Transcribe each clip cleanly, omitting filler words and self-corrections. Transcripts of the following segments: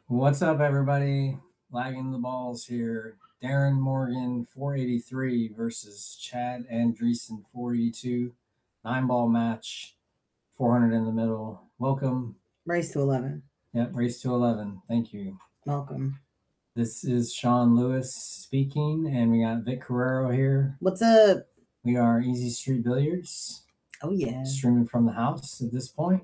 What's up, everybody? Lagging the balls here. Darren Morgan, 483 versus Chad Andreessen, 482. 9-ball match, 400 in the middle. Welcome. Race to 11. Yep, race to 11. Thank you. Welcome. This is Shawn Lewis speaking, and we got Vic Carrero here. What's up? We are Easy Street Billiards. Oh, yeah. Streaming from the house at this point.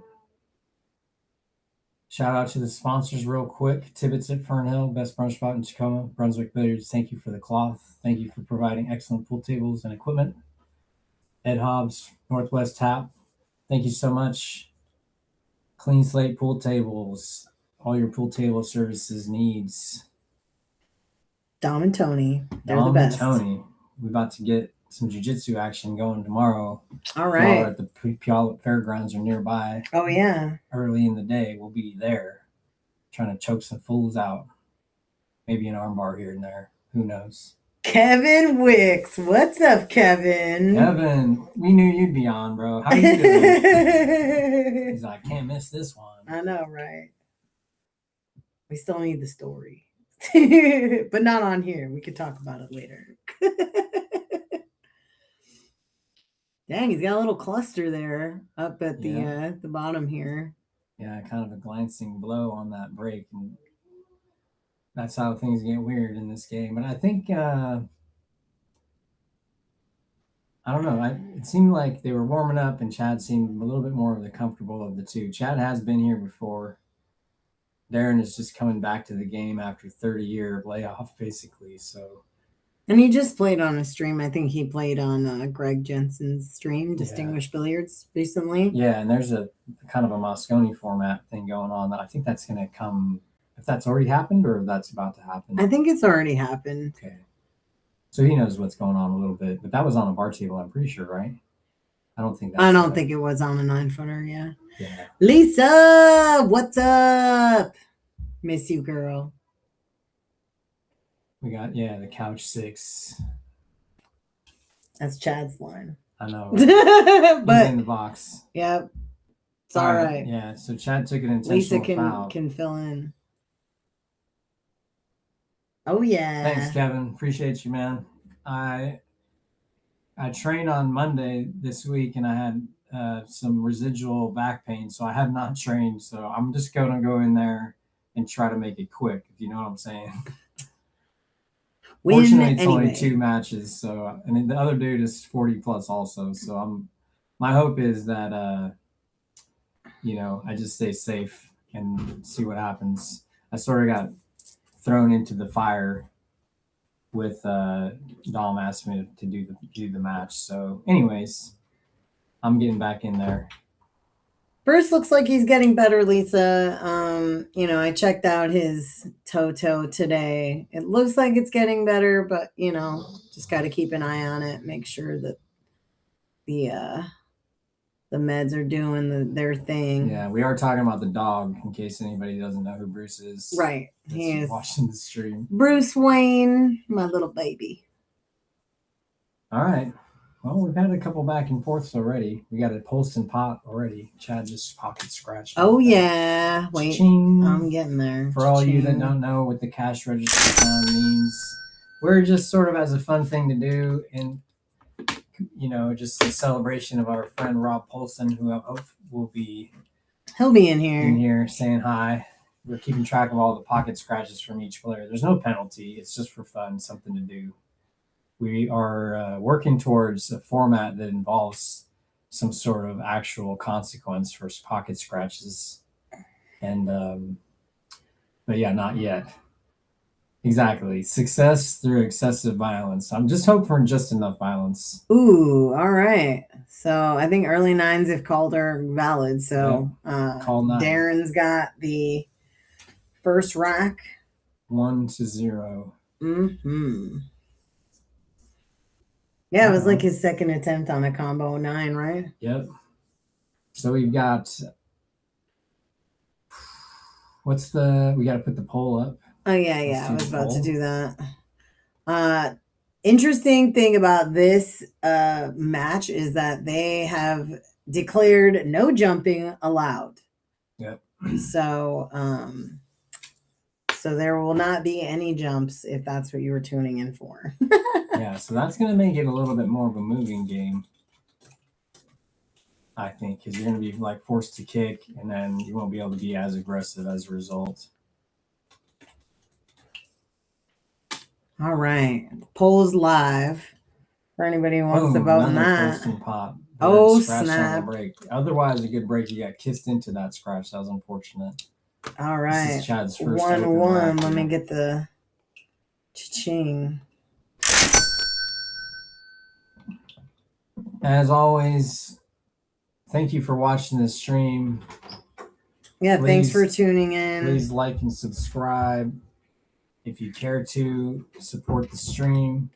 Shout out to the sponsors real quick. Tibbitts at Fernhill, best brunch spot in Tacoma. Brunswick Billiards, thank you for the cloth. Thank you for providing excellent pool tables and equipment. Ed Hobbs, Northwest Tap, thank you so much. Clean Slate Pool Tables, all your pool table services needs. Dom and Tony, they're the best. Tony, we're about to get some jiu-jitsu action going tomorrow. All right. At the Puyallup Fairgrounds are nearby. Oh, yeah. Early in the day, we'll be there trying to choke some fools out. Maybe an armbar here and there. Who knows? Kevin Wicks. What's up, Kevin? Kevin, we knew you'd be on, bro. How you doing? He's like, I can't miss this one. I know, right? We still need the story. But not on here. We could talk about it later. Dang, he's got a little cluster there up at the bottom here. Yeah, kind of a glancing blow on that break. And that's how things get weird in this game. But I think, I don't know. It seemed like they were warming up and Chad seemed a little bit more of the comfortable of the two. Chad has been here before. Darren is just coming back to the game after 30-year layoff, basically. So, and he just played on a stream. I think he played on Greg Jensen's stream, Distinguished Billiards, recently. Yeah, and there's a kind of a Moscone format thing going on. I think that's going to come, if that's already happened or if that's about to happen. I think it's already happened. Okay. So he knows what's going on a little bit. But that was on a bar table, I'm pretty sure, right? I don't think I don't think it was on a 9-footer, yeah. Yeah. Lisa, what's up? Miss you, girl. We got, the couch 6. That's Chad's line. I know. Right? But he's in the box. Yep. It's all right. Yeah, so Chad took an Lisa intentional foul. can fill in. Oh yeah. Thanks, Kevin. Appreciate you, man. I trained on Monday this week, and I had some residual back pain, so I have not trained. So I'm just going to go in there and try to make it quick, if you know what I'm saying. Fortunately, it's only 2 matches. So, and then the other dude is 40 plus also. So my hope is that I just stay safe and see what happens. I sort of got thrown into the fire with Dom asked me to do the match. So, anyways, I'm getting back in there. Bruce looks like he's getting better, Lisa. I checked out his toe today. It looks like it's getting better, but just got to keep an eye on it. Make sure that the meds are doing their thing. Yeah, we are talking about the dog, in case anybody doesn't know who Bruce is. Right, he is watching the stream. Bruce Wayne, my little baby. All right. Well, we've had a couple back and forths already. We got a Polston pot already. Chad just pocket scratched. Oh, yeah. Wait, Cha-ching. I'm getting there. For all you that don't know what the cash register sound means, we're just sort of as a fun thing to do. And, just a celebration of our friend Rob Polston, who I hope will be. He'll be in here. Saying hi. We're keeping track of all the pocket scratches from each player. There's no penalty. It's just for fun, something to do. We are working towards a format that involves some sort of actual consequence for pocket scratches. And, but yeah, not yet. Exactly. Success through excessive violence. I'm just hoping for just enough violence. Ooh, all right. So I think early 9s have called are valid. So call 9. Darren's got the first rack. 1-0. Mm-hmm. Yeah, it was like his second attempt on a combo 9, right? Yep. So we've got, we got to put the poll up. Oh, yeah. I was about to do that. Interesting thing about this match is that they have declared no jumping allowed. Yep. So there will not be any jumps if that's what you were tuning in for. Yeah, so that's going to make it a little bit more of a moving game, I think, because you're going to be forced to kick, and then you won't be able to be as aggressive as a result. All right, poll's live for anybody who wants to vote on that. Pop. Oh, snap! Break. Otherwise, a good break. You got kissed into that scratch. That was unfortunate. All right, this is Chad's first 1-1. Let me get the cha-ching. As always, thank you for watching this stream. Yeah, thanks for tuning in. Please like and subscribe if you care to support the stream.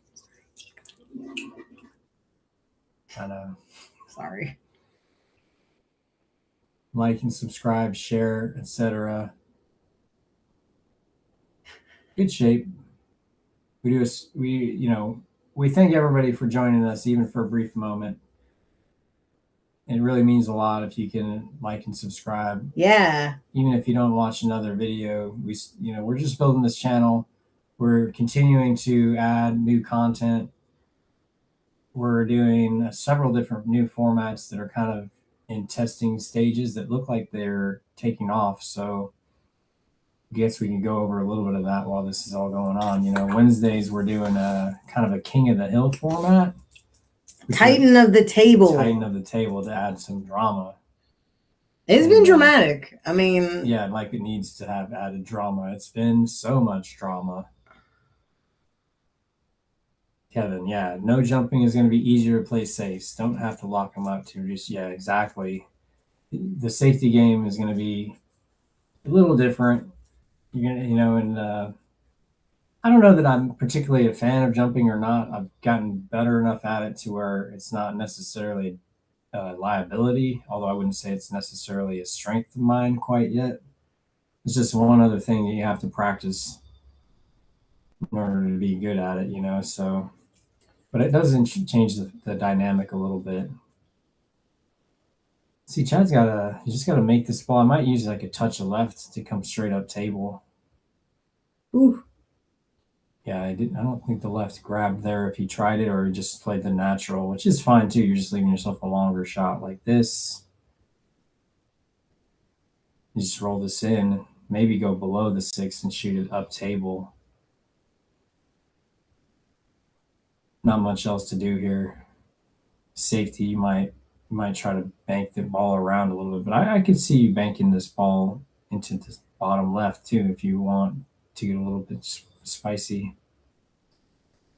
I know. Sorry. Like and subscribe, share, etc. Good shape. We thank everybody for joining us, even for a brief moment. It really means a lot if you can like and subscribe. Yeah. Even if you don't watch another video, we're just building this channel. We're continuing to add new content. We're doing several different new formats that are kind of in testing stages that look like they're taking off. So I guess we can go over a little bit of that while this is all going on. Wednesdays we're doing a kind of a King of the Hill format. Titan of the table to add some drama. It's been dramatic. I mean, yeah, it needs to have added drama. It's been so much drama. Kevin, yeah, no jumping is going to be easier to play safe. Don't have to lock them up to just, yeah, exactly. The safety game is going to be a little different. You're going to, and I don't know that I'm particularly a fan of jumping or not. I've gotten better enough at it to where it's not necessarily a liability, although I wouldn't say it's necessarily a strength of mine quite yet. It's just one other thing that you have to practice in order to be good at it, you know. So, but it doesn't change the dynamic a little bit. See, Chad's you just gotta make this ball. I might use like a touch of left to come straight up table. Ooh. Yeah, I don't think the left grabbed there if he tried it, or he just played the natural, which is fine too. You're just leaving yourself a longer shot like this. You just roll this in, maybe go below the 6 and shoot it up table. Not much else to do here. Safety, you might try to bank the ball around a little bit, but I could see you banking this ball into the bottom left too if you want to get a little bit spicy.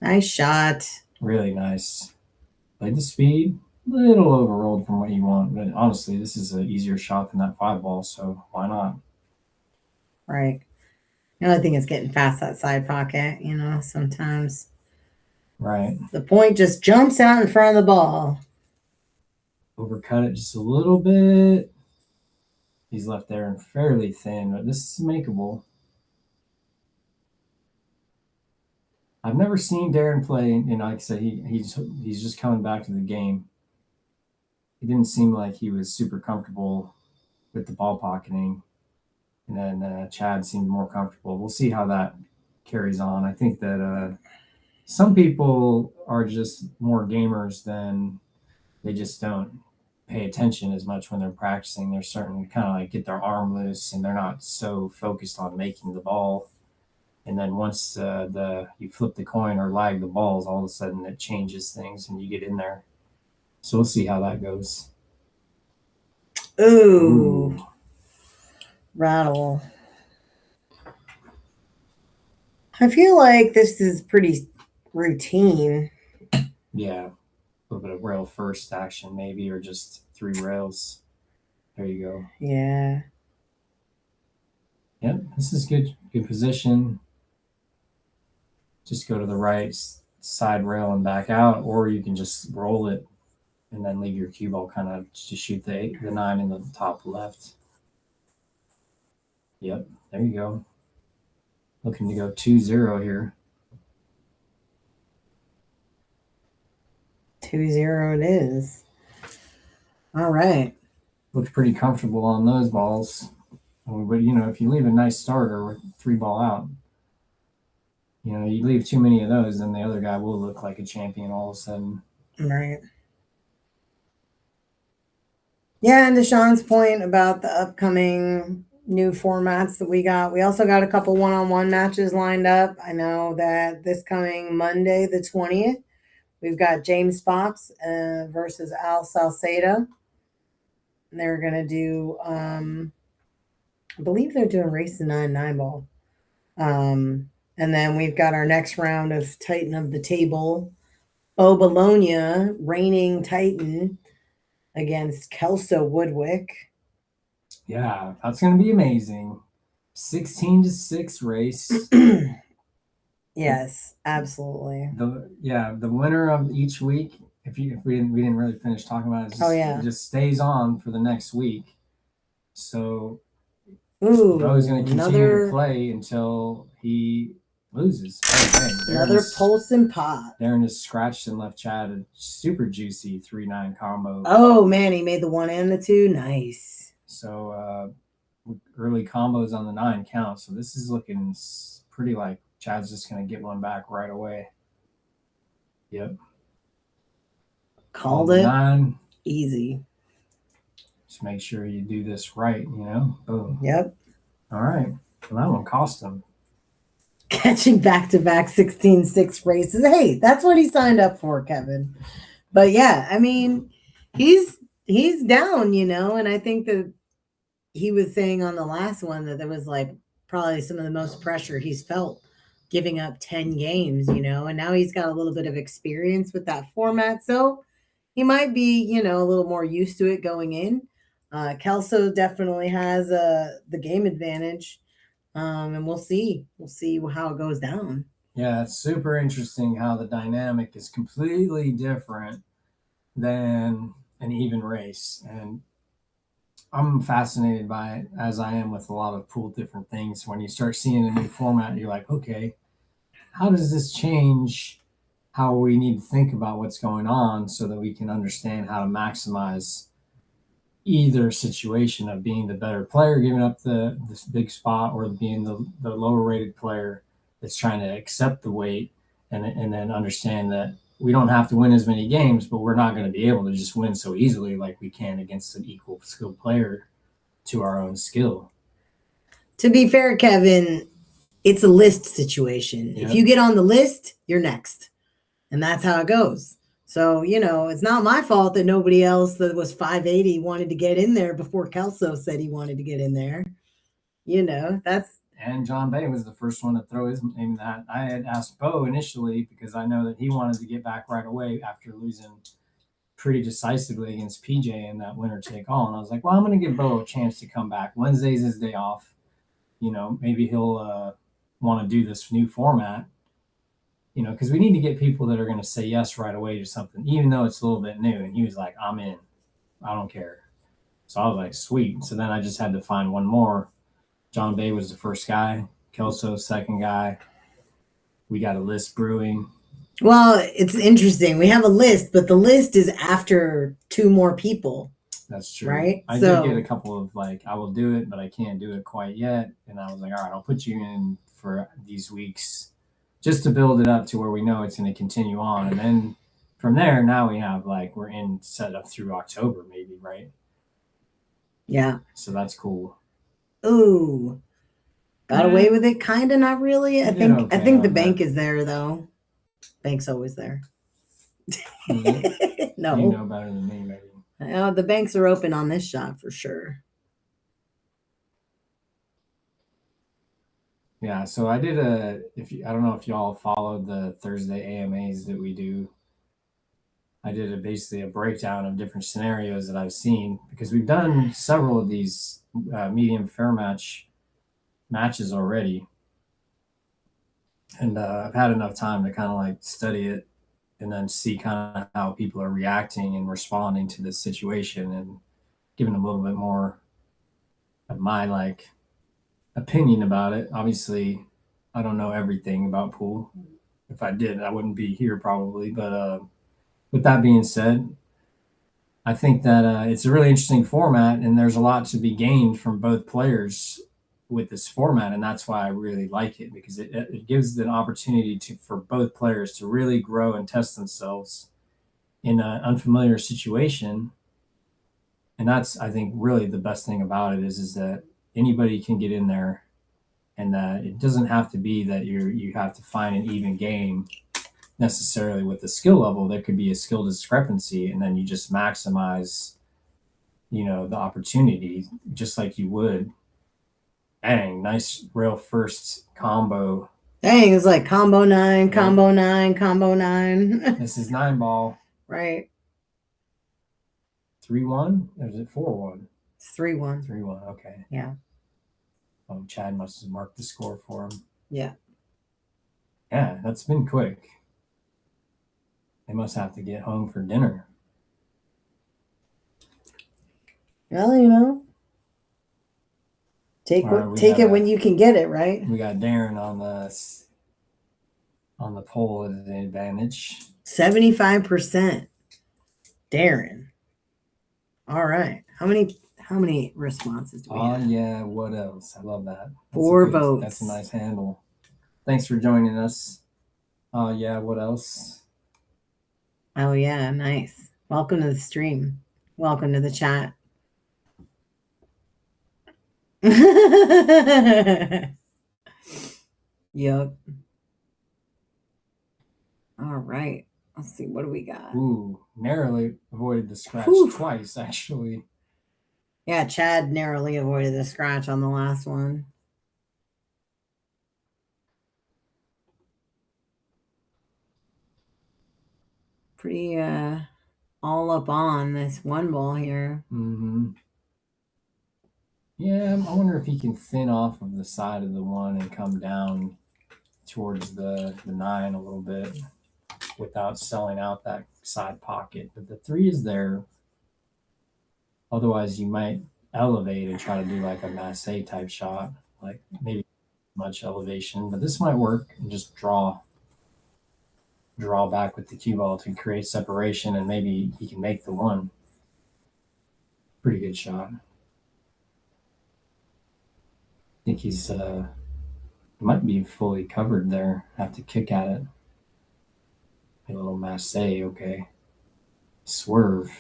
Nice shot. Really nice. Played the speed, little overrolled from what you want, but honestly, this is an easier shot than that 5 ball, so why not? Right. The only thing is getting past that side pocket, you know, sometimes. Right. The point just jumps out in front of the ball. Overcut it just a little bit. He's left there and fairly thin, but this is makeable. I've never seen DERON play, and like I said, he's just coming back to the game. He didn't seem like he was super comfortable with the ball pocketing, and then Chad seemed more comfortable. We'll see how that carries on. I think that some people are just more gamers than they just don't pay attention as much when they're practicing. They're starting to kind of like get their arm loose, and they're not so focused on making the ball. And then once you flip the coin or lag the balls, all of a sudden it changes things and you get in there. So we'll see how that goes. Ooh. Rattle. I feel like this is pretty routine. Yeah. A little bit of rail first action maybe, or just 3 rails. There you go. Yeah. Yep, this is good position. Just go to the right side rail and back out, or you can just roll it and then leave your cue ball kind of to shoot the 9 in the top left. Yep, there you go. Looking to go 2-0 here. 2-0 it is. All right. Looked pretty comfortable on those balls. But, you know, if you leave a nice starter with 3 ball out, you know, you leave too many of those, then the other guy will look like a champion all of a sudden. Right. Yeah, and to Shawn's point about the upcoming new formats that we also got a couple one-on-one matches lined up. I know that this coming Monday, the 20th, we've got James Fox versus Al Salceda. And they're going to do, I believe they're doing race to 9 ball. And then we've got our next round of Titan of the Table. Bologna, reigning Titan, against Kelso Woodwick. Yeah, that's going to be amazing. 16-6 race. Yes, absolutely. The winner of each week, if we didn't really finish talking about it, it just stays on for the next week. So Bo's going to continue to play until he loses. Another pulse and pot. Darren has scratched and left Chad a super juicy 3-9 combo. Oh man, he made the 1 and the 2. Nice. So early combos on the 9 count. So this is looking pretty like Chad's just going to get one back right away. Yep. Called it. 9. Easy. Just make sure you do this right, you know? Boom. Yep. All right. Well, that one cost him. Catching back-to-back 16-6 races. Hey, that's what he signed up for, Kevin. But yeah, I mean, he's down, you know, and I think that he was saying on the last one that there was like probably some of the most pressure he's felt giving up 10 games, you know, and now he's got a little bit of experience with that format. So he might be, you know, a little more used to it going in. Kelso definitely has the game advantage. And we'll see how it goes down. Yeah, it's super interesting how the dynamic is completely different than an even race. And I'm fascinated by it, as I am with a lot of pool different things. When you start seeing a new format, you're like, okay, how does this change how we need to think about what's going on so that we can understand how to maximize either situation of being the better player giving up this big spot, or being the lower rated player that's trying to accept the weight, and then understand that we don't have to win as many games, but we're not going to be able to just win so easily like we can against an equal skilled player to our own skill. To be fair, Kevin, it's a list situation. Yep. If you get on the list, you're next. And that's how it goes. So, it's not my fault that nobody else that was 580 wanted to get in there before Kelso said he wanted to get in there. That's. And John Bay was the first one to throw his name in that. I had asked Bo initially because I know that he wanted to get back right away after losing pretty decisively against PJ in that winner take all. And I was like, well, I'm going to give Bo a chance to come back. Wednesday's his day off. Maybe he'll want to do this new format. Because we need to get people that are going to say yes right away to something, even though it's a little bit new. And he was like, I'm in. I don't care. So I was like, sweet. So then I just had to find one more. John Bay was the first guy. Kelso, second guy. We got a list brewing. Well, it's interesting. We have a list, but the list is after two more people. That's true. Right? I did get a couple of I will do it, but I can't do it quite yet. And I was like, all right, I'll put you in for these weeks just to build it up to where we know it's going to continue on. And then from there, now we have we're in set up through October, maybe, right? Yeah. So that's cool. Ooh. Got away with it? Kind of, not really. I think the bank is there, though. Bank's always there. No. You know better than me, maybe. The banks are open on this shot for sure. Yeah, so I did I don't know if y'all followed the Thursday AMAs that we do. I did basically a breakdown of different scenarios that I've seen, because we've done several of these medium fair matches already. And I've had enough time to kind of study it and then see kind of how people are reacting and responding to this situation, and giving them a little bit more of my opinion about it. Obviously, I don't know everything about pool. If I did, I wouldn't be here probably. But with that being said, I think that it's a really interesting format, and there's a lot to be gained from both players with this format. And that's why I really like it, because it gives an opportunity for both players to really grow and test themselves in an unfamiliar situation. And that's, I think, really the best thing about it is that anybody can get in there, and that it doesn't have to be that you have to find an even game necessarily with the skill level. There could be a skill discrepancy, and then you just maximize, the opportunity just like you would. Dang, nice rail first combo. Dang, it's like combo 9, combo 9, combo 9. This is 9 ball. Right. 3-1? Or is it 4-1? It's 3-1. 3-1, okay. Yeah. Oh, Chad must have marked the score for him. Yeah. Yeah, that's been quick. They must have to get home for dinner. Well, take it when you can get it, right? We got DERON on the pole at an advantage. 75%. DERON. All right. How many responses do we have? Yeah, what else? I love that. 4 votes. That's a nice handle. Thanks for joining us. Yeah, what else? Oh yeah, nice. Welcome to the stream. Welcome to the chat. Yep. All right. Let's see. What do we got? Ooh, narrowly avoided the scratch twice, actually. Yeah, Chad narrowly avoided the scratch on the last one. Pretty all up on this one ball here. Mm-hmm. Yeah, I wonder if he can thin off of the side of the 1 and come down towards the 9 a little bit without selling out that side pocket. But the 3 is there. Otherwise, you might elevate and try to do like a masse type shot, like maybe much elevation, but this might work and just draw back with the cue ball to create separation, and maybe he can make the one. Pretty good shot. I think he's might be fully covered there. Have to kick at it. A little masse, okay. Swerve.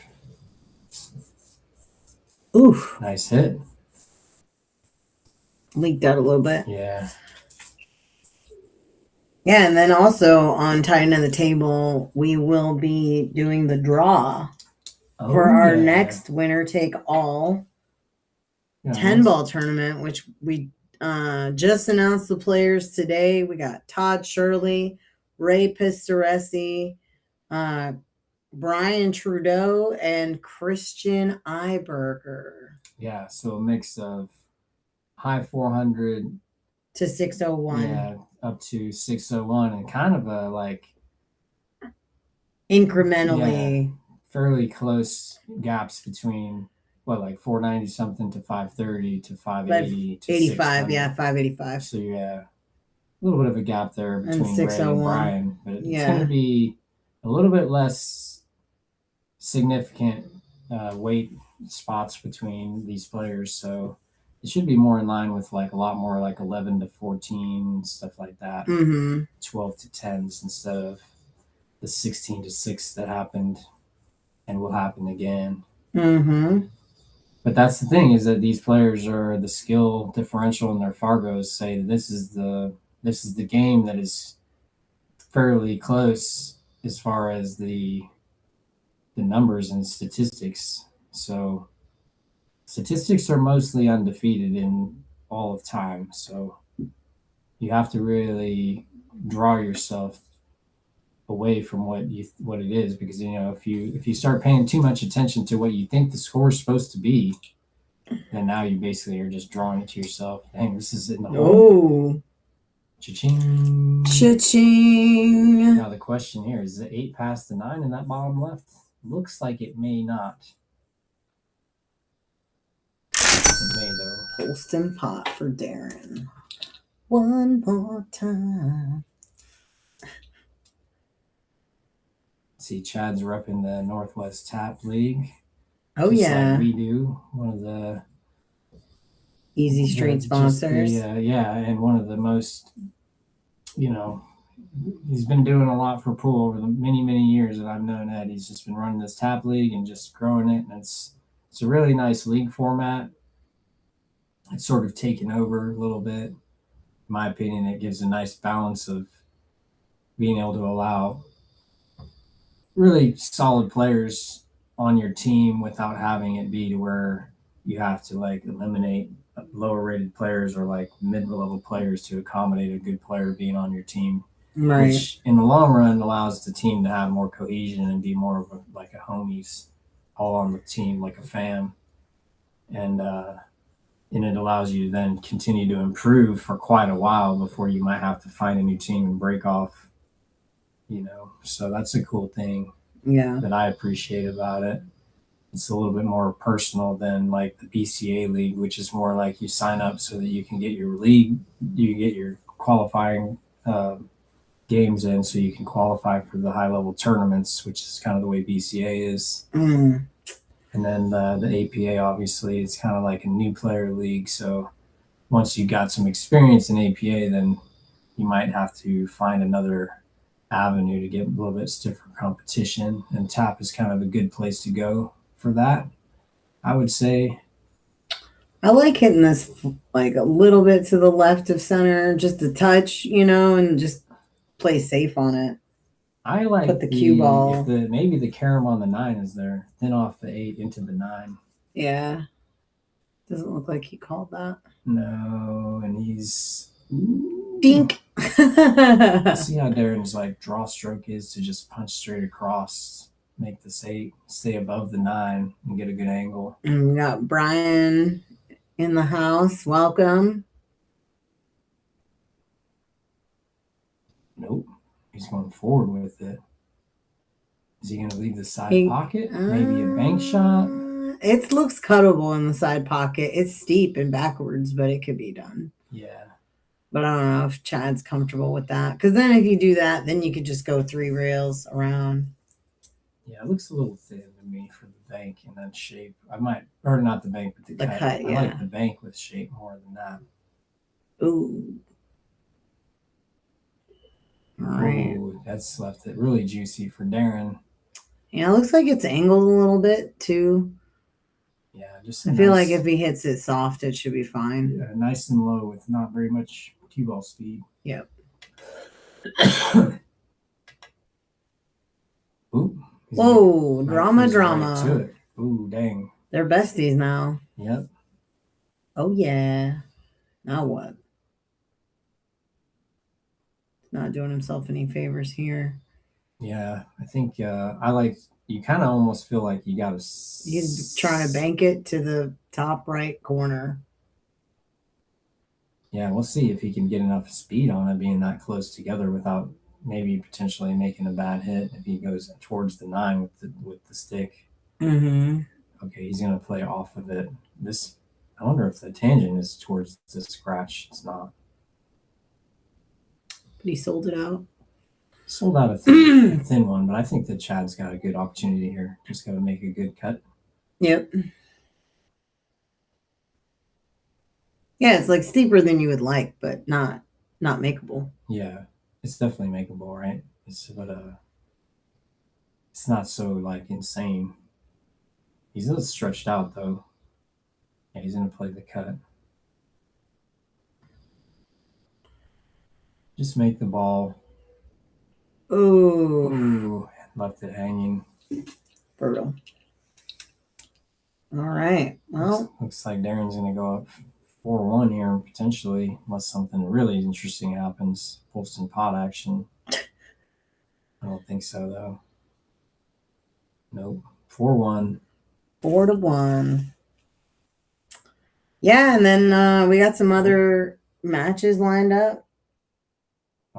Oof. Nice hit. Leaked out a little bit. Yeah. Yeah, and then also on Tight End of the Table, we will be doing the draw for our next winner take all 10-ball tournament, which we just announced the players today. We got Todd Shirley, Ray Pistoresi, Brian Trudeau, and Christian Iberger. Yeah, so a mix of high 400 to 601. Yeah, up to 601, and kind of a like incrementally fairly close gaps between like 490 something to 530 to 580 to 85. Yeah, 585. So a little bit of a gap there between Ray and Brian, but it's going to be a little bit less significant weight spots between these players, so it should be more in line with like a lot more like 11 to 14 stuff like that. 12 to 10s instead of the 16 to 6 that happened and will happen again. But that's the thing, is that these players are the skill differential in their Fargos say that this is the game that is fairly close as far as the numbers and statistics. So statistics are mostly undefeated in all of time. So you have to really draw yourself away from what it is, because if you start paying too much attention to what you think the score is supposed to be, then now you basically are just drawing it to yourself. Dang, this is in the hole. Cha-ching. Cha-ching. Now the question here is the 8 past the 9 in that bottom left? Looks like it may not. It may though. Holston pot for DERON. One more time. See, Chad's repping the Northwest Tap League. Oh, yeah. Like we do. One of the Easy Street sponsors. And one of the most, he's been doing a lot for pool over the many, many years that I've known Ed. He's just been running this tap league and just growing it. And it's a really nice league format. It's sort of taken over a little bit. In my opinion, it gives a nice balance of being able to allow really solid players on your team without having it be to where you have to like eliminate lower rated players or like mid-level players to accommodate a good player being on your team. Right. Which in the long run allows the team to have more cohesion and be more of like a homies all on the team, like a fam. And it allows you to then continue to improve for quite a while before you might have to find a new team and break off, so that's a cool thing that I appreciate about it. It's a little bit more personal than like the BCA league, which is more like you sign up so that you can get your league, you get your qualifying games in so you can qualify for the high level tournaments, which is kind of the way BCA is. And then the APA, obviously, it's kind of like a new player league. So once you got some experience in APA, then you might have to find another avenue to get a little bit stiffer competition. And TAP is kind of a good place to go for that, I would say. I like hitting this like a little bit to the left of center, just a touch, and just play safe on it. I like put the cue ball. Maybe the carom on the 9 is there, thin off the 8 into the 9. Yeah. Doesn't look like he called that. No, and he's dink. See how DERON's like draw stroke is to just punch straight across, make this 8 stay above the 9 and get a good angle. And we got Brian in the house. Welcome. Nope. He's going forward with it. Is he going to leave the side pocket? Maybe a bank shot? It looks cuttable in the side pocket. It's steep and backwards, but it could be done. Yeah. But I don't know if Chad's comfortable with that. Because then if you do that, then you could just go 3 rails around. Yeah, it looks a little thin to me for the bank in that shape. I might, or not the bank, but the cut. I like the bank with shape more than that. Ooh. All right. Ooh, that's left it really juicy for DERON. Yeah, it looks like it's angled a little bit too. Yeah, just I feel like if he hits it soft, it should be fine. Yeah, nice and low with not very much cue ball speed. Yep. Ooh. Whoa, drama. Right to it. Ooh, dang. They're besties now. Yep. Oh, yeah. Now what? Not doing himself any favors here. Yeah, I think I like, you kind of almost feel like you got to... He's trying to bank it to the top right corner. Yeah, we'll see if he can get enough speed on it being that close together without maybe potentially making a bad hit if he goes towards the 9 with the stick. Mm-hmm. Okay, he's going to play off of it. I wonder if the tangent is towards the scratch. It's not. But he sold it out. Sold out a thin one, but I think that Chad's got a good opportunity here. Just got to make a good cut. Yep. Yeah, it's like steeper than you would like, but not makeable. Yeah, it's definitely makeable, right? It's not so like insane. He's a little stretched out though. Yeah, he's gonna play the cut. Just make the ball. Ooh, left it hanging. Brutal. All right. Well, looks like DERON's gonna go up 4-1 here potentially, unless something really interesting happens. Polston pot action. I don't think so though. Nope. 4-1. 4-1. Yeah, and then we got some other matches lined up.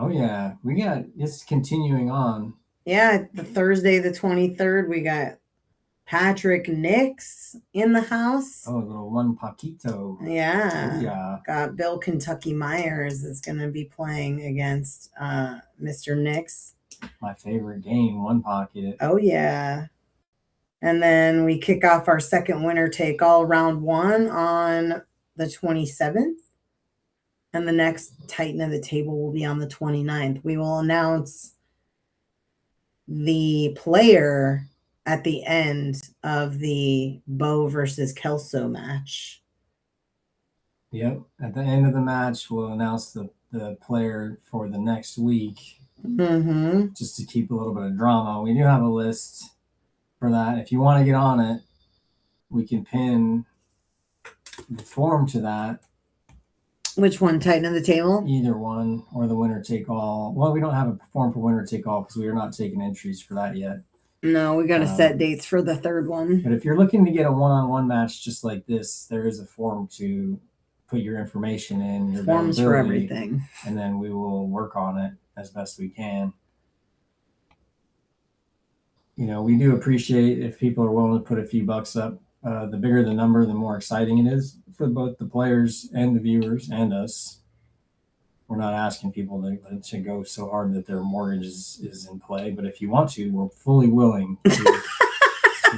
Oh yeah, we got it's continuing on. Yeah, the Thursday the 23rd, we got Patrick Nix in the house. Oh, a little one Paquito. Yeah. Oh, yeah. Got Bill Kentucky Myers is going to be playing against Mr. Nix. My favorite game, one pocket. Oh, yeah. And then we kick off our second winner take all round 1 on the 27th. And the next Titan of the Table will be on the 29th. We will announce the player at the end of the Bo versus Kelso match. Yep. At the end of the match, we'll announce the player for the next week. Mm-hmm. Just to keep a little bit of drama. We do have a list for that. If you want to get on it, we can pin the form to that. Which one? Titan of the Table? Either one, or the winner take all. Well, we don't have a form for winner take all because we are not taking entries for that yet. No, we got to set dates for the third one. But if you're looking to get a one-on-one match just like this, there is a form to put your information in. Your forms for everything. And then we will work on it as best we can. You know, we do appreciate if people are willing to put a few bucks up. The bigger the number, the more exciting it is for both the players and the viewers and us. We're not asking people to go so hard that their mortgage is in play. But if you want to, we're fully willing to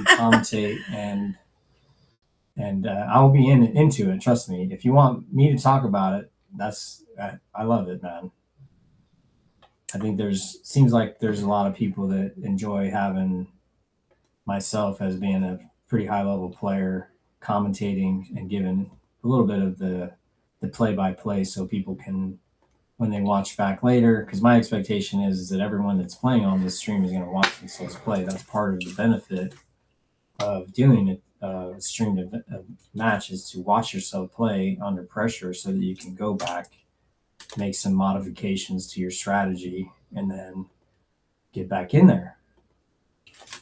commentate and I will be into it. Trust me. If you want me to talk about it, I love it, man. I think seems like there's a lot of people that enjoy having myself as being a pretty high level player commentating and giving a little bit of the play-by-play so people can, when they watch back later, because my expectation is that everyone that's playing on this stream is going to watch themselves play. That's part of the benefit of doing a streamed match is to watch yourself play under pressure so that you can go back, make some modifications to your strategy, and then get back in there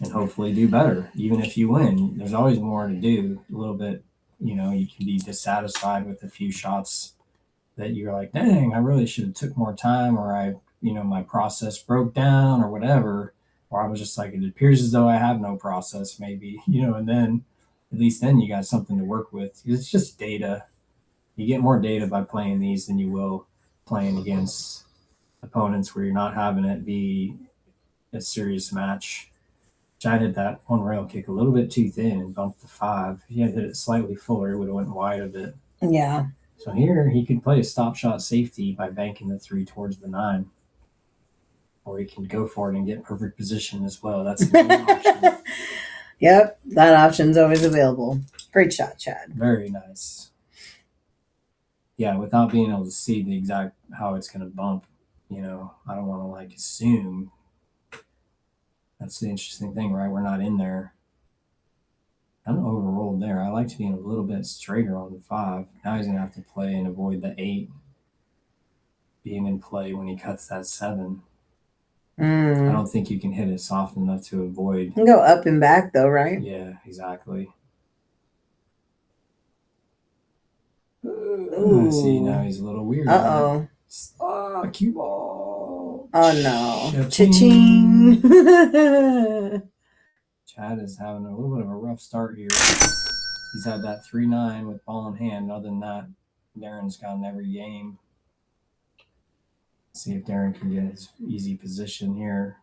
and hopefully do better. Even if you win, there's always more to do. A little bit, you can be dissatisfied with a few shots that you're like, dang, I really should have took more time, or my process broke down or whatever, or I was just like, it appears as though I have no process maybe, and then at least then you got something to work with. It's just data. You get more data by playing these than you will playing against opponents where you're not having it be a serious match. Chad hit that one rail kick a little bit too thin and bumped the 5. If he had hit it slightly fuller, it would have went wide a bit. Yeah. So here he could play a stop shot safety by banking the 3 towards the 9. Or he can go for it and get perfect position as well. That's another option. Yep, that option's always available. Great shot, Chad. Very nice. Yeah, without being able to see the exact how it's going to bump, I don't want to like assume. That's the interesting thing, right? We're not in there. I'm overrolled there. I like to be a little bit straighter on the 5. Now he's going to have to play and avoid the 8 being in play when he cuts that 7. I don't think you can hit it soft enough to avoid. You can go up and back though, right? Yeah, exactly. Ooh. See, now he's a little weird. Uh-oh. Cue ball. Oh no. Cha-ching. Cha-ching. Chad is having a little bit of a rough start here. He's had that 3-9 with ball in hand. Other than that, Darren's gotten every game. See if Darren can get his easy position here.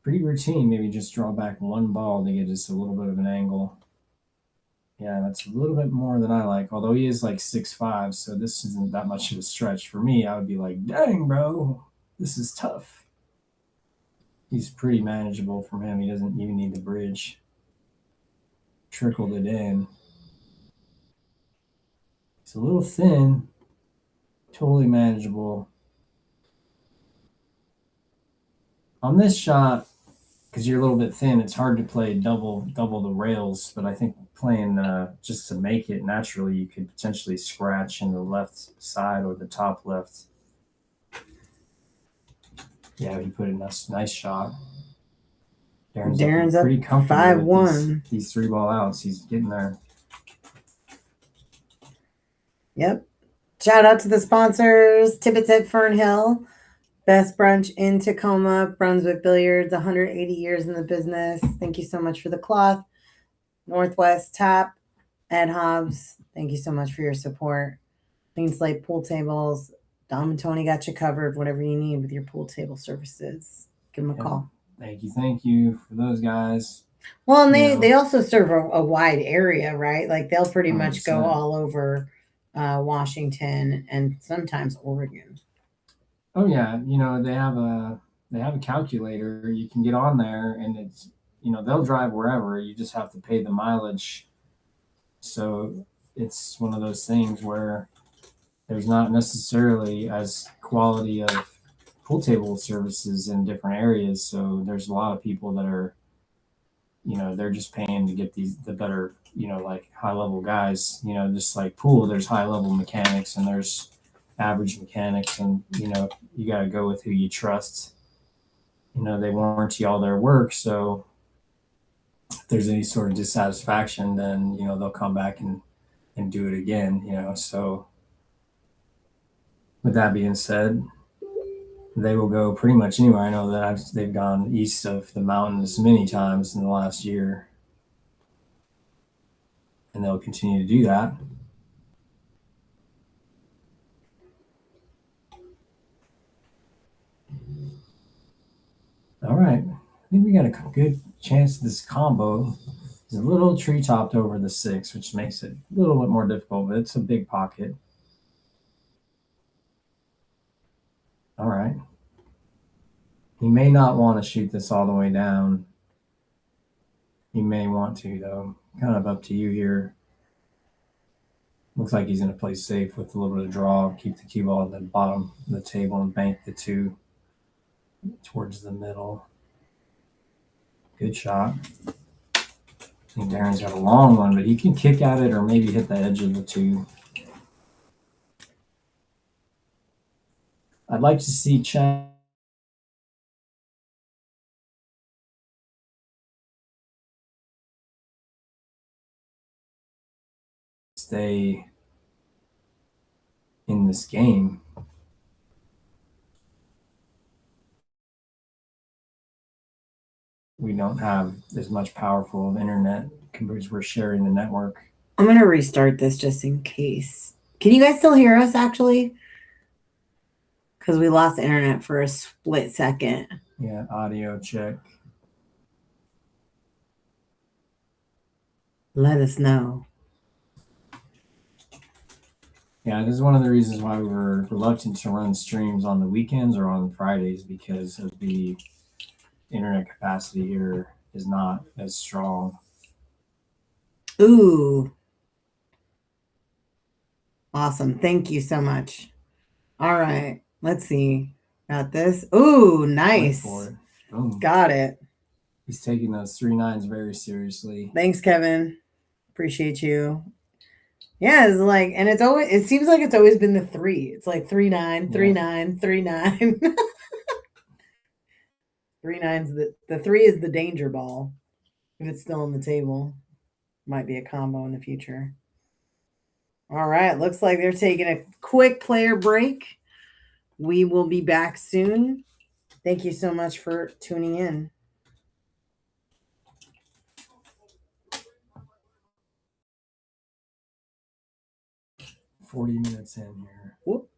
Pretty routine. Maybe just draw back one ball to get just a little bit of an angle. Yeah, that's a little bit more than I like. Although he is like 6'5", so this isn't that much of a stretch. For me, I would be like, dang, bro, this is tough. He's pretty manageable from him. He doesn't even need the bridge. Trickled it in. It's a little thin. Totally manageable. On this shot, because you're a little bit thin, it's hard to play double the rails. But I think playing just to make it naturally, you could potentially scratch in the left side or the top left. Yeah, he put in a nice shot. Darren's up pretty comfortable 5-1. with these 3 ball outs. He's getting there. Yep. Shout out to the sponsors: Tibbitts at Fernhill, best brunch in Tacoma, Brunswick Billiards, 180 years in the business. Thank you so much for the cloth. Northwest Tap, Ed Hobbs, thank you so much for your support. Slate Pool Tables, Dom and Tony got you covered. Whatever you need with your pool table services, give them a call. Thank you for those guys. Well, and they also serve a wide area, right? Like they'll pretty 100%. Much go all over Washington and sometimes Oregon. Oh yeah, they have a calculator. You can get on there, and it's they'll drive wherever. You just have to pay the mileage. So it's one of those things where there's not necessarily as quality of pool table services in different areas. So there's a lot of people that are, they're just paying to get the better, like high level guys. Just like pool, there's high level mechanics and there's average mechanics, and you got to go with who you trust. They warranty all their work, so if there's any sort of dissatisfaction, then they'll come back and do it again. So with that being said, they will go pretty much anywhere. I know that they've gone east of the mountains many times in the last year, and they'll continue to do that. All right, I think we got a good chance of this combo. It's a little tree topped over the 6, which makes it a little bit more difficult, but it's a big pocket. All right. He may not want to shoot this all the way down. He may want to, though. Kind of up to you here. Looks like he's going to play safe with a little bit of draw, keep the cue ball at the bottom of the table and bank the 2 towards the middle. Good shot. I think Darren's got a long one, but he can kick at it or maybe hit the edge of the 2. I'd like to see Chad stay in this game. we don't have as much powerful of internet because we're sharing the network. I'm going to restart this just in case. Can you guys still hear us actually? Because we lost internet for a split second. Yeah, audio check. Let us know. Yeah, this is one of the reasons why we're reluctant to run streams on the weekends or on Fridays, because of the internet capacity here is not as strong. Ooh. Awesome. Thank you so much. All right. Let's see. Got this. Ooh, nice. Wait for it. Boom. Got it. He's taking those 3 9s very seriously. Thanks, Kevin. Appreciate you. Yeah, it's like, and it seems like it's always been the 3. It's like 3 9, 3 9, 3 9. 3 9's the 3 is the danger ball. If it's still on the table, might be a combo in the future. All right, looks like they're taking a quick player break. We will be back soon. Thank you so much for tuning in. $40 in here. Whoop.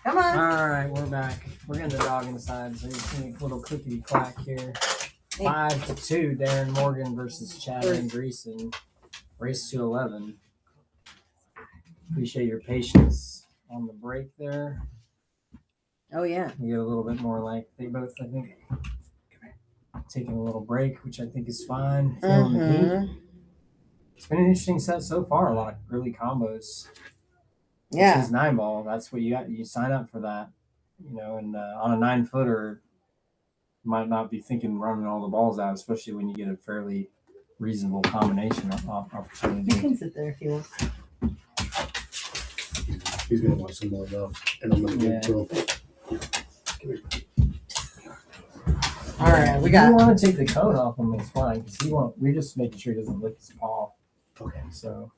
Come on. All right, we're back. We're getting the dog inside, so you see a little clickety clack here. 5-2, Darren Morgan versus Chad Andreessen. Race to 11. Appreciate your patience on the break there. Oh, yeah. We get a little bit more like they both, I think, taking a little break, which I think is fine. Feeling the heat. It's been an interesting set so far. A lot of early combos. Yeah. This is 9-ball. That's what you got. You sign up for that, and on a 9-footer, you might not be thinking running all the balls out, especially when you get a fairly reasonable combination opportunity. You can sit there if you want. He's gonna want some more love, and I'm gonna give it to him. All right, we If got. you want to take the cone off him, it's fine because he won't. We're just making sure he doesn't lick his paw. Okay. So,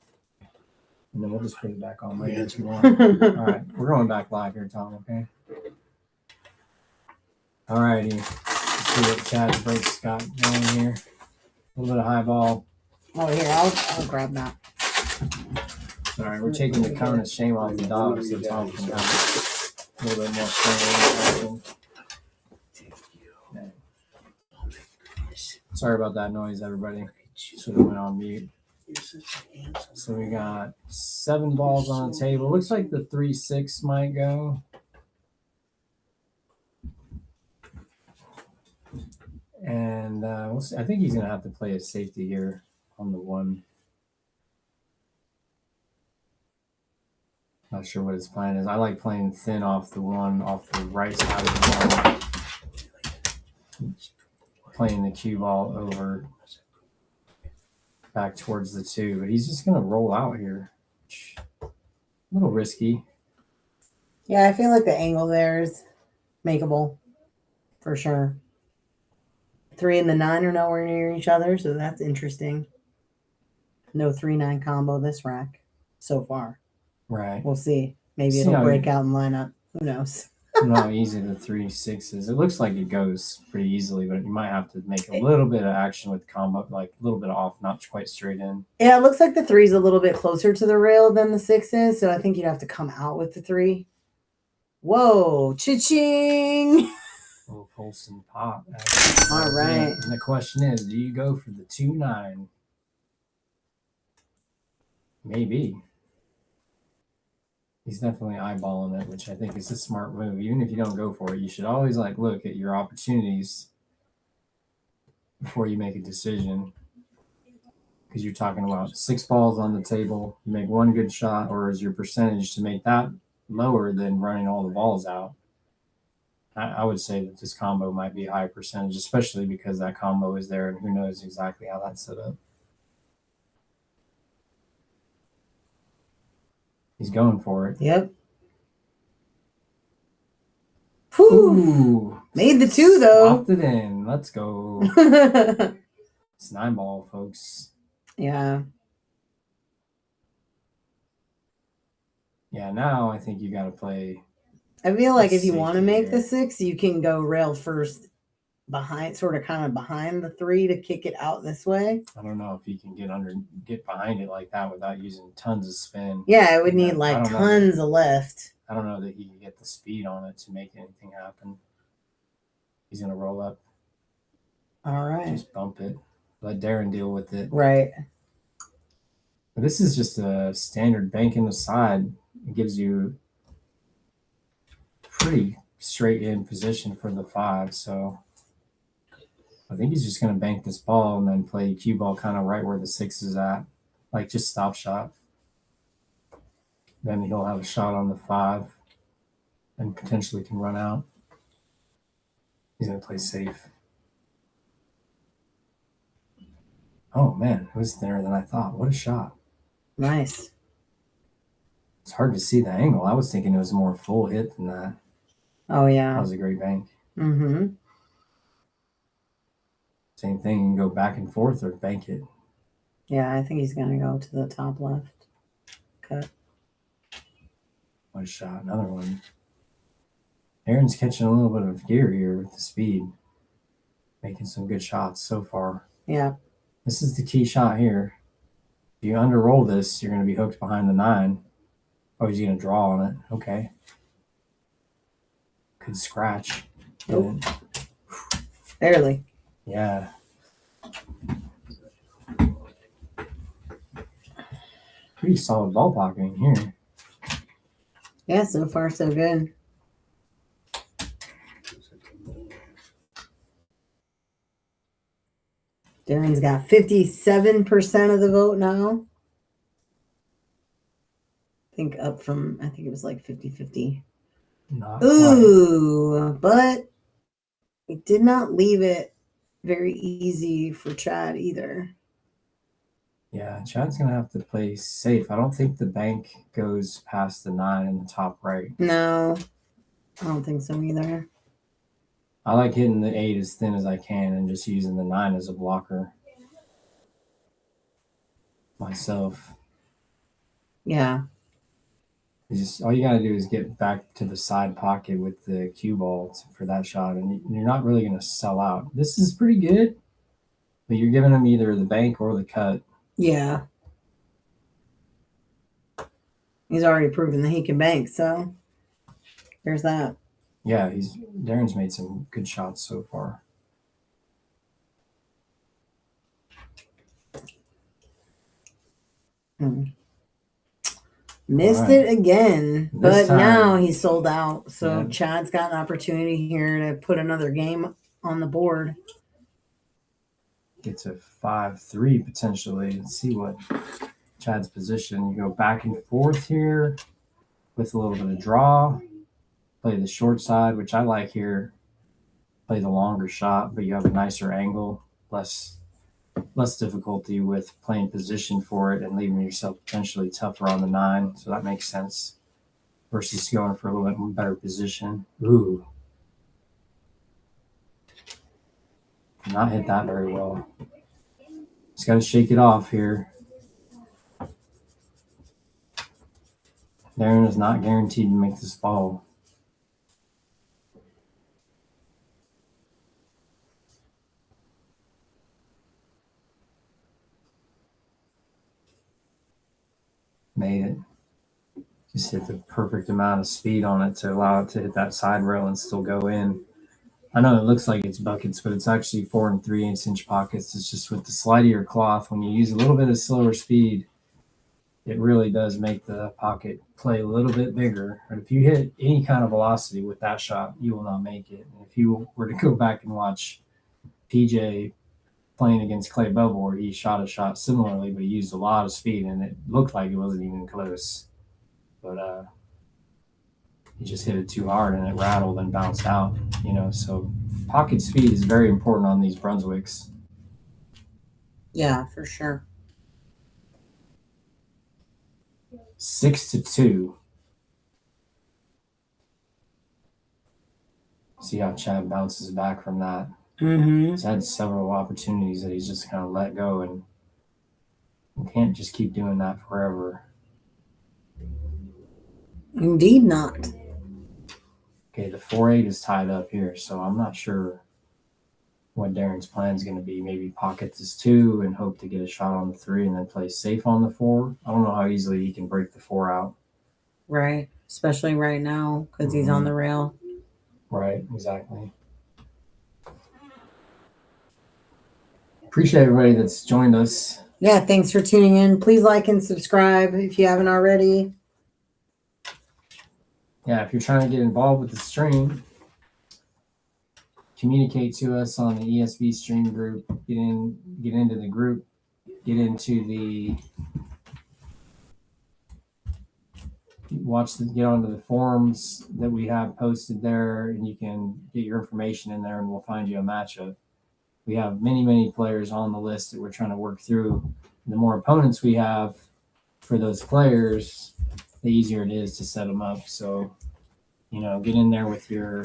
and then we'll just put it back on later Yeah. if you want. All right, we're going back live here, Tom. Okay. All righty. Let's see what Chad's breaks got going here. A little bit of high ball. Oh, here, I'll grab that. All right, we're taking the cone of shame off the dog so Tom can have a little bit more swing. Okay. Sorry about that noise, everybody. Should have went on mute. So we got 7 balls on the table. Looks like the 3-6 might go. And we'll see. I think he's going to have to play a safety here on the 1. Not sure what his plan is. I like playing thin off the 1, off the right side of the ball. Playing the cue ball over back towards the 2. But he's just going to roll out here. A little risky. Yeah, I feel like the angle there is makeable for sure. 3 and the 9 are nowhere near each other, so that's interesting. No 3-9 combo this rack so far. Right. We'll see. Maybe See it'll how break out and line up. Who knows? I don't know how easy the 3-6 is. It looks like it goes pretty easily, but you might have to make a little bit of action with combo, like a little bit off, not quite straight in. Yeah, it looks like the 3 is a little bit closer to the rail than the 6 is, so I think you'd have to come out with the 3. Whoa, cha-ching! A little pulse and pop. All right. And the question is, do you go for the 2-9? Maybe. He's definitely eyeballing it, which I think is a smart move. Even if you don't go for it, you should always look at your opportunities before you make a decision. Because you're talking about 6 balls on the table, you make 1 good shot, or is your percentage to make that lower than running all the balls out? I would say that this combo might be a high percentage, especially because that combo is there and who knows exactly how that's set up. He's going for it. Yep. Whew. Ooh. Made the 2, though. Popped it in. Let's go. It's 9-ball, folks. Yeah. Yeah, now I think you got to play. I feel like if you Safety want to make here. the 6, you can go rail first behind, sort of kind of behind the 3 to kick it out this way. I don't know if you can get behind it like that without using tons of spin. Yeah, it would Yeah, need I like don't know. tons of lift. I don't know that he can get the speed on it to make anything happen. He's going to roll up, All right. just bump it, let Darren deal with it. Right. But this is just a standard bank in the side. It gives you pretty straight in position for the 5. So I think he's just going to bank this ball and then play cue ball kind of right where the 6 is at, like just stop shot. Then he'll have a shot on the 5 and potentially can run out. He's going to play safe. Oh, man, it was thinner than I thought. What a shot. Nice. It's hard to see the angle. I was thinking it was more full hit than that. Oh, That yeah. was a great bank. Mm-hmm. Same thing, you can go back and forth or bank it. Yeah, I think he's going to go to the top left. Cut. What a shot. Another one. Aaron's catching a little bit of gear here with the speed. Making some good shots so far. Yeah. This is the key shot here. If you under roll this, you're going to be hooked behind the 9. Oh, he's gonna draw on it. Okay. Could scratch. Nope. Barely. Yeah. Pretty solid ball pocketing here. Yeah, so far so good. Darren's got 57% of the vote now. I think up from, I think it was like 50-50. Not Ooh, but it did not leave it very easy for Chad either. Yeah, Chad's gonna have to play safe. I don't think the bank goes past the 9 in the top right. No, I don't think so either. I like hitting the 8 as thin as I can and just using the 9 as a blocker myself. Yeah. Just all you gotta do is get back to the side pocket with the cue ball for that shot, and you're not really gonna sell out. This is pretty good, but you're giving him either the bank or the cut. Yeah. He's already proven that he can bank, so there's that. Yeah, Darren's made some good shots so far. Missed right. it again, This but now time- he's sold out. So Yeah. Chad's got an opportunity here to put another game on the board. Get to 5-3 potentially. Let's see what Chad's position. You go back and forth here with a little bit of draw. Play the short side, which I like here. Play the longer shot, but you have a nicer angle, less difficulty with playing position for it and leaving yourself potentially tougher on the 9. So that makes sense versus going for a little bit better position. Ooh. Not hit that very well. Just got to shake it off here. Darren is not guaranteed to make this ball. Made it. Just hit the perfect amount of speed on it to allow it to hit that side rail and still go in. I know it looks like it's buckets, but it's actually 4 3/8 pockets. It's just with the slidier cloth, when you use a little bit of slower speed, it really does make the pocket play a little bit bigger. And if you hit any kind of velocity with that shot, you will not make it. And if you were to go back and watch PJ playing against Clay Bubble, where he shot a shot similarly, but he used a lot of speed, and it looked like it wasn't even close. But he just hit it too hard, and it rattled and bounced out. So pocket speed is very important on these Brunswicks. Yeah, for sure. 6-2. See how Chad bounces back from that. Mm-hmm. He's had several opportunities that he's just kind of let go, and you can't just keep doing that forever. Indeed not. Okay, the 4-8 is tied up here, so I'm not sure what Darren's plan is going to be. Maybe pocket this 2 and hope to get a shot on the 3 and then play safe on the 4. I don't know how easily he can break the 4 out. Right. Especially right now because he's on the rail. Right, exactly. Appreciate everybody that's joined us. Yeah, thanks for tuning in. Please like and subscribe if you haven't already. Yeah, if you're trying to get involved with the stream, communicate to us on the ESB stream group. Get into the group. Get onto the forums that we have posted there, and you can get your information in there, and we'll find you a matchup. We have many players on the list that we're trying to work through. And the more opponents we have for those players, the easier it is to set them up. So, get in there with your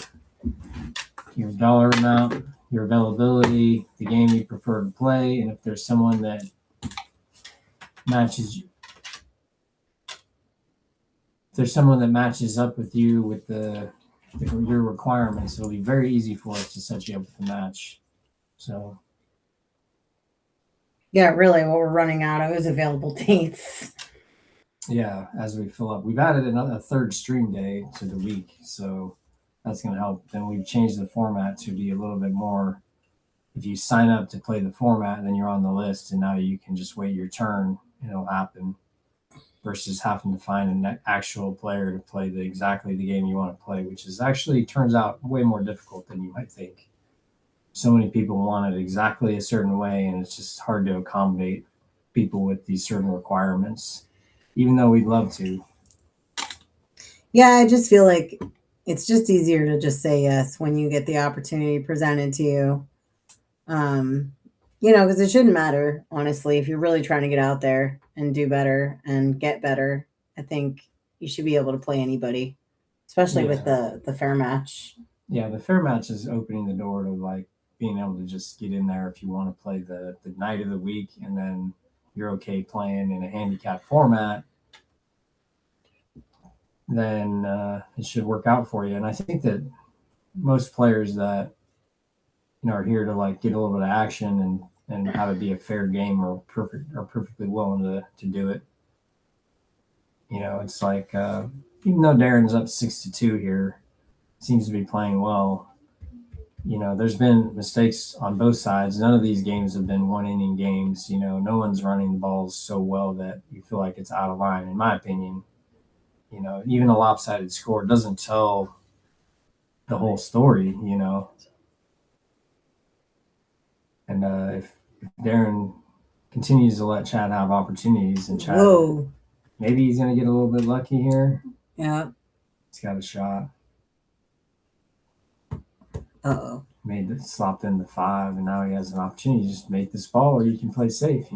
dollar amount, your availability, the game you prefer to play, and if there's someone that matches up with you with your requirements, it'll be very easy for us to set you up with a match. So Yeah, really what we're running out of is available dates. Yeah, as we fill up, we've added a third stream day to the week, so that's going to help. Then we've changed the format to be a little bit more. If you sign up to play the format, then you're on the list, and now you can just wait your turn, and it'll happen. Versus having to find an actual player to play exactly the game you want to play, which is actually turns out way more difficult than you might think. So many people want it exactly a certain way, and it's just hard to accommodate people with these certain requirements, even though we'd love to. Yeah, I just feel like it's just easier to just say yes when you get the opportunity presented to you. Because it shouldn't matter, honestly, if you're really trying to get out there and do better and get better. I think you should be able to play anybody, especially with the fair match. Yeah, the fair match is opening the door to like being able to just get in there if you want to play the night of the week, and then you're okay playing in a handicap format. Then it should work out for you. And I think that most players that are here to like get a little bit of action and have it be a fair game are perfectly willing to do it. It's like even though Darren's up 6-2 here, seems to be playing well. There's been mistakes on both sides. None of these games have been one-inning games. No one's running the balls so well that you feel like it's out of line, in my opinion. Even a lopsided score doesn't tell the whole story, And if Darren continues to let Chad have opportunities, and Chad, maybe he's going to get a little bit lucky here. Yeah. He's got a shot. Uh-oh. Slopped in the 5, and now he has an opportunity to just make this ball, or you can play safe,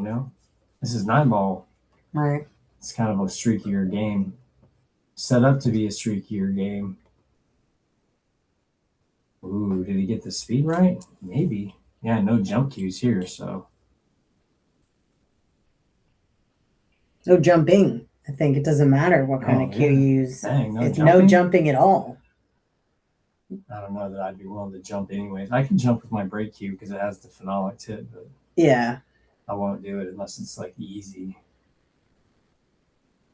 This is 9-ball. Right. It's kind of a streakier game. Set up to be a streakier game. Ooh, did he get the speed right? Maybe. Yeah, no jump cues here, so. No jumping. I think it doesn't matter what kind of cue you use. Dang, no jumping at all. I don't know that I'd be willing to jump anyways. I can jump with my break cue because it has the phenolic tip, but yeah, I won't do it unless it's like easy.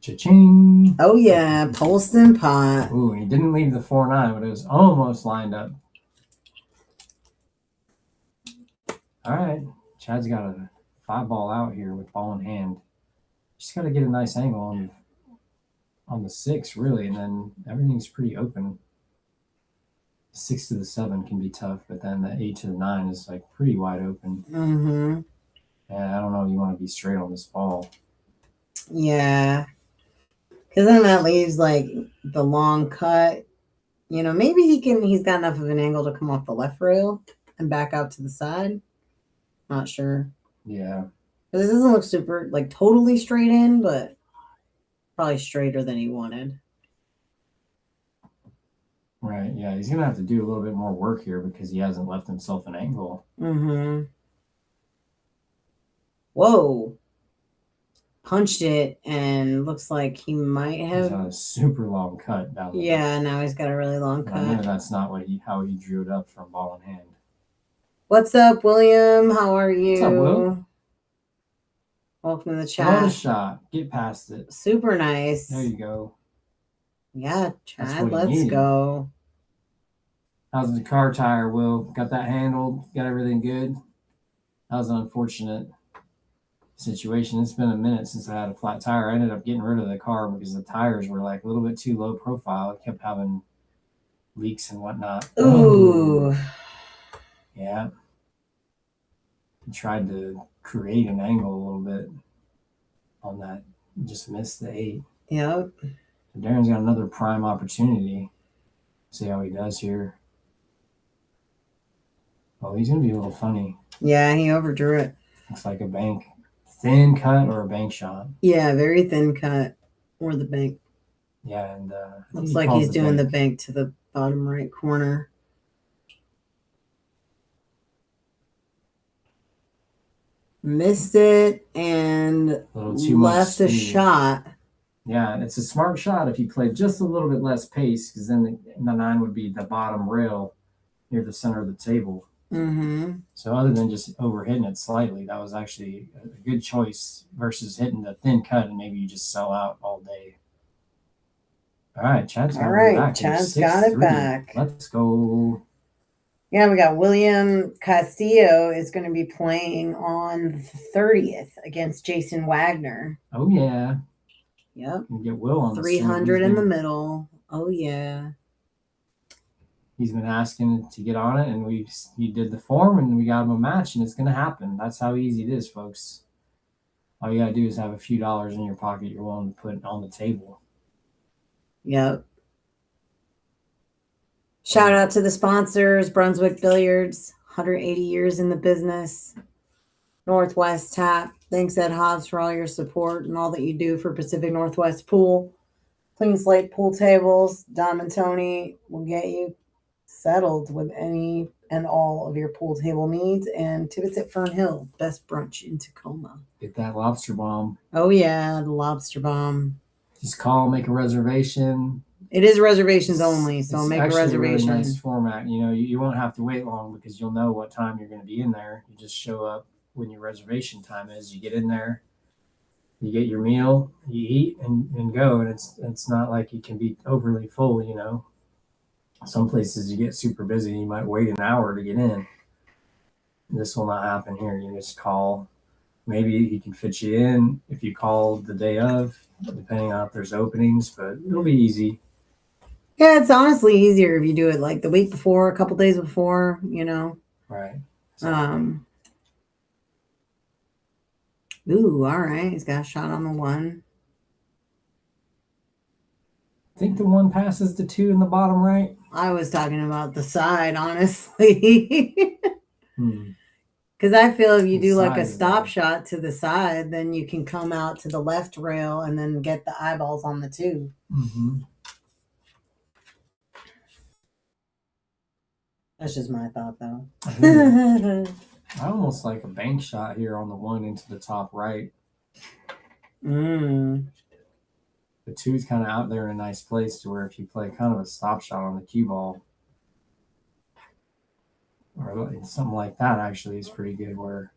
Cha-ching! Oh yeah, Polston pot. Ooh, he didn't leave the 4-9, but it was almost lined up. All right, Chad's got a 5-ball out here with ball in hand. Just got to get a nice angle on the 6, really, and then everything's pretty open. 6 to the 7 can be tough, but then the 8 to the 9 is like pretty wide open. Mm-hmm. And I don't know if you want to be straight on this ball. Yeah, because then that leaves like the long cut. Maybe he's got enough of an angle to come off the left rail and back out to the side. Not sure. Yeah. Because it doesn't look super, like, totally straight in, but probably straighter than he wanted. Right, yeah. He's going to have to do a little bit more work here because he hasn't left himself an angle. Mm-hmm. Whoa. Punched it, and looks like he might have... He's on a super long cut down there. Yeah, now he's got a really long cut. I know that's not how he drew it up from ball in hand. What's up, William? How are you? What's up, Will? Welcome to the chat. What a shot. Get past it. Super nice. There you go. Yeah, Chad, let's go. How's the car tire, Will? Got that handled? Got everything good? That was an unfortunate situation. It's been a minute since I had a flat tire. I ended up getting rid of the car because the tires were like a little bit too low profile. It kept having leaks and whatnot. Ooh. Yeah. I tried to create an angle a little bit on that. Just missed the 8. Yep. Darren's got another prime opportunity. See how he does here. Oh, he's going to be a little funny. Yeah, he overdrew it. Looks like a bank. Thin cut or a bank shot. Yeah, very thin cut. Or the bank. Yeah, and looks like he's doing the bank to the bottom right corner. Missed it and left a shot. Yeah, it's a smart shot if you play just a little bit less pace, because then the 9 would be the bottom rail near the center of the table. Mm-hmm. So other than just overhitting it slightly, that was actually a good choice versus hitting the thin cut and maybe you just sell out all day. All right, Chad's got All one right, back. Chad's got it back. Let's go. Yeah, we got William Castillo is going to be playing on the 30th against Jason Wagner. Oh yeah. Yep. You get Will on the 300 in the middle. Oh yeah. He's been asking to get on it, and he did the form, and we got him a match, and it's going to happen. That's how easy it is, folks. All you got to do is have a few dollars in your pocket you're willing to put on the table. Yep. Shout out to the sponsors, Brunswick Billiards, 180 years in the business. Northwest Tap. Thanks, Ed Hobbs, for all your support and all that you do for Pacific Northwest Pool. Clean Slate Pool Tables. Dom and Tony will get you settled with any and all of your pool table needs. And Tibbitts at Fernhill, best brunch in Tacoma. Get that lobster bomb. Oh, yeah, the lobster bomb. Just call, make a reservation. It is reservations only, so it's make a reservation. A really nice format. You know, you won't have to wait long because you'll know what time you're going to be in there. You just show up when your reservation time is. You get in there, you get your meal, you eat, and go. And it's not like you can be overly full. You know, some places you get super busy. You might wait an hour to get in. This will not happen here. You just call. Maybe he can fit you in if you call the day of, depending on if there's openings. But it'll be easy. Yeah, it's honestly easier if you do it like the week before, a couple days before, you know. Right. Ooh, all right. He's got a shot on the one. I think the one passes the two in the bottom right. I was talking about the side, honestly. Because I feel if you do like a stop shot to the side, then you can come out to the left rail and then get the eyeballs on the two. Mm-hmm. That's just my thought, though. I almost like a bank shot here on the one into the top right. The two's kind of out there in a nice place to where if you play kind of a stop shot on the cue ball or something like that, actually is pretty good. Where,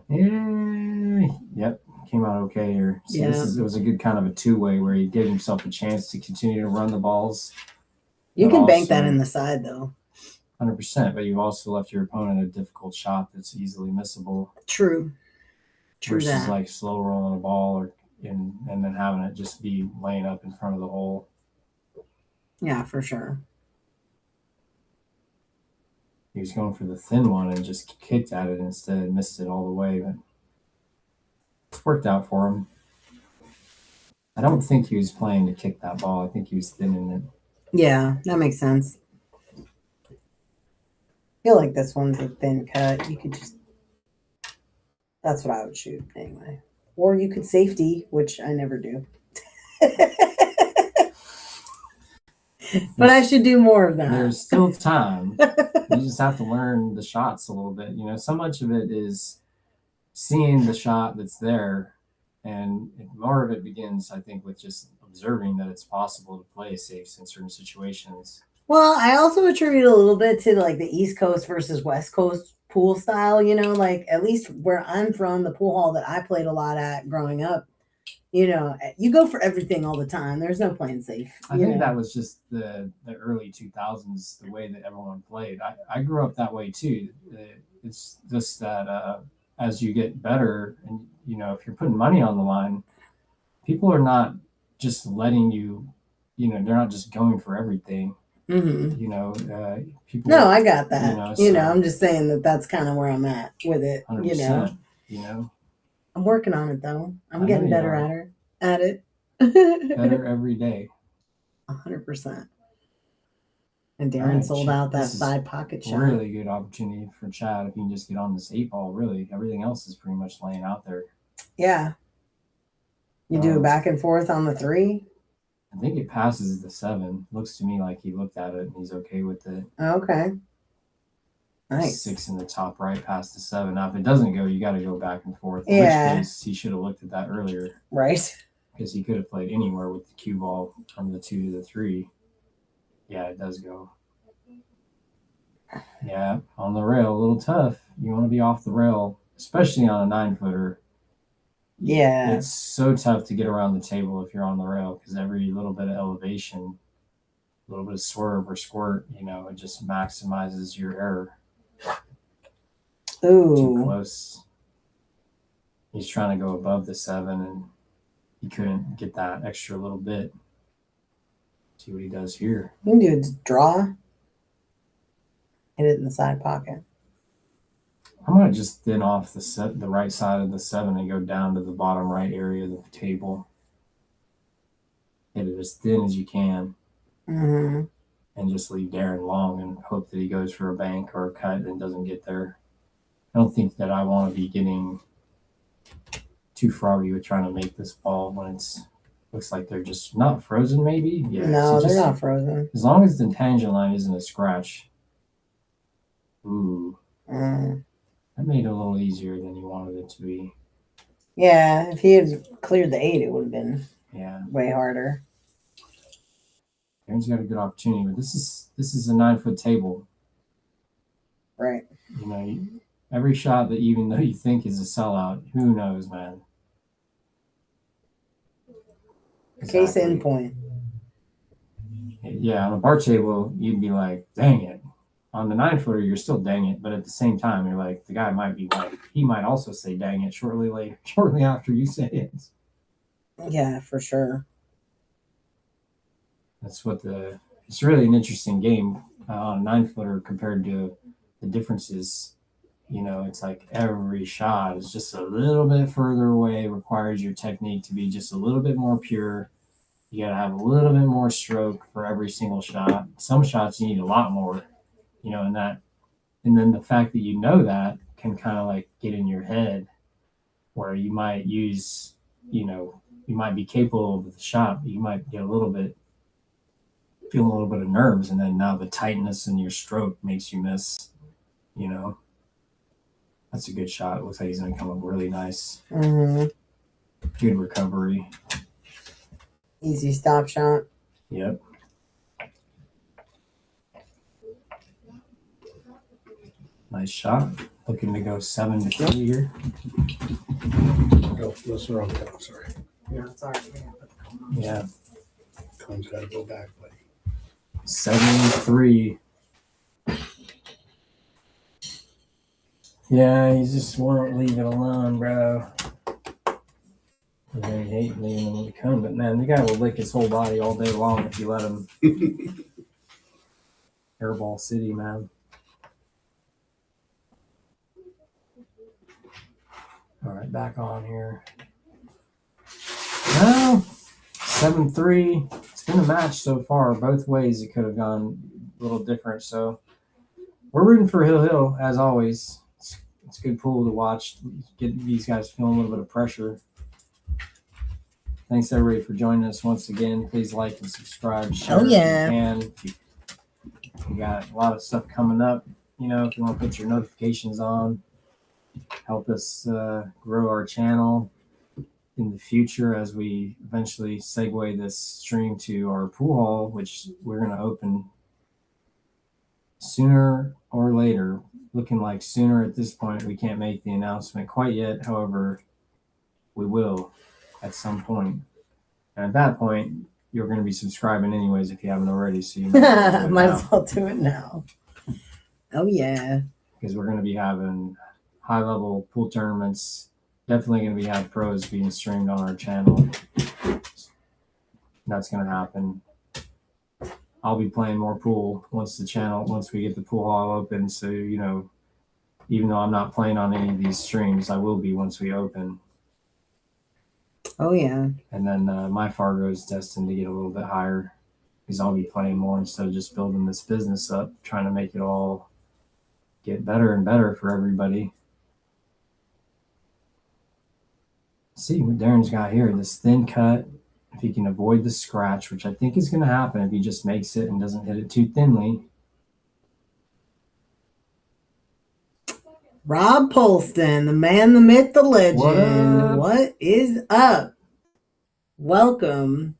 yep, came out okay here. So yeah. It was a good kind of a two-way where he gave himself a chance to continue to run the balls. You can bank that in the side, though. 100%, but you also left your opponent a difficult shot that's easily missable. True versus that. Like slow rolling a ball and then having it just be laying up in front of the hole. Yeah, for sure. He was going for the thin one and just kicked at it instead, missed it all the way, but it's worked out for him. I don't think he was playing to kick that ball. I think he was thinning it. Yeah, that makes sense. I feel like this one's a thin cut. You could just... That's what I would shoot anyway. Or you could safety, which I never do. But I should do more of that. There's still time. You just have to learn the shots a little bit. You know, so much of it is seeing the shot that's there, and more of it begins, I think, with just observing that it's possible to play safe in certain situations. Well, I also attribute a little bit to like the East Coast versus West Coast pool style, you know, like at least where I'm from, the pool hall that I played a lot at growing up, you know, you go for everything all the time. There's no playing safe. I think that was just the early 2000s, the way that everyone played. I grew up that way too. It's just that as you get better and, you know, if you're putting money on the line, people are not just letting you, you know, they're not just going for everything. Mm-hmm. You know, people. No, I got that. You know, I'm just saying that that's kind of where I'm at with it. You know, I'm working on it though. I'm getting better at it. Better every day. 100%. And Darren sold out that side pocket shot. Really good opportunity for Chad if you can just get on this 8-ball. Really, everything else is pretty much laying out there. Yeah. You do a back and forth on the 3. I think it passes the 7. Looks to me like he looked at it and he's okay with it. Okay. Nice. 6 in the top right past the 7. Now, if it doesn't go, you got to go back and forth. Yeah. In which case, he should have looked at that earlier. Right. Because he could have played anywhere with the cue ball from the 2 to the 3. Yeah, it does go. Yeah, on the rail, a little tough. You want to be off the rail, especially on a 9-footer. Yeah. It's so tough to get around the table if you're on the rail because every little bit of elevation, a little bit of swerve or squirt, it just maximizes your error. Ooh. Too close. He's trying to go above the 7 and he couldn't get that extra little bit. See what he does here. You can do a draw. Hit it in the side pocket. I might just thin off the right side of the 7 and go down to the bottom right area of the table. Hit it as thin as you can. Mm-hmm. And just leave DERON long and hope that he goes for a bank or a cut and doesn't get there. I don't think that I want to be getting too froggy with trying to make this ball when looks like they're just not frozen maybe. Yeah, No, they're not frozen. As long as the tangent line isn't a scratch. Ooh. That made it a little easier than you wanted it to be. Yeah, if he had cleared the 8, it would have been way harder. Aaron's got a good opportunity, but this is a 9-foot table. Right. Every shot that even though you think is a sellout, who knows, man? Exactly. Case in point. Yeah, on a bar table, you'd be like, dang it. On the 9-footer, you're still dang it, but at the same time, you're like, the guy might be like, he might also say dang it shortly after you say it. Yeah, for sure. That's it's really an interesting game on a 9-footer compared to the differences. It's like every shot is just a little bit further away, requires your technique to be just a little bit more pure. You got to have a little bit more stroke for every single shot. Some shots you need a lot more, and then the fact that that can kind of like get in your head where you might use, you might be capable of the shot, but you might get feel a little bit of nerves, and then now the tightness in your stroke makes you miss. That's a good shot. It looks like he's going to come up really nice. Mm-hmm. Good recovery. Easy stop shot. Yep. Nice shot. Looking to go 7-3 here. Oh, that's the wrong count, sorry. No, sorry. Yeah. Cone's got to go back, buddy. 7-3. Yeah, you just won't leave it alone, bro. I really hate leaving him to come, but man, the guy will lick his whole body all day long if you let him. Airball City, man. All right, back on here. Well, 7-3. It's been a match so far. Both ways it could have gone a little different. So we're rooting for Hill, as always. It's a good pool to watch. Get these guys feeling a little bit of pressure. Thanks, everybody, for joining us once again. Please like and subscribe. Share if you can. We got a lot of stuff coming up. If you want to put your notifications on, help us grow our channel in the future as we eventually segue this stream to our pool hall, which we're going to open sooner or later. Looking like sooner at this point. We can't make the announcement quite yet. However, we will at some point. And at that point, you're going to be subscribing anyways if you haven't already. So you might as well do it now. Oh, yeah. Because we're going to be having high-level pool tournaments. Definitely going to have pros being streamed on our channel. That's going to happen. I'll be playing more pool once we get the pool hall open. So, even though I'm not playing on any of these streams, I will be once we open. Oh, yeah. And then my Fargo is destined to get a little bit higher because I'll be playing more instead of just building this business up, trying to make it all get better and better for everybody. See what DERON's got here, this thin cut. If he can avoid the scratch, which I think is going to happen if he just makes it and doesn't hit it too thinly. Rob Polston, the man, the myth, the legend. What is up? Welcome.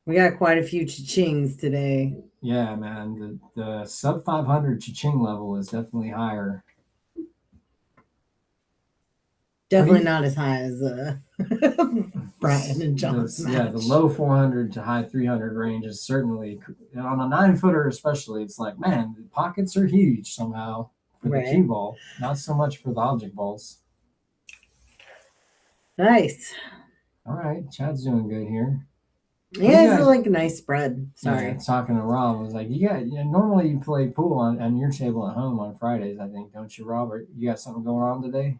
We got quite a few cha-chings today. Yeah, man. The sub 500 cha-ching level is definitely higher. Definitely not as high as Brian and John's match. Yeah, the low 400 to high 300 range is certainly, on a 9-footer especially, it's like, man, the pockets are huge somehow for the cue ball. Not so much for the object balls. Nice. All right, Chad's doing good here. Yeah, it's like a nice spread. Sorry. Yeah, talking to Rob, I was like, normally you play pool on your table at home on Fridays, I think, don't you, Robert? You got something going on today?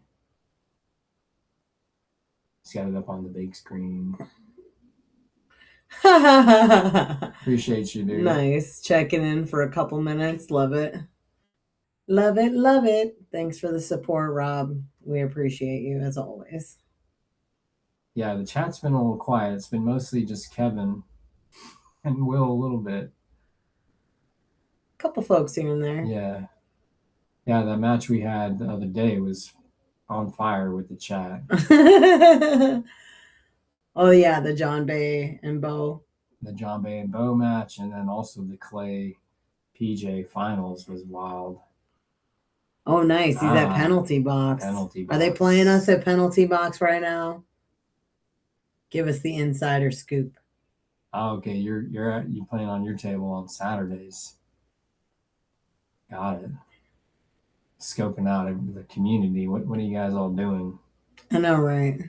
He's got it up on the big screen. Appreciate you, dude. Nice. Checking in for a couple minutes. Love it. Love it. Love it. Thanks for the support, Rob. We appreciate you as always. Yeah, the chat's been a little quiet. It's been mostly just Kevin and Will a little bit. A couple folks here and there. Yeah. Yeah, that match we had the other day was on fire with the chat. Oh, yeah, the John Bay and Bo. The John Bay and Bo match, and then also the Clay PJ finals was wild. Oh, nice. He's at Penalty Box. Penalty Box. Are they playing us at Penalty Box right now? Give us the insider scoop. Oh, okay. You playing on your table on Saturdays. Got it. Scoping out the community. What are you guys all doing? I know, right?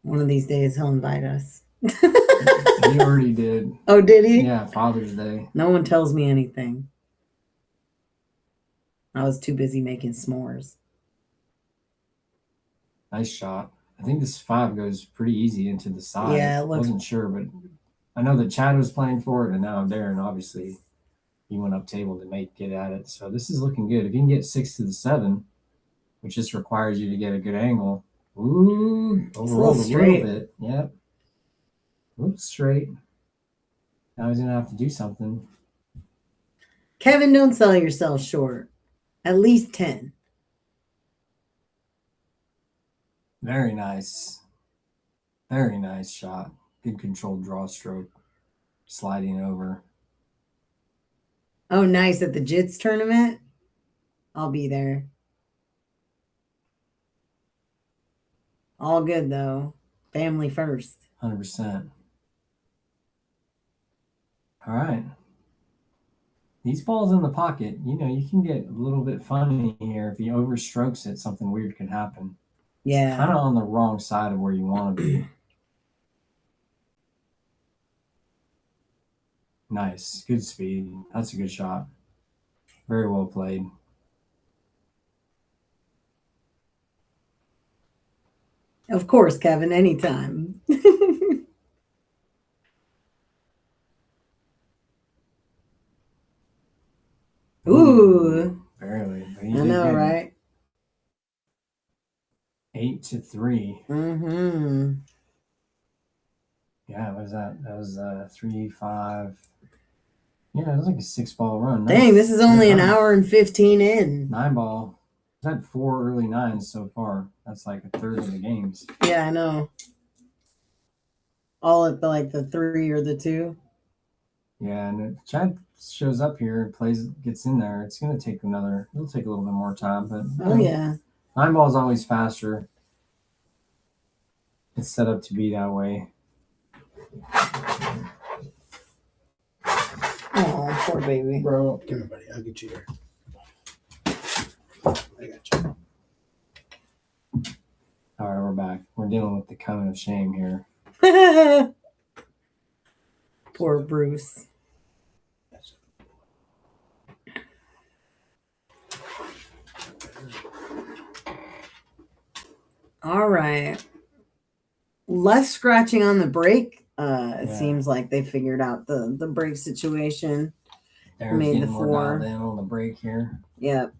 One of these days he'll invite us. He already did. Oh, did he? Yeah, Father's Day. No one tells me anything. I was too busy making s'mores. Nice shot. I think this 5 goes pretty easy into the side. Yeah, I wasn't sure, but I know that Chad was playing for it, and now Darren, obviously, he went up table to get at it. So this is looking good. If you can get 6 to the 7, which just requires you to get a good angle. Ooh, overrolled a little bit. Yep. Oops, straight. Now he's going to have to do something. Kevin, don't sell yourself short. At least 10. Very nice. Very nice shot. Good controlled draw stroke. Sliding over. Oh, nice. At the Jits tournament? I'll be there. All good, though. Family first. 100%. All right. These balls in the pocket, you can get a little bit funny here. If he overstrokes it, something weird can happen. Yeah. It's kind of on the wrong side of where you want to be. Nice. Good speed. That's a good shot. Very well played. Of course, Kevin, anytime. Ooh. Barely. I know, right? 8 to 3. Mm-hmm. Yeah, what was that? That was 3-5. Yeah, it was like a 6-ball run. Dang, this is only an hour and 15 in. 9-ball. I've had 4 early 9s so far. That's like a third of the games. Yeah, I know. All at the 3 or the 2. Yeah, and if Chad shows up here, gets in there, it'll take a little bit more time, but yeah. 9-ball is always faster. It's set up to be that way. Oh, poor baby. Bro, come here, buddy. I'll get you here. I got you. All right, we're back. We're dealing with the cone of shame here. Poor Bruce. All right. Less scratching on the break. It seems like they figured out the break situation. Darren's Made getting the more 4. dialed in on the break here. Yep.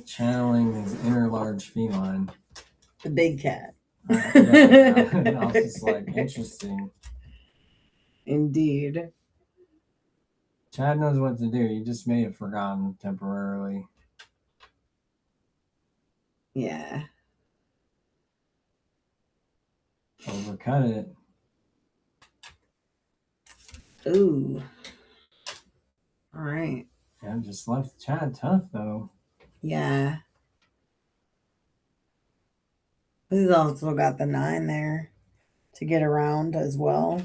Channeling his inner large feline. The big cat. I was just like, interesting. Indeed. Chad knows what to do. He just made it forgotten temporarily. Yeah. Overcut it. Ooh. All right. Yeah, just left Chad tough though. Yeah. This has also got the 9 there to get around as well.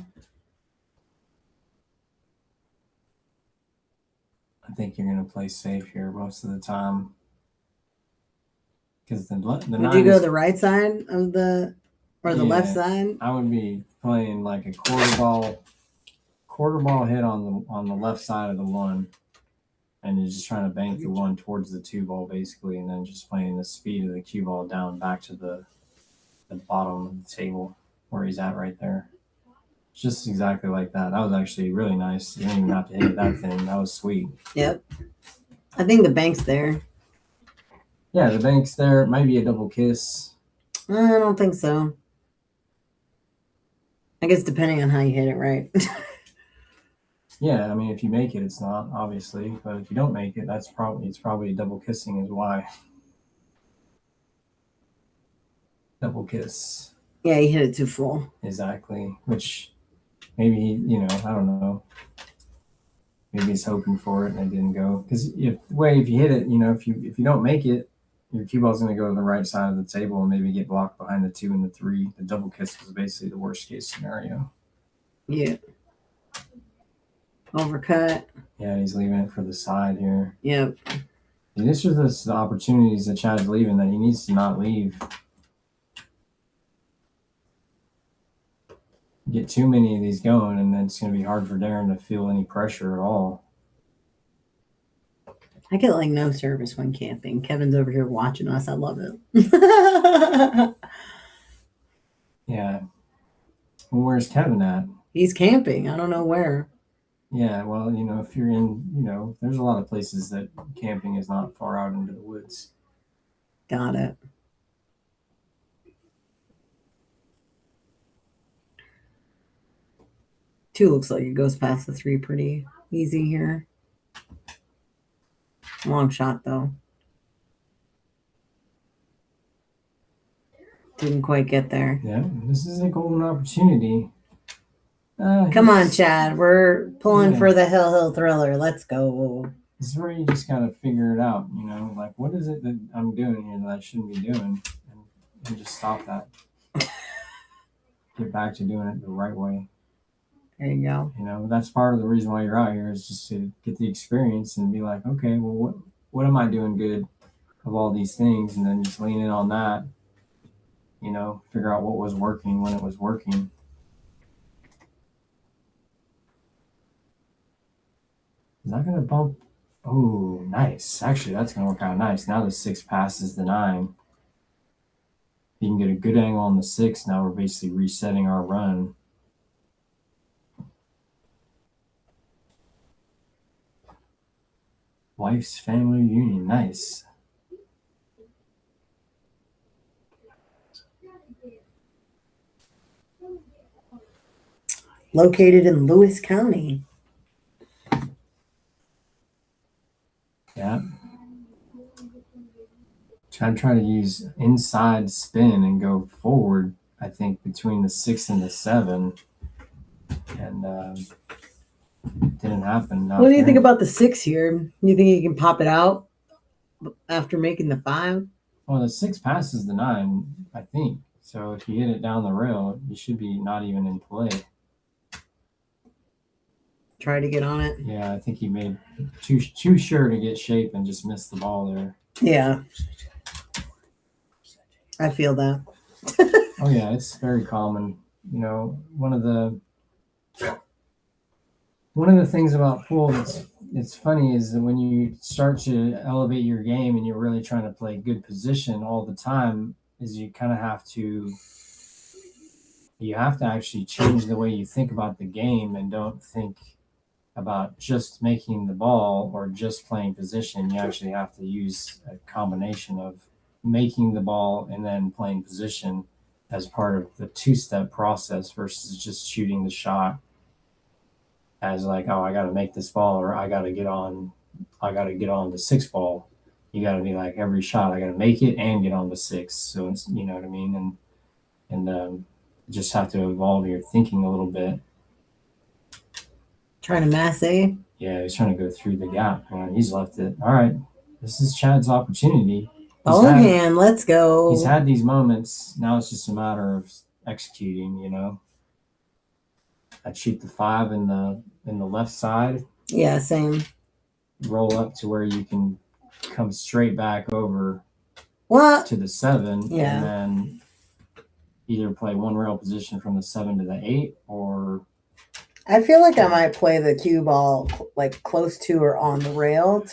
I think you're gonna play safe here most of the time. Because the Would 9 you go is, the right side of the or the left Yeah. side? I would be playing like a quarter ball hit on the left side of the 1, and you're just trying to bank the 1 towards the 2 ball basically, and then just playing the speed of the cue ball down back to the bottom of the table where he's at right there. Just exactly like that. That was actually really nice. You didn't even have to hit that thing. That was sweet. Yep. I think the bank's there. Yeah, the bank's there. It might be a double kiss. I don't think so. I guess depending on how you hit it, right? Yeah, I mean, if you make it, it's not obviously, but if you don't make it, it's probably double kissing is why. Double kiss. Yeah, you hit it too full. Exactly. Which maybe I don't know. Maybe he's hoping for it and it didn't go. Because if you hit it, if you don't make it, your cue ball's going to go to the right side of the table and maybe get blocked behind the 2 and the 3. The double kiss was basically the worst case scenario. Yeah. Overcut. Yeah, he's leaving it for the side here. Yep. And this is the opportunities that Chad's leaving that he needs to not leave. Get too many of these going, and then it's going to be hard for Darren to feel any pressure at all. I get like no service when camping. Kevin's over here watching us. I love it. Yeah. Well, where's Kevin at? He's camping. I don't know where. Yeah, well, if you're in, there's a lot of places that camping is not far out into the woods. Got it. Two looks like it goes past the 3 pretty easy here. Long shot though. Didn't quite get there. Yeah, this is a golden opportunity. Come on, Chad. We're pulling for the Hill Thriller. Let's go. This is where you just gotta figure it out, like what is it that I'm doing here that I shouldn't be doing, and just stop that. Get back to doing it the right way. There you go. That's part of the reason why you're out here is just to get the experience and be like, okay, well, what am I doing good of all these things, and then just lean in on that. Figure out what was working when it was working. Is that going to bump? Oh, nice. Actually, that's going to work out nice. Now the 6 passes the 9. You can get a good angle on the 6. Now we're basically resetting our run. Wife's family reunion. Nice. Located in Lewis County. Yeah. Chad tried to use inside spin and go forward, I think, between the 6 and the 7. And didn't happen. What do you think about the 6 here? You think he can pop it out after making the 5? Well, the 6 passes the 9, I think. So if you hit it down the rail, you should be not even in play. Try to get on it. Yeah, I think he made too sure to get shape and just missed the ball there. Yeah. I feel that. Oh yeah, it's very common. One of the things about pool it's funny is that when you start to elevate your game and you're really trying to play good position all the time, is you kind of have to actually change the way you think about the game and don't think about just making the ball or just playing position. You actually have to use a combination of making the ball and then playing position as part of the 2-step process versus just shooting the shot. as like, oh, I got to make this ball, or I got to get on the 6 ball. You got to be like, every shot I got to make it and get on the 6. So it's, you know what I mean, and just have to evolve your thinking a little bit. Trying to masse. Yeah, he's trying to go through the gap, and he's left it. All right, this is Chad's opportunity. Ball in hand, let's go. He's had these moments. Now it's just a matter of executing. You know, I'd shoot the 5 in the left side. Yeah, same. Roll up to where you can come straight back over to the 7, Yeah. and then either play one rail position from the 7 to the 8, or I feel like I might play the cue ball like close to or on the rail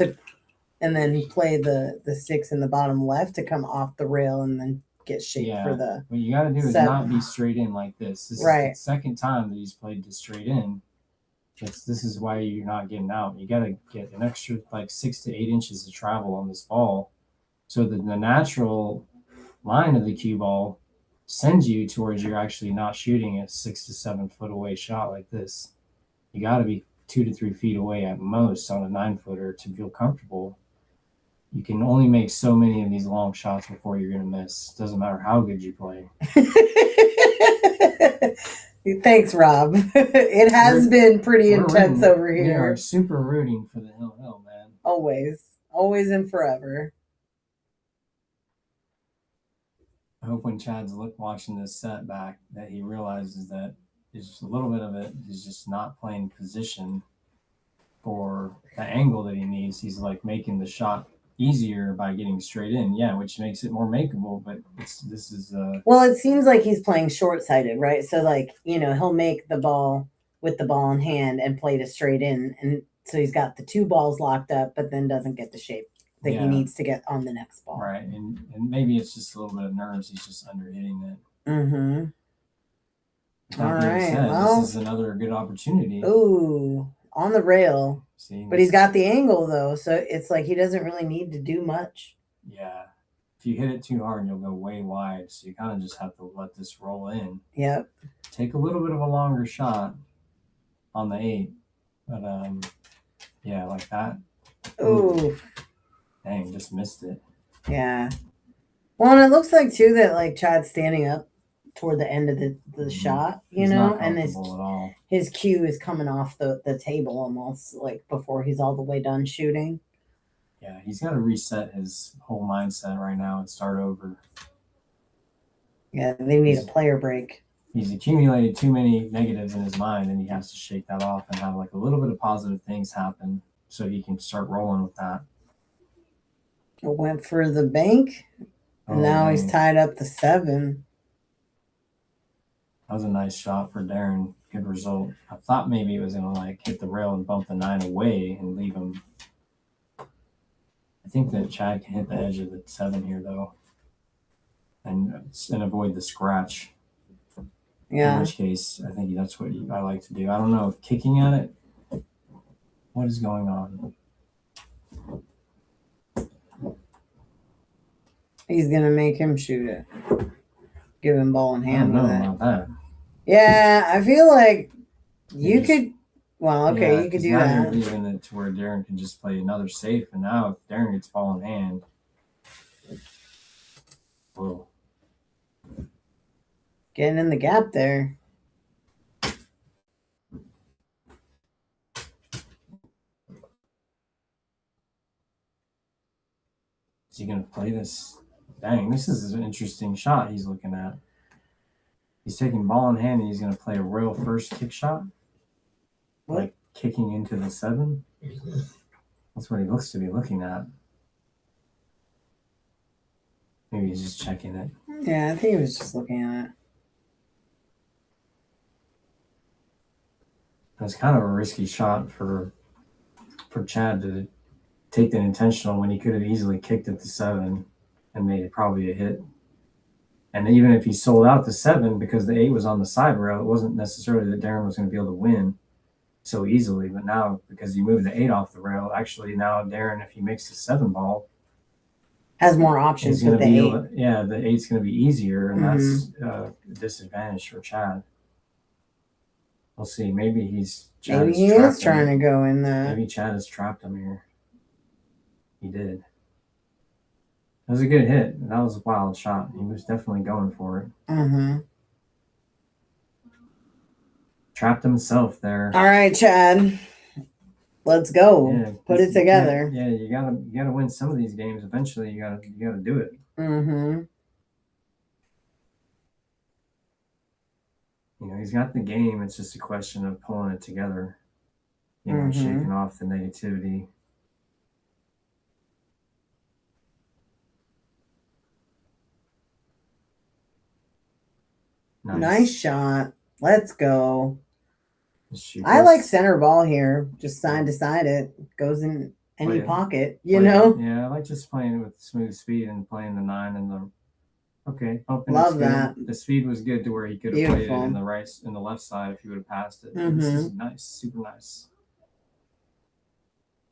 and then play the 6 in the bottom left to come off the rail and then get shaped for the. What you got to do is 7. not be straight in like this. This is the second time that he's played this straight in. This is why you're not getting out. You got to get an extra like 6 to 8 inches of travel on this ball, so that the natural line of the cue ball sends you towards you're actually not shooting a 6 to 7 foot away shot like this. You got to be 2 to 3 feet away at most on a 9-footer to feel comfortable. You can only make so many of these long shots before you're going to miss. Doesn't matter how good you play. Thanks, Rob. It has been pretty intense over here. We are super rooting for the hill, man. Always and forever. I hope when Chad's watching this set back that he realizes that there's just a little bit of it. He's just not playing position for the angle that he needs. He's like making the shot easier by getting straight in, which makes it more makeable. But well, it seems like he's playing short-sighted, right? So like, he'll make the ball with the ball in hand and play to straight in, and so he's got the 2 balls locked up, but then doesn't get the shape that he needs to get on the next ball. Right, and maybe it's just a little bit of nerves. He's just underhitting it. Mm-hmm. All right, this is another good opportunity. Ooh, on the rail. See, but he's got the angle though, so it's like he doesn't really need to do much. Yeah, if you hit it too hard, you'll go way wide. So you kind of just have to let this roll in. Yep. Take a little bit of a longer shot on the 8, but like that. Ooh. Dang, just missed it. Yeah. Well, and it looks like too that like Chad's standing up toward the end of the shot, He's not and comfortable at all. His cue is coming off the table almost like before he's all the way done shooting. Yeah, he's got to reset his whole mindset right now and start over. Yeah, they need a player break. He's accumulated too many negatives in his mind, and he has to shake that off and have like a little bit of positive things happen so he can start rolling with that. It went for the bank, and now he's tied up the 7. That was a nice shot for DERON. Good result. I thought maybe it was going to like hit the rail and bump the 9 away and leave him. I think that Chad can hit the edge of the 7 here though, and avoid the scratch. Yeah. In which case, I think that's what I like to do. I don't know if kicking at it. What is going on? He's gonna make him shoot it. Give him ball in hand with it. About that. Yeah, I feel like you could. Well, okay, you could do now that. You're leaving it to where DERON can just play another safe, and now if DERON gets ball in hand, whoa, Getting in the gap there. Is he gonna play this? Dang, this is an interesting shot he's looking at. He's taking ball in hand and he's gonna play a rail first kick shot. What? Like kicking into the 7. That's what he looks to be looking at. Maybe he's just checking it. Yeah, I think he was just looking at it. It's kind of a risky shot for Chad to take that intentional when he could have easily kicked it to 7 and made it probably a hit. And even if he sold out the 7 because the 8 was on the side rail, it wasn't necessarily that DERON was going to be able to win so easily. But now, because he moved the 8 off the rail, actually now DERON, if he makes the 7 ball, has more options with the 8. The 8's going to be easier, and that's a disadvantage for Chad. We'll see. Maybe he's Maybe he is trying to go in that. Maybe Chad has trapped him here. He did. It was a good hit. That was a wild shot. He was definitely going for it. Mm-hmm. Trapped himself there. All right, Chad. Let's go. Yeah, Put it together. Yeah, you gotta win some of these games. Eventually, you gotta do it. Mm-hmm. You know, he's got the game. It's just a question of pulling it together. You know, shaking off the negativity. Nice shot. Let's go. I like center ball here. Just side to side it. Goes in any pocket, you know? Yeah, I like just playing with smooth speed and playing the 9 and the bumping. Love that. The speed was good to where he could have played it in the left side if he would have passed it. This is nice, super nice.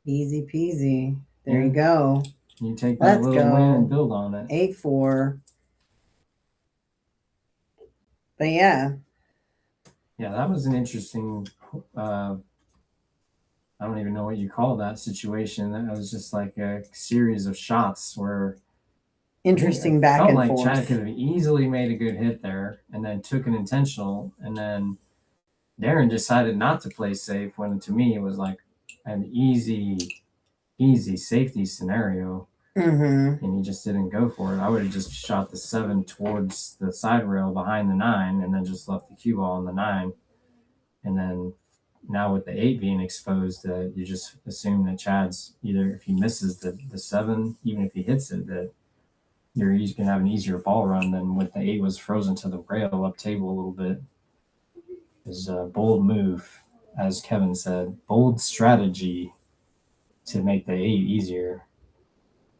Easy peasy. There you go. You take that little win and build on it. 8-4. But yeah. Yeah, that was an interesting, I don't even know what you call that situation. That was just like a series of shots where interesting back and forth. Chad could have easily made a good hit there and then took an intentional, and then DERON decided not to play safe when to me it was like an easy safety scenario. Mm-hmm. And he just didn't go for it. I would have just shot the 7 towards the side rail behind the 9 and then just left the cue ball on the 9. And then now with the 8 being exposed, you just assume that Chad's either, if he misses the 7, even if he hits it, that he's going to have an easier ball run than with the 8 was frozen to the rail up table a little bit. Is a bold move, as Kevin said, bold strategy to make the 8 easier.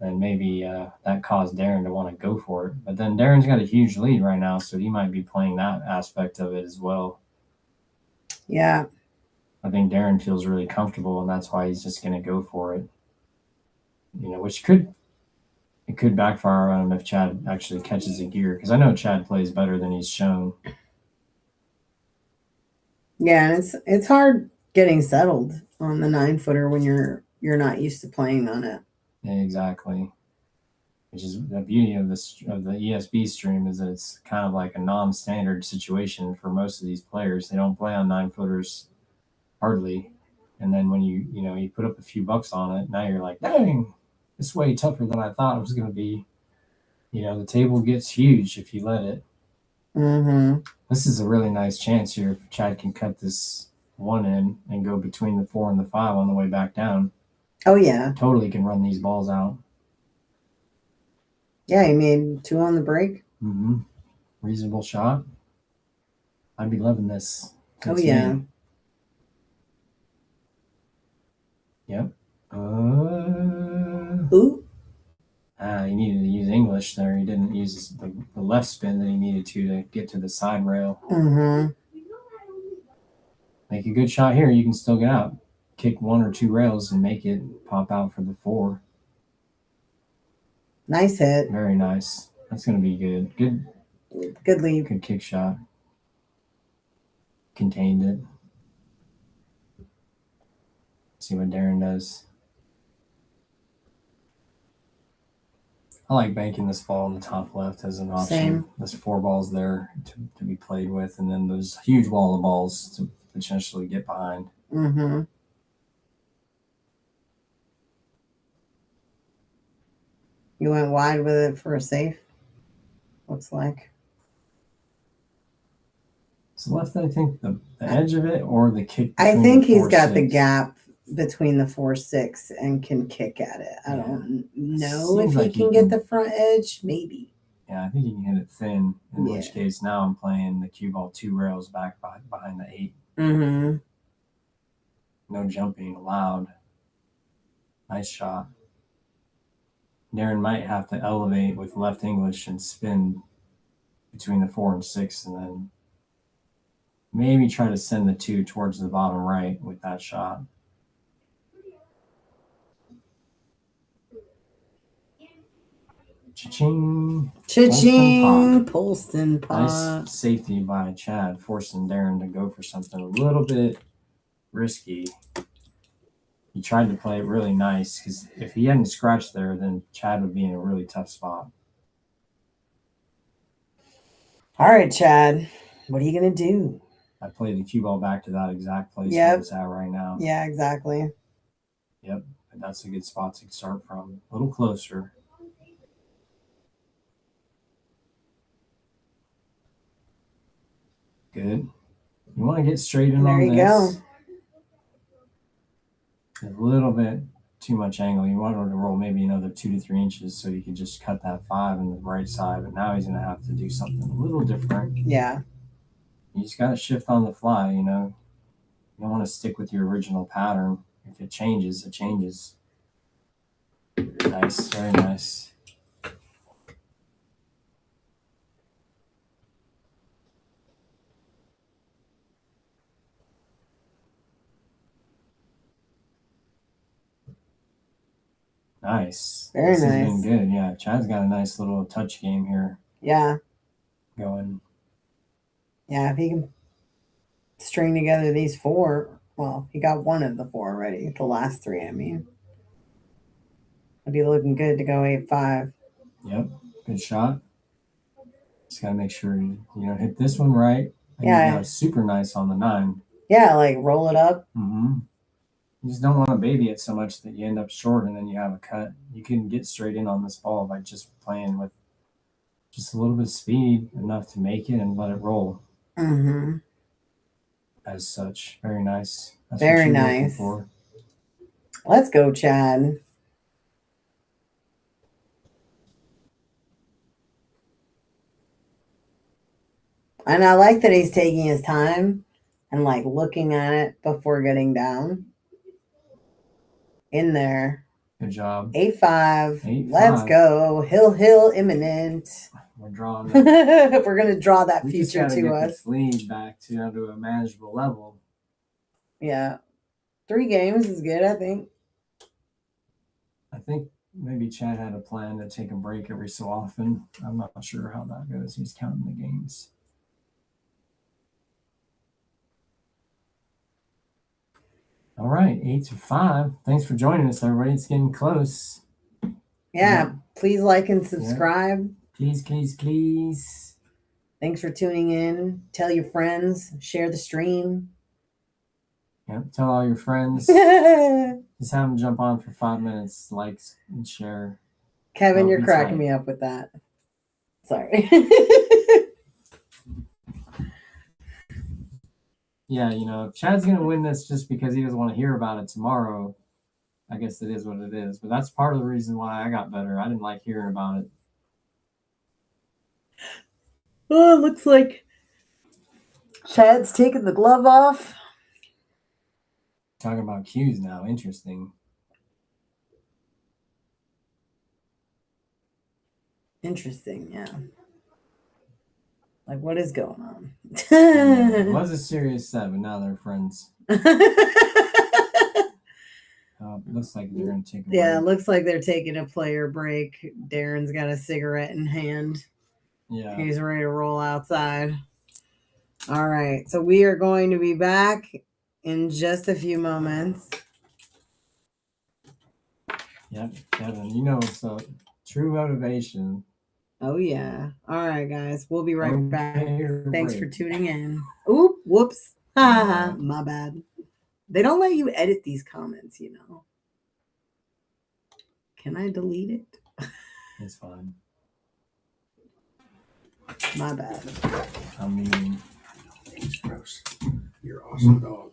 And maybe that caused DERON to want to go for it. But then DERON's got a huge lead right now, so he might be playing that aspect of it as well. Yeah. I think DERON feels really comfortable, and that's why he's just going to go for it. You know, which could backfire on him if Chad actually catches a gear, because I know Chad plays better than he's shown. Yeah, and it's hard getting settled on the 9-footer when you're not used to playing on it. Yeah, exactly. Which is the beauty of the ESB stream, is that it's kind of like a non-standard situation for most of these players. They don't play on 9-footers hardly, and then when you put up a few bucks on it, now you're like, dang, it's way tougher than I thought it was going to be. You know, the table gets huge if you let it. Mm-hmm. This is a really nice chance here if Chad can cut this 1 in and go between the 4 and the 5 on the way back down. Oh, yeah. Totally can run these balls out. Yeah, he made 2 on the break. Mm-hmm. Reasonable shot. I'd be loving this. Oh, yeah. Yep. Ooh. He needed to use English there. He didn't use the left spin that he needed to get to the side rail. Mm-hmm. Make a good shot here. You can still get out. Kick 1 or 2 rails and make it pop out for the 4. Nice hit. Very nice. That's going to be good. Good lead. Good kick shot. Contained it. See what DERON does. I like banking this ball in the top left as an option. Same. There's 4 balls there to be played with, and then there's a huge wall of balls to potentially get behind. Mm-hmm. You went wide with it for a safe, looks like. So left, I think the edge of it or the kick. I think he's got the gap between the 4-6 and can kick at it. I don't know if he can get the front edge. Maybe. Yeah, I think he can hit it thin. In which case, now I'm playing the cue ball 2 rails back behind the 8. Mm-hmm. No jumping allowed. Nice shot. DERON might have to elevate with left English and spin between the 4 and 6, and then maybe try to send the 2 towards the bottom right with that shot. Cha-ching. Cha-ching. Polston pot. Nice safety by Chad, forcing Darren to go for something a little bit risky. He tried to play it really nice because if he hadn't scratched there, then Chad would be in a really tough spot. All right, Chad. What are you going to do? I played the cue ball back to that exact place Yep. where it's at right now. Yeah, exactly. Yep. And that's a good spot to start from. A little closer. Good. You want to get straight in There on you this. go. A little bit too much angle. You want to roll maybe another 2 to 3 inches so you could just cut that 5 in the right side. But now he's going to have to do something a little different. Yeah. You just got to shift on the fly, you know. You don't want to stick with your original pattern. If it changes, it changes. Nice. Very nice. Nice. Very This nice. has been good. Yeah, Chad's got a nice little touch game here Yeah. going. Yeah, if he can string together these 4, well, he got 1 of the 4 already. The last 3, I mean. It'd be looking good to go 8-5. Yep, good shot. Just got to make sure you hit this one right. And Yeah. you got super nice on the 9. Yeah, like roll it up. Mm-hmm. You just don't want to baby it so much that you end up short and then you have a cut. You can get straight in on this ball by just playing with just a little bit of speed, enough to make it and let it roll. Mm-hmm. As such, very nice. That's Very what you're looking nice. for. Let's go, Chad. And I like that he's taking his time and like looking at it before getting down. In there. Good job. 8-5. 8-5. Let's go. Hill imminent. We're drawing. We're gonna draw that We future just to get us. this lead back to a manageable level. Yeah. 3 games is good, I think. I think maybe Chad had a plan to take a break every so often. I'm not sure how that goes. He's counting the games. All right, 8-5. Thanks for joining us, everybody. It's getting close. Yeah. Please like and subscribe. Please, please, please. Thanks for tuning in. Tell your friends. Share the stream. Yep. Tell all your friends. Kevin, Just have them jump on for 5 minutes, likes and share. you're cracking tight. me up with that. Sorry. Yeah, if Chad's going to win this just because he doesn't want to hear about it tomorrow, I guess it is what it is. But that's part of the reason why I got better. I didn't like hearing about it. Oh, it looks like Chad's taking the glove off. Talking about cues now. Interesting. Interesting, yeah. Like, what is going on? It was a serious set, but now they're friends. Looks like they're going to take a Yeah, it break. looks like they're taking a player break. Darren's got a cigarette in hand. Yeah. He's ready to roll outside. All right, so we are going to be back in just a few moments. Yep, Kevin, it's a true motivation. Oh, yeah. All right, guys. We'll be right back. Thanks for break. tuning in. Oop, whoops. My bad. They don't let you edit these comments, Can I delete it? It's fine. My bad. I mean, It's gross. You're awesome, dog.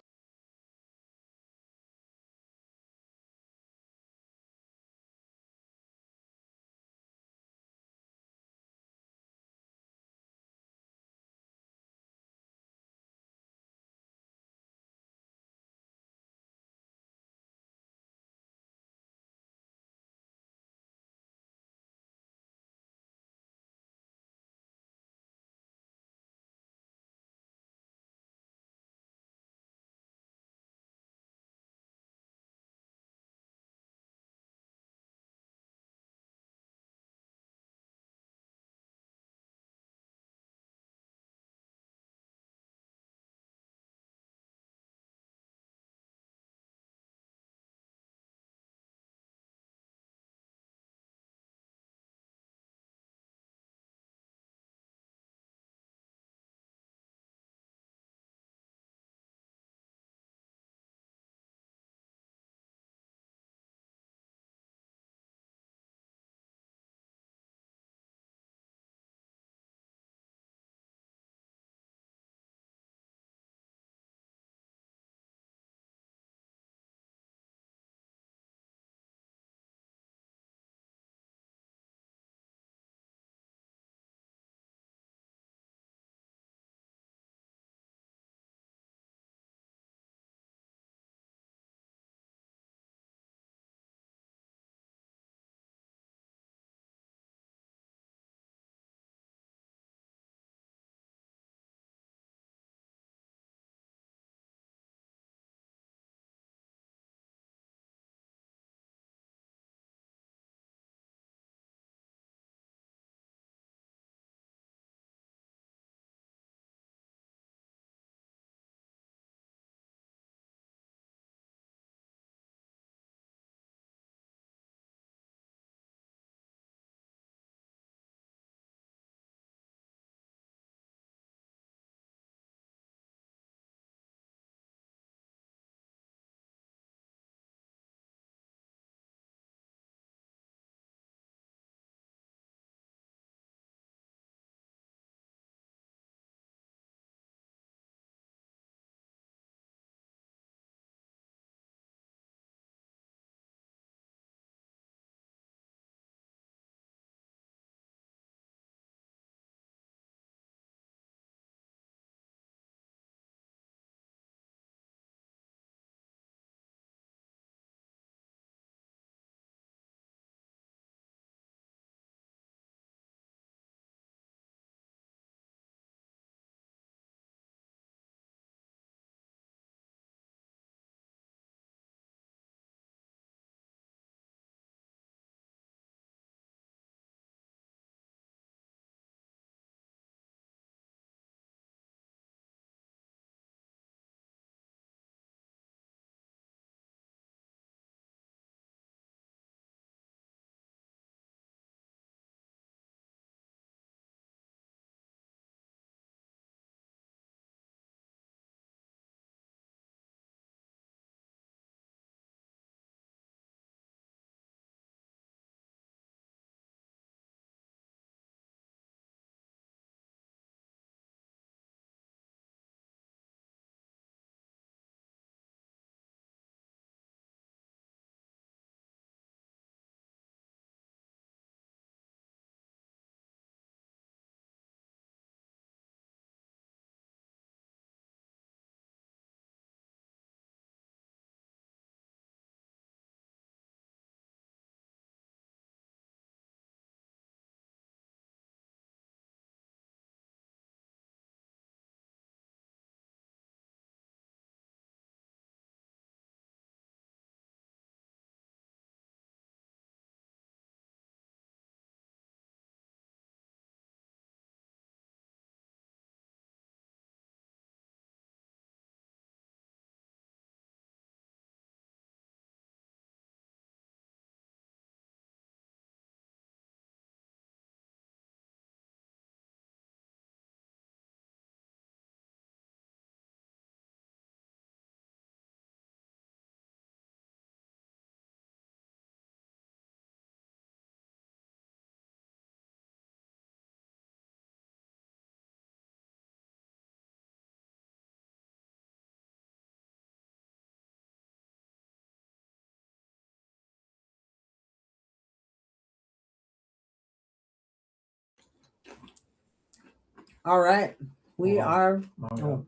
All right. We Oh, wow. are. Oh, yeah. Oh,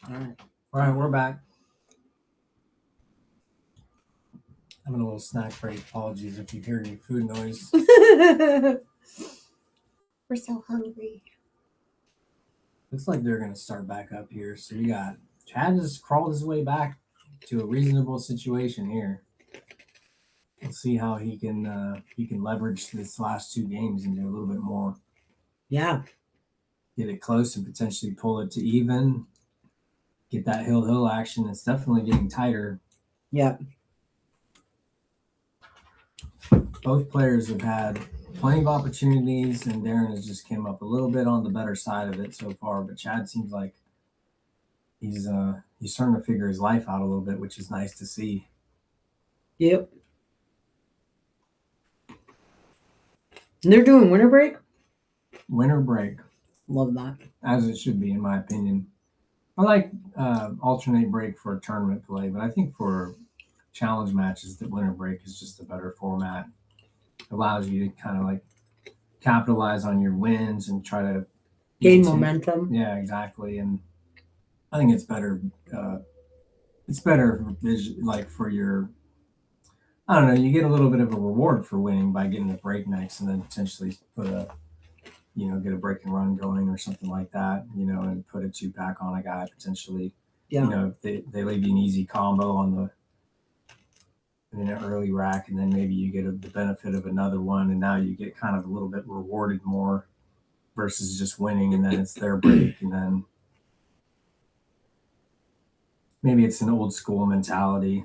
all right. All right, we're back. Having a little snack break. Apologies if you hear any food noise. We're so hungry. Looks like they're going to start back up here. So we got Chad has crawled his way back to a reasonable situation here. We'll see how he can leverage this last two games and do a little bit more. Yeah. Get it close and potentially pull it to even. Get that hill action. It's definitely getting tighter. Yep. Both players have had plenty of opportunities, and DERON has just came up a little bit on the better side of it so far. But Chad seems like he's starting to figure his life out a little bit, which is nice to see. Yep. And they're doing winter break? Winter break. Love that. As it should be, in my opinion. I like alternate break for tournament play, but I think for challenge matches, the winter break is just a better format. It allows you to kind of like capitalize on your wins and try to Gain momentum. Yeah, exactly. And I think it's better. It's better like for your. I don't know. You get a little bit of a reward for winning by getting a break next, and then potentially put a, get a break and run going or something like that. And put a 2-pack on a guy potentially. Yeah. If they leave you an easy combo in an early rack, and then maybe you get the benefit of another one, and now you get kind of a little bit rewarded more versus just winning, and then it's their break, and then maybe it's an old school mentality.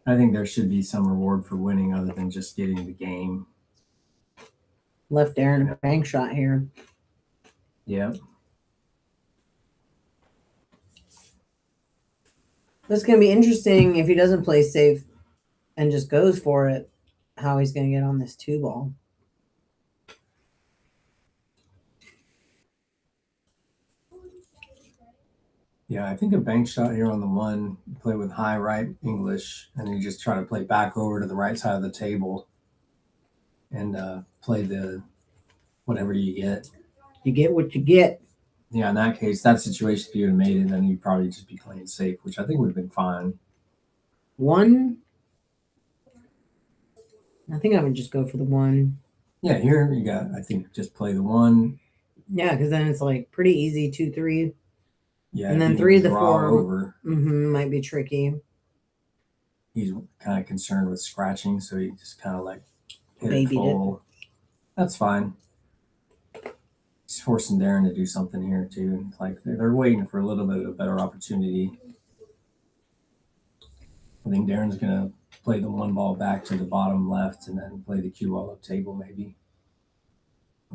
I think there should be some reward for winning other than just getting the game. Left Aaron a bank shot here. Yep. It's going to be interesting if he doesn't play safe and just goes for it, how he's going to get on this 2-ball. Yeah, I think a bank shot here on the 1, you play with high right English, and you just try to play back over to the right side of the table and play the whatever you get. You get what you get. Yeah, in that case, that situation, if you would have made it, then you'd probably just be playing safe, which I think would have been fine. 1. I think I would just go for the 1. Yeah, here you got, I think, just play the 1. Yeah, because then it's like pretty easy 2-3. Yeah, and then you 3 of the draw 4 over. Might be tricky. He's kind of concerned with scratching, so he just kind of like hit Babied it full. That's fine. He's forcing DERON to do something here too. Like they're waiting for a little bit of a better opportunity. I think DERON's gonna play the 1 ball back to the bottom left and then play the cue ball up table maybe.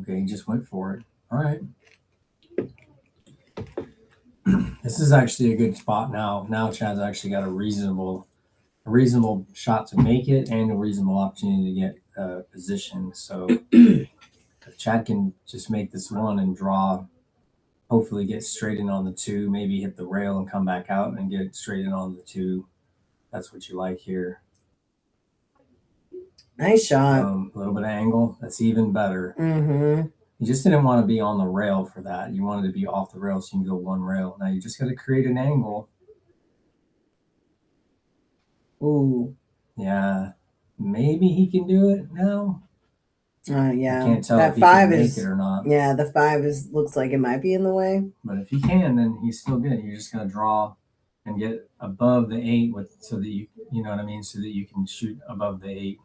Okay, he just went for it. All right. This is actually a good spot now. Now Chad's actually got a reasonable shot to make it and a reasonable opportunity to get position. So if Chad can just make this 1 and draw, hopefully get straight in on the 2, maybe hit the rail and come back out and get straight in on the 2. That's what you like here. Nice shot. A little bit of angle. That's even better. Mm-hmm. You just didn't want to be on the rail for that. You wanted to be off the rail so you can go 1 rail. Now you just got to create an angle. Ooh. Yeah. Maybe he can do it now. Yeah. I can't tell that if he 5 can is make it or not. Yeah, the 5 looks like it might be in the way. But if he can, then he's still good. You're just gonna draw and get above the 8 so that you know what I mean, so that you can shoot above the 8.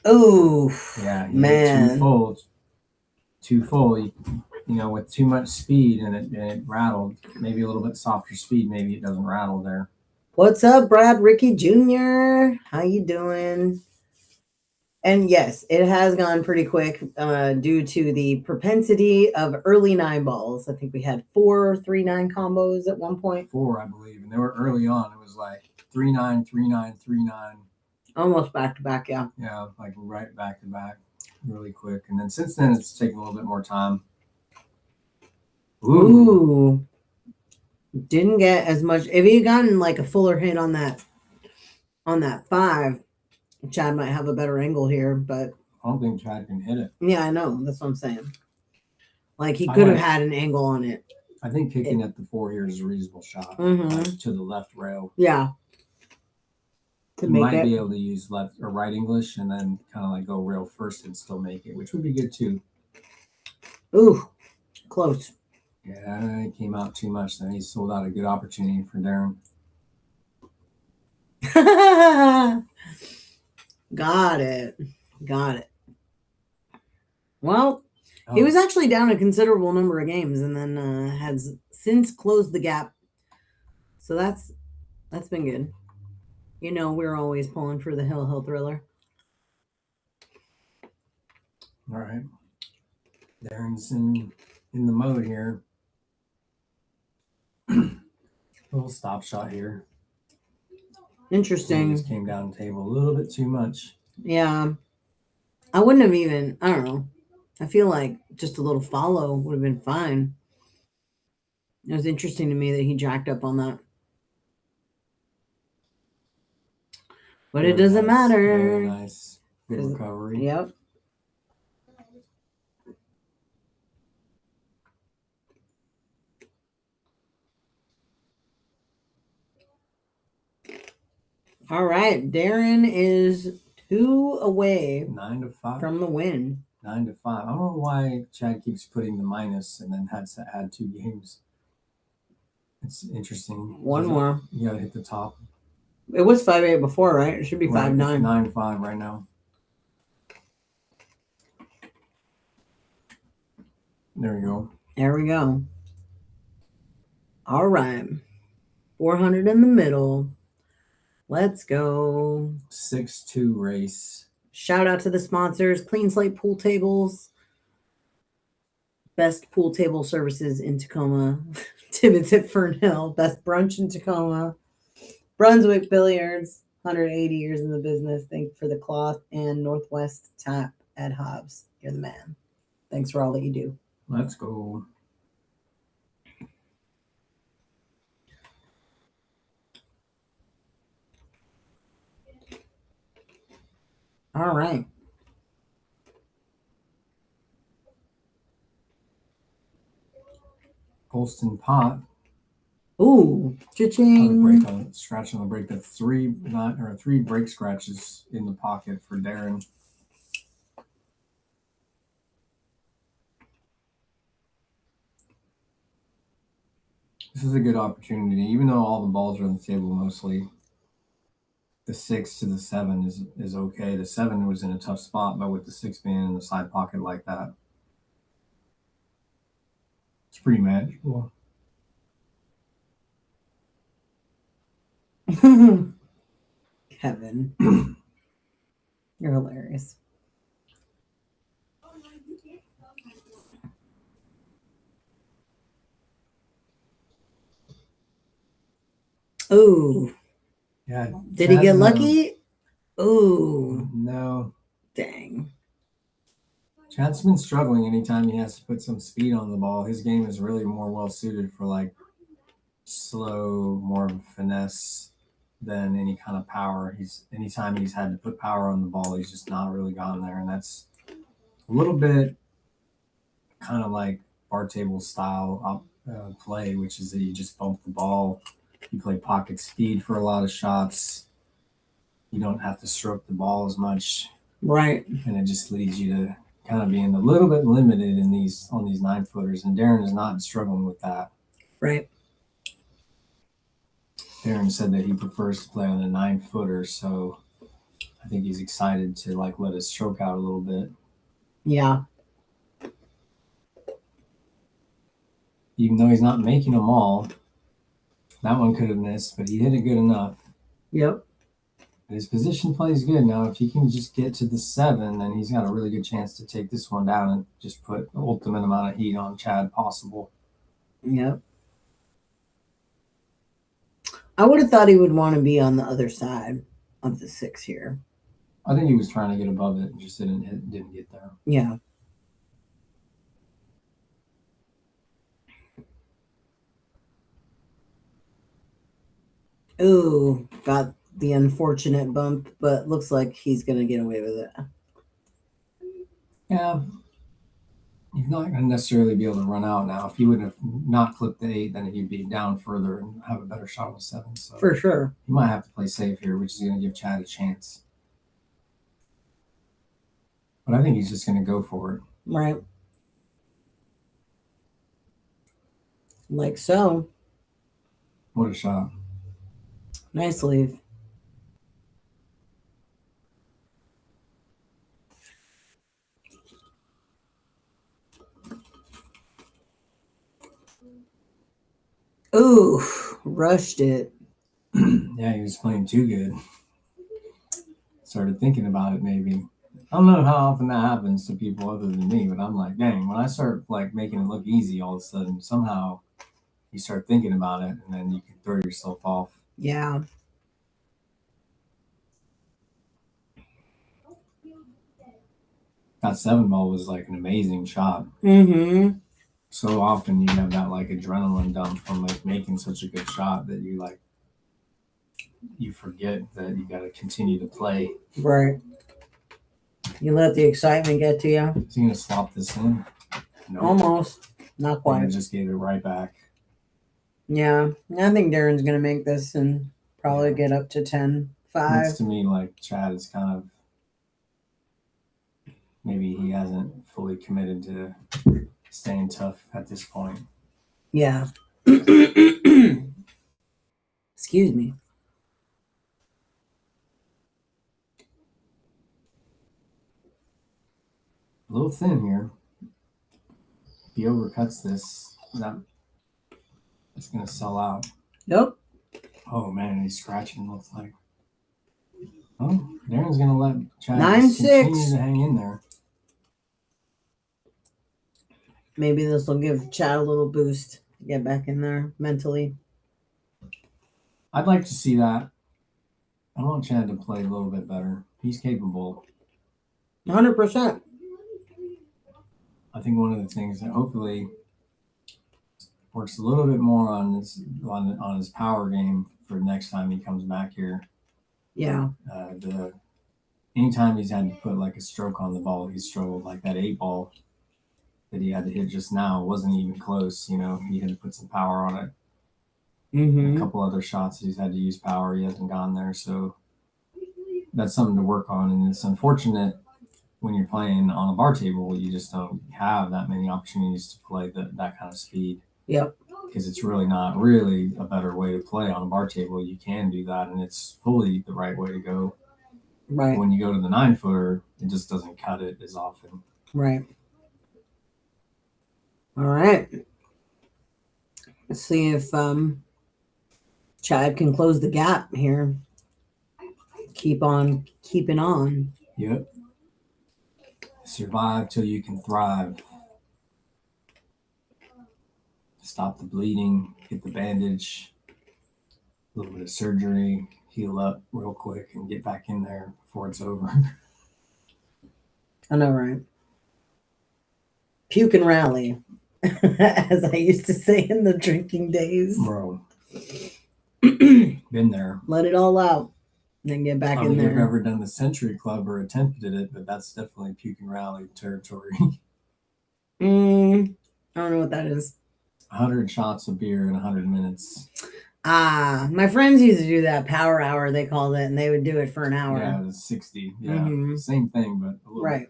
Ooh. Yeah, man. Too full. With too much speed and it rattled. Maybe a little bit softer speed. Maybe it doesn't rattle there. What's up, Brad Ricky Jr.? How you doing? And yes, it has gone pretty quick due to the propensity of early 9 balls. I think we had 4 3-9 combos at one point. 4, I believe. And they were early on. It was like 3-9, 3-9, 3-9. Almost back to back, yeah. Yeah, like right back to back really quick. And then since then, it's taken a little bit more time. Ooh. Didn't get as much. If he had gotten like a fuller hit on that 5, Chad might have a better angle here, but I don't think Chad can hit it. yeah, I know. That's what I'm saying. Like he I could have like- had an angle on it. I think picking at the 4 here is a reasonable shot. Mhm. Like to the left rail. Yeah. To You make might it. be able to use left or right English and then kind of like go rail first and still make it, which would be good too. Ooh, close. Yeah, it came out too much. Then he sold out a good opportunity for Darren. Got it. Well, he Oh, was actually down a considerable number of games and then has since closed the gap. So that's been good. You know, we're always pulling for the Hill Thriller. all right. Darren's in the mode here. Little stop shot here. He Interesting. just came down the table a little bit too much. Yeah. I wouldn't have even, I don't know. I feel like just a little follow would have been fine. It was interesting to me that he jacked up on that. But it Very doesn't nice, matter. Very nice. Good 'Cause- recovery. Yep. All right. Darren is 2 away 9 to 5. from the win. 9 to 5. I don't know why Chad keeps putting the minus and then had to add 2 games. It's interesting. One more. You gotta hit the top. It was 5-8 before, right? It should be 5-9. 9 to 5 right now. There we go. There we go. All right. 400 in the middle. Let's go. 6-2 race. Shout out to the sponsors, Clean Slate Pool Tables, best pool table services in Tacoma, Tibbitts at Fernhill, best brunch in Tacoma, Brunswick Billiards, 180 years in the business. Thank you for the cloth, and Northwest Tap at Hobbs. You're the man. Thanks for all that you do. Let's go. All right. Holston pot. Ooh, On the cha-ching. break on scratch on the break. The 3 break scratches in the pocket for Darren. This is a good opportunity, even though all the balls are on the table mostly. The 6 to the 7 is okay. The 7 was in a tough spot, but with the 6 being in the side pocket like that, it's pretty manageable. Kevin. You're hilarious. Ooh. Yeah. Did he get Chad's, lucky? Ooh. No. Dang. Chad's been struggling anytime he has to put some speed on the ball. His game is really more well suited for like slow, more of a finesse than any kind of power. Anytime he's had to put power on the ball, he's just not really gone there. And that's a little bit kind of like bar table style play, which is that you just bump the ball. You play pocket speed for a lot of shots. You don't have to stroke the ball as much. Right. And it just leads you to kind of being a little bit limited on these 9-footers. And Darren is not struggling with that. Right. Darren said that he prefers to play on a 9-footer, so I think he's excited to like let his stroke out a little bit. Yeah. Even though he's not making them all, that one could have missed, but he hit it good enough. Yep. His position play is good. Now, if he can just get to the 7, then he's got a really good chance to take this one down and just put the ultimate amount of heat on Chad possible. Yep. I would have thought he would want to be on the other side of the 6 here. I think he was trying to get above it and just didn't get there. Yeah. Ooh, got the unfortunate bump, but looks like he's going to get away with it. Yeah. He's not going to necessarily be able to run out now. If he would have not clipped the 8, then he'd be down further and have a better shot on the 7. So For sure. he might have to play safe here, which is going to give Chad a chance. But I think he's just going to go for it. Right. Like so. What a shot. Nice leave. Ooh, rushed it. Yeah, he was playing too good. Started thinking about it maybe. I don't know how often that happens to people other than me, but I'm like, dang, when I start like making it look easy all of a sudden, somehow you start thinking about it and then you can throw yourself off. Yeah. That 7 ball was like an amazing shot. Mm-hmm. So often you have that like adrenaline dump from like making such a good shot that you forget that you got to continue to play. Right. You let the excitement get to you. Is he gonna slop this in? Nope. Almost. Not And quite. just gave it right back. Yeah. I think Darren's going to make this and probably get up to 10-5. Looks to me like Chad is kind of maybe he hasn't fully committed to staying tough at this point. Yeah. Excuse me. A little thin here. If he overcuts this, it's gonna sell out. Yep. Oh man, he's scratching. Looks like. Oh, Darren's gonna let Chad 9-6. continue to hang in there. Maybe this will give Chad a little boost to get back in there mentally. I'd like to see that. I want Chad to play a little bit better. He's capable. 100%. I think one of the things that hopefully works a little bit more on his power game for next time he comes back here. Yeah. Anytime he's had to put like a stroke on the ball, he's struggled. Like that 8 ball that he had to hit just now wasn't even close. You know, he had to put some power on it. Mm-hmm. A couple other shots he's had to use power. He hasn't gone there, so that's something to work on. And it's unfortunate when you're playing on a bar table, you just don't have that many opportunities to play that kind of speed. Yep. Because it's really not really a better way to play on a bar table. You can do that, and it's fully the right way to go. Right. When you go to the 9-footer, it just doesn't cut it as often. Right. All right. Let's see if Chad can close the gap here. Keep on keeping on. Yep. Survive till you can thrive. Stop the bleeding, get the bandage, a little bit of surgery, heal up real quick, and get back in there before it's over. I know, right? Puke and rally, as I used to say in the drinking days. Bro. Been there. Let it all out. Then get back I in don't think I've there. ever done the Century Club or attempted it, but that's definitely puke and rally territory. I don't know what that is. 100 shots of beer in 100 minutes. My friends used to do that power hour, they called it, and they would do it for an hour. Yeah, it was 60. Yeah, Mhm. same thing, but a little Right.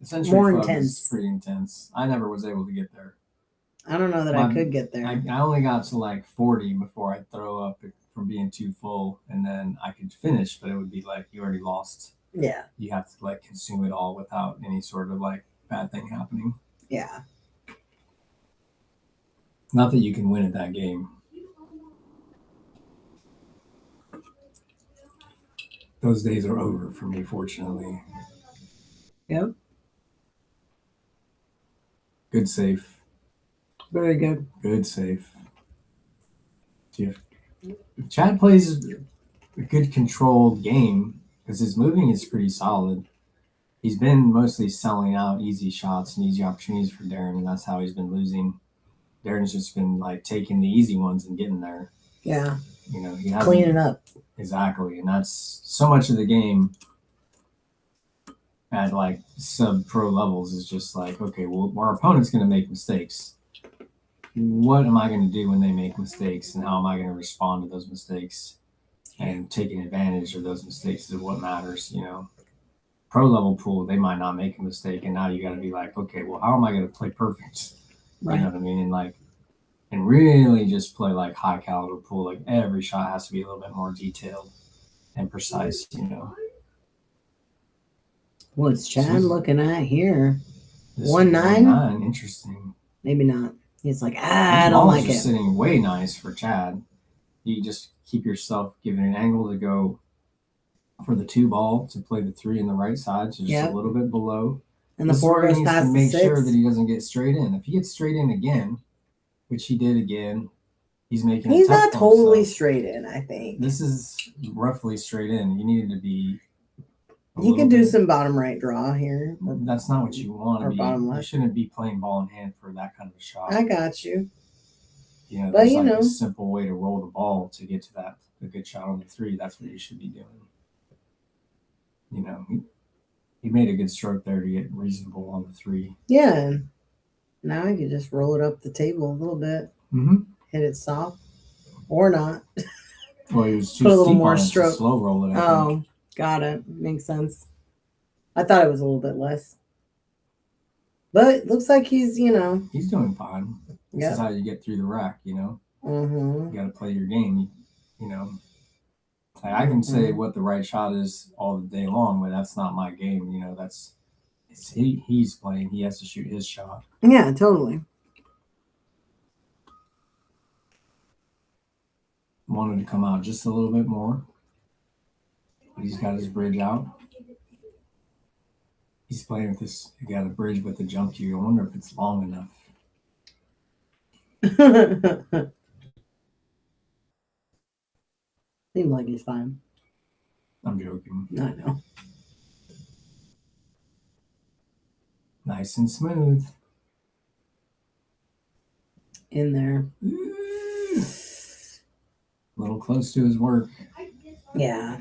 The Century More Club intense. is pretty intense. I never was able to get there. I don't know that I could get there. I only got to like 40 before I'd throw up from being too full, and then I could finish, but it would be like you already lost. Yeah. You have to like consume it all without any sort of like bad thing happening. Yeah. Not that you can win at that game. Those days are over for me, fortunately. Yep. Good safe. Very good. Good safe. If Chad plays a good controlled game, because his moving is pretty solid, he's been mostly selling out easy shots and easy opportunities for Darren, and that's how he's been losing. Darren's just been like taking the easy ones and getting there. Yeah. You know, he hasn't Cleaning up. exactly, and that's so much of the game. at like sub-pro levels is just like, okay, well, our opponent's going to make mistakes. What am I going to do when they make mistakes, and how am I going to respond to those mistakes? And taking advantage of those mistakes is what matters, you know. Pro level pool, they might not make a mistake, and now you got to be like, okay, well, how am I going to play perfect? Right. You know what I mean? And really just play like high caliber pool. Like every shot has to be a little bit more detailed and precise, you know. What's Chad looking at here? This 1-9? Interesting. Maybe not. He's like, I don't like it. Sitting way nice for Chad. You just keep yourself giving an angle to go for the 2 ball to play the 3 in the right side, so just a little bit below. And the 4 goes past to make the 6. sure that he doesn't get straight in. If he gets straight in again, which he did again, he's making. He's not totally straight in. I think this is roughly straight in. You needed to be. He can do some bottom right draw here. That's not what you want to be. Bottom left. You shouldn't be playing ball in hand for that kind of a shot. I got you. You know, there's like a simple way to roll the ball to get to a good shot on the 3. That's what you should be doing. You know, he made a good stroke there to get reasonable on the 3. Yeah. Now I can just roll it up the table a little bit. Mm-hmm. Hit it soft or not. Well, he was too put a little steep more on it stroke. To slow roll it. I think. Got it. Makes sense. I thought it was a little bit less. But it looks like he's, you know. He's doing fine. This is how you get through the rack, you know. Mm-hmm. You got to play your game, you know. Like I can say what the right shot is all the day long, but that's not my game, you know. He's playing. He has to shoot his shot. Yeah, totally. Wanted to come out just a little bit more. But he's got his bridge out. He's playing with this. He got a bridge with the jump cue. I wonder if it's long enough. Seems like he's fine. I'm joking. I know. Nice and smooth. In there. A little close to his work. Yeah.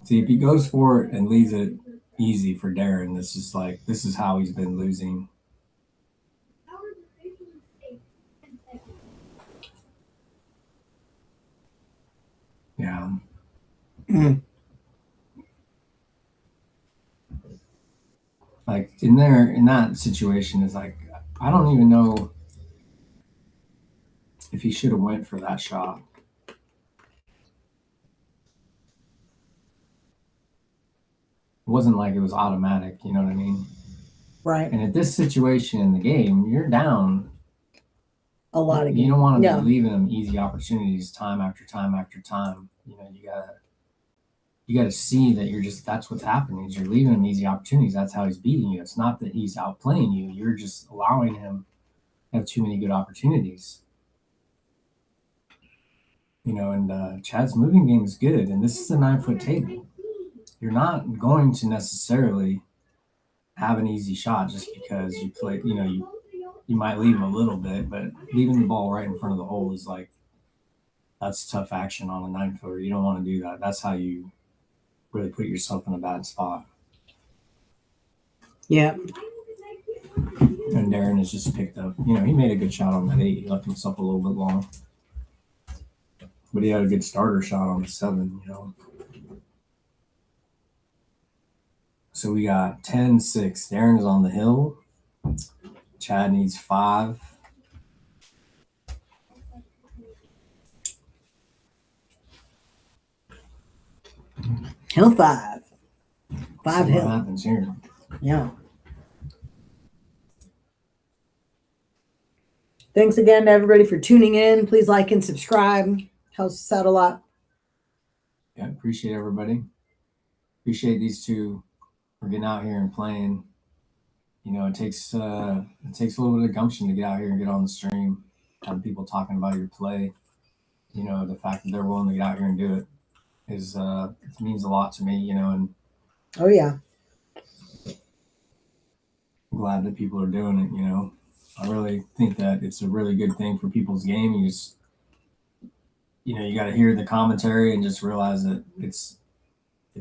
See, if he goes for it and leaves it easy for DERON, this is how he's been losing. Yeah. Like in that situation is like, I don't even know if he should have went for that shot. It wasn't like it was automatic, you know what I mean? Right. And at this situation in the game, you're down a lot of games. You don't want to be leaving them easy opportunities time after time after time. You know, you gotta see that that's what's happening. Is you're leaving him easy opportunities. That's how he's beating you. It's not that he's outplaying you. You're just allowing him to have too many good opportunities. You know, and Chad's moving game is good, and this is a 9-foot table. You're not going to necessarily have an easy shot just because you play, you know, you might leave him a little bit, but leaving the ball right in front of the hole is like, that's tough action on a 9-footer. You don't want to do that. That's how you really put yourself in a bad spot. Yeah. And DERON has just picked up, you know, he made a good shot on that 8. He left himself a little bit long. But he had a good starter shot on the 7, you know. So we got 10-6. DERON is on the hill. Chad needs 5. Hill 5. 5 hill. What happens here? Yeah. Thanks again to everybody for tuning in. Please like and subscribe. Helps us out a lot. Yeah, appreciate everybody. Appreciate these two for getting out here and playing. You know, it takes a little bit of gumption to get out here and get on the stream. Have people talking about your play. You know, the fact that they're willing to get out here and do it it means a lot to me. You know, and oh yeah, I'm glad that people are doing it. You know, I really think that it's a really good thing for people's game. you got to hear the commentary and just realize that it's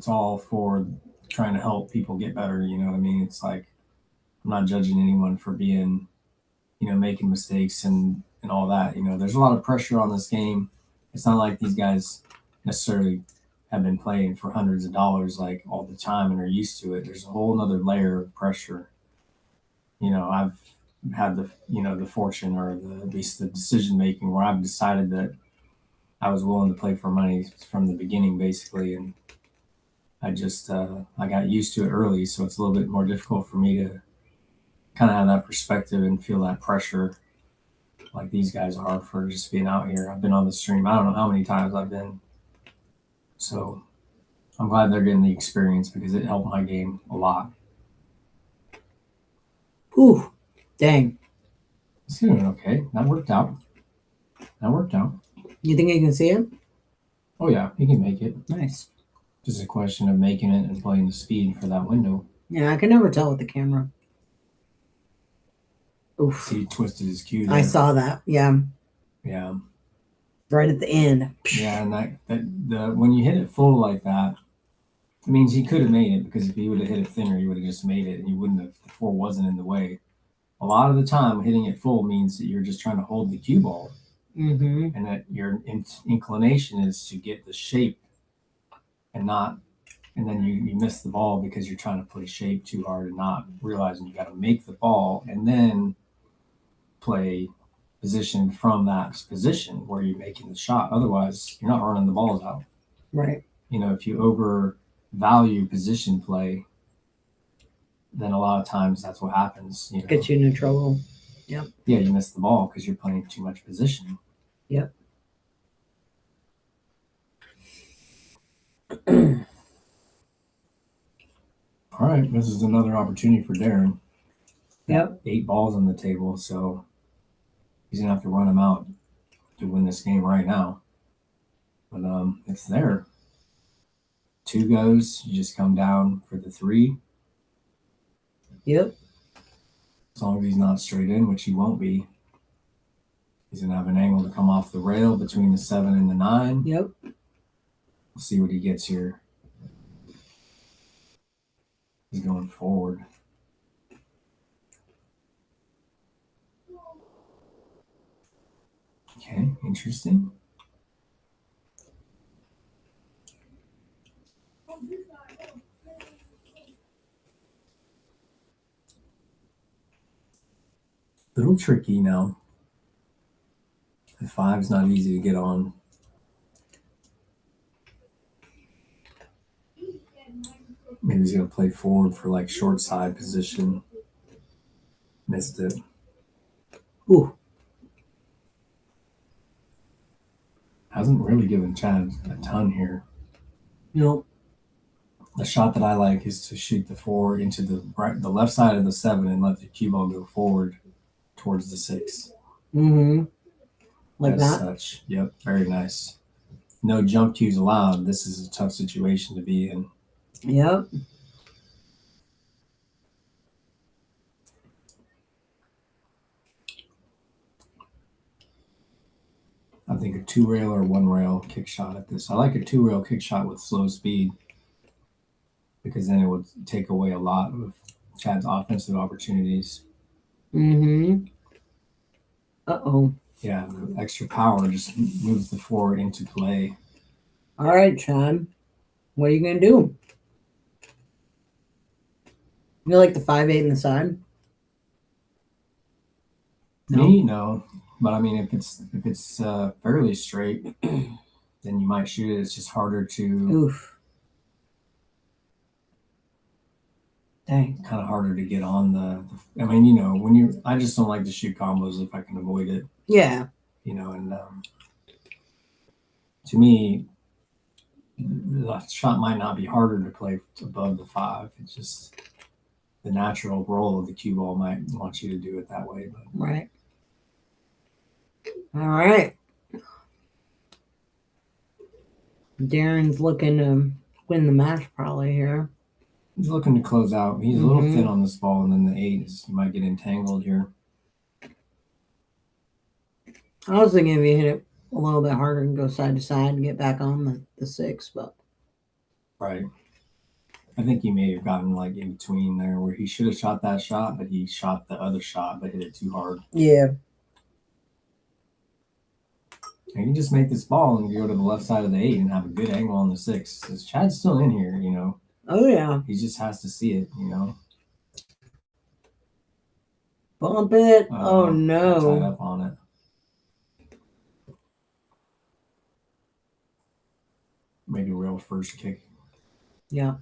all for trying to help people get better. You know what I mean? It's like I'm not judging anyone for being, making mistakes and all that. There's a lot of pressure on this game. It's not like these guys necessarily have been playing for hundreds of dollars like all the time and are used to it. There's a whole nother layer of pressure. I've had the fortune or at least the decision making where I've decided that I was willing to play for money from the beginning, basically, and I just I got used to it early, so it's a little bit more difficult for me to kind of have that perspective and feel that pressure like these guys are for just being out here. I've been on the stream. I don't know how many times I've been. So I'm glad they're getting the experience because it helped my game a lot. Ooh, dang. It's doing okay. That worked out. You think you can see it? Oh, yeah. He can make it. Nice. Just a question of making it and playing the speed for that window. Yeah, I can never tell with the camera. Oof. See, he twisted his cue there. I saw that. Yeah. Yeah. Right at the end. Yeah, and the when you hit it full like that, it means he could have made it, because if he would have hit it thinner, he would have just made it, and you wouldn't have. The four wasn't in the way. A lot of the time, hitting it full means that you're just trying to hold the cue ball, and that your inclination is to get the shape, and then you miss the ball because you're trying to play shape too hard and not realizing you got to make the ball and then play position from that position where you're making the shot. Otherwise, you're not running the balls out. Right. If you overvalue position play, then a lot of times that's what happens. Gets you into trouble. Yep. Yeah, you miss the ball because you're playing too much position. Yep. All right, this is another opportunity for DERON. Yep. 8 balls on the table, so he's gonna have to run them out to win this game right now. But it's there. 2 goes, you just come down for the 3. Yep. As long as he's not straight in, which he won't be. He's gonna have an angle to come off the rail between the 7 and the 9. Yep. We'll see what he gets here. He's going forward. Okay, interesting. Little tricky now. The 5's not easy to get on. Maybe he's going to play forward for like short side position. Missed it. Ooh. Hasn't really given Chad a ton here. Nope. The shot that I like is to shoot the 4 into the left side of the 7 and let the cue ball go forward towards the 6. Like As that? such. Yep, very nice. No jump cues allowed. This is a tough situation to be in. Yep. I think a 2-rail or 1-rail kick shot at this. I like a 2-rail kick shot with slow speed, because then it would take away a lot of Chad's offensive opportunities. Uh-oh. Yeah, the extra power just moves the 4 into play. All right, Shawn. What are you going to do? You like the 5-8 in the side? No? Me, no. But I mean, if it's fairly straight, then you might shoot it. It's just harder to. Oof. Dang. Kind of harder to get on the. I mean, I just don't like to shoot combos if I can avoid it. Yeah. And to me, the shot might not be harder to play above the 5. It's just the natural roll of the cue ball might want you to do it that way. But. Right. All right. DERON's looking to win the match probably here. He's looking to close out. He's a little thin on this ball, and then the 8 he might get entangled here. I was thinking if you hit it a little bit harder to go side to side and get back on the 6, but Right. I think he may have gotten like in between there where he should have shot that shot, but he shot the other shot but hit it too hard. yeah. And you just make this ball and go to the left side of the 8 and have a good angle on the 6. Because Chad's still in here, you know. Oh yeah. He just has to see it, you know. Bump it. Oh Tied no. up on it. Maybe real first kick. Yeah.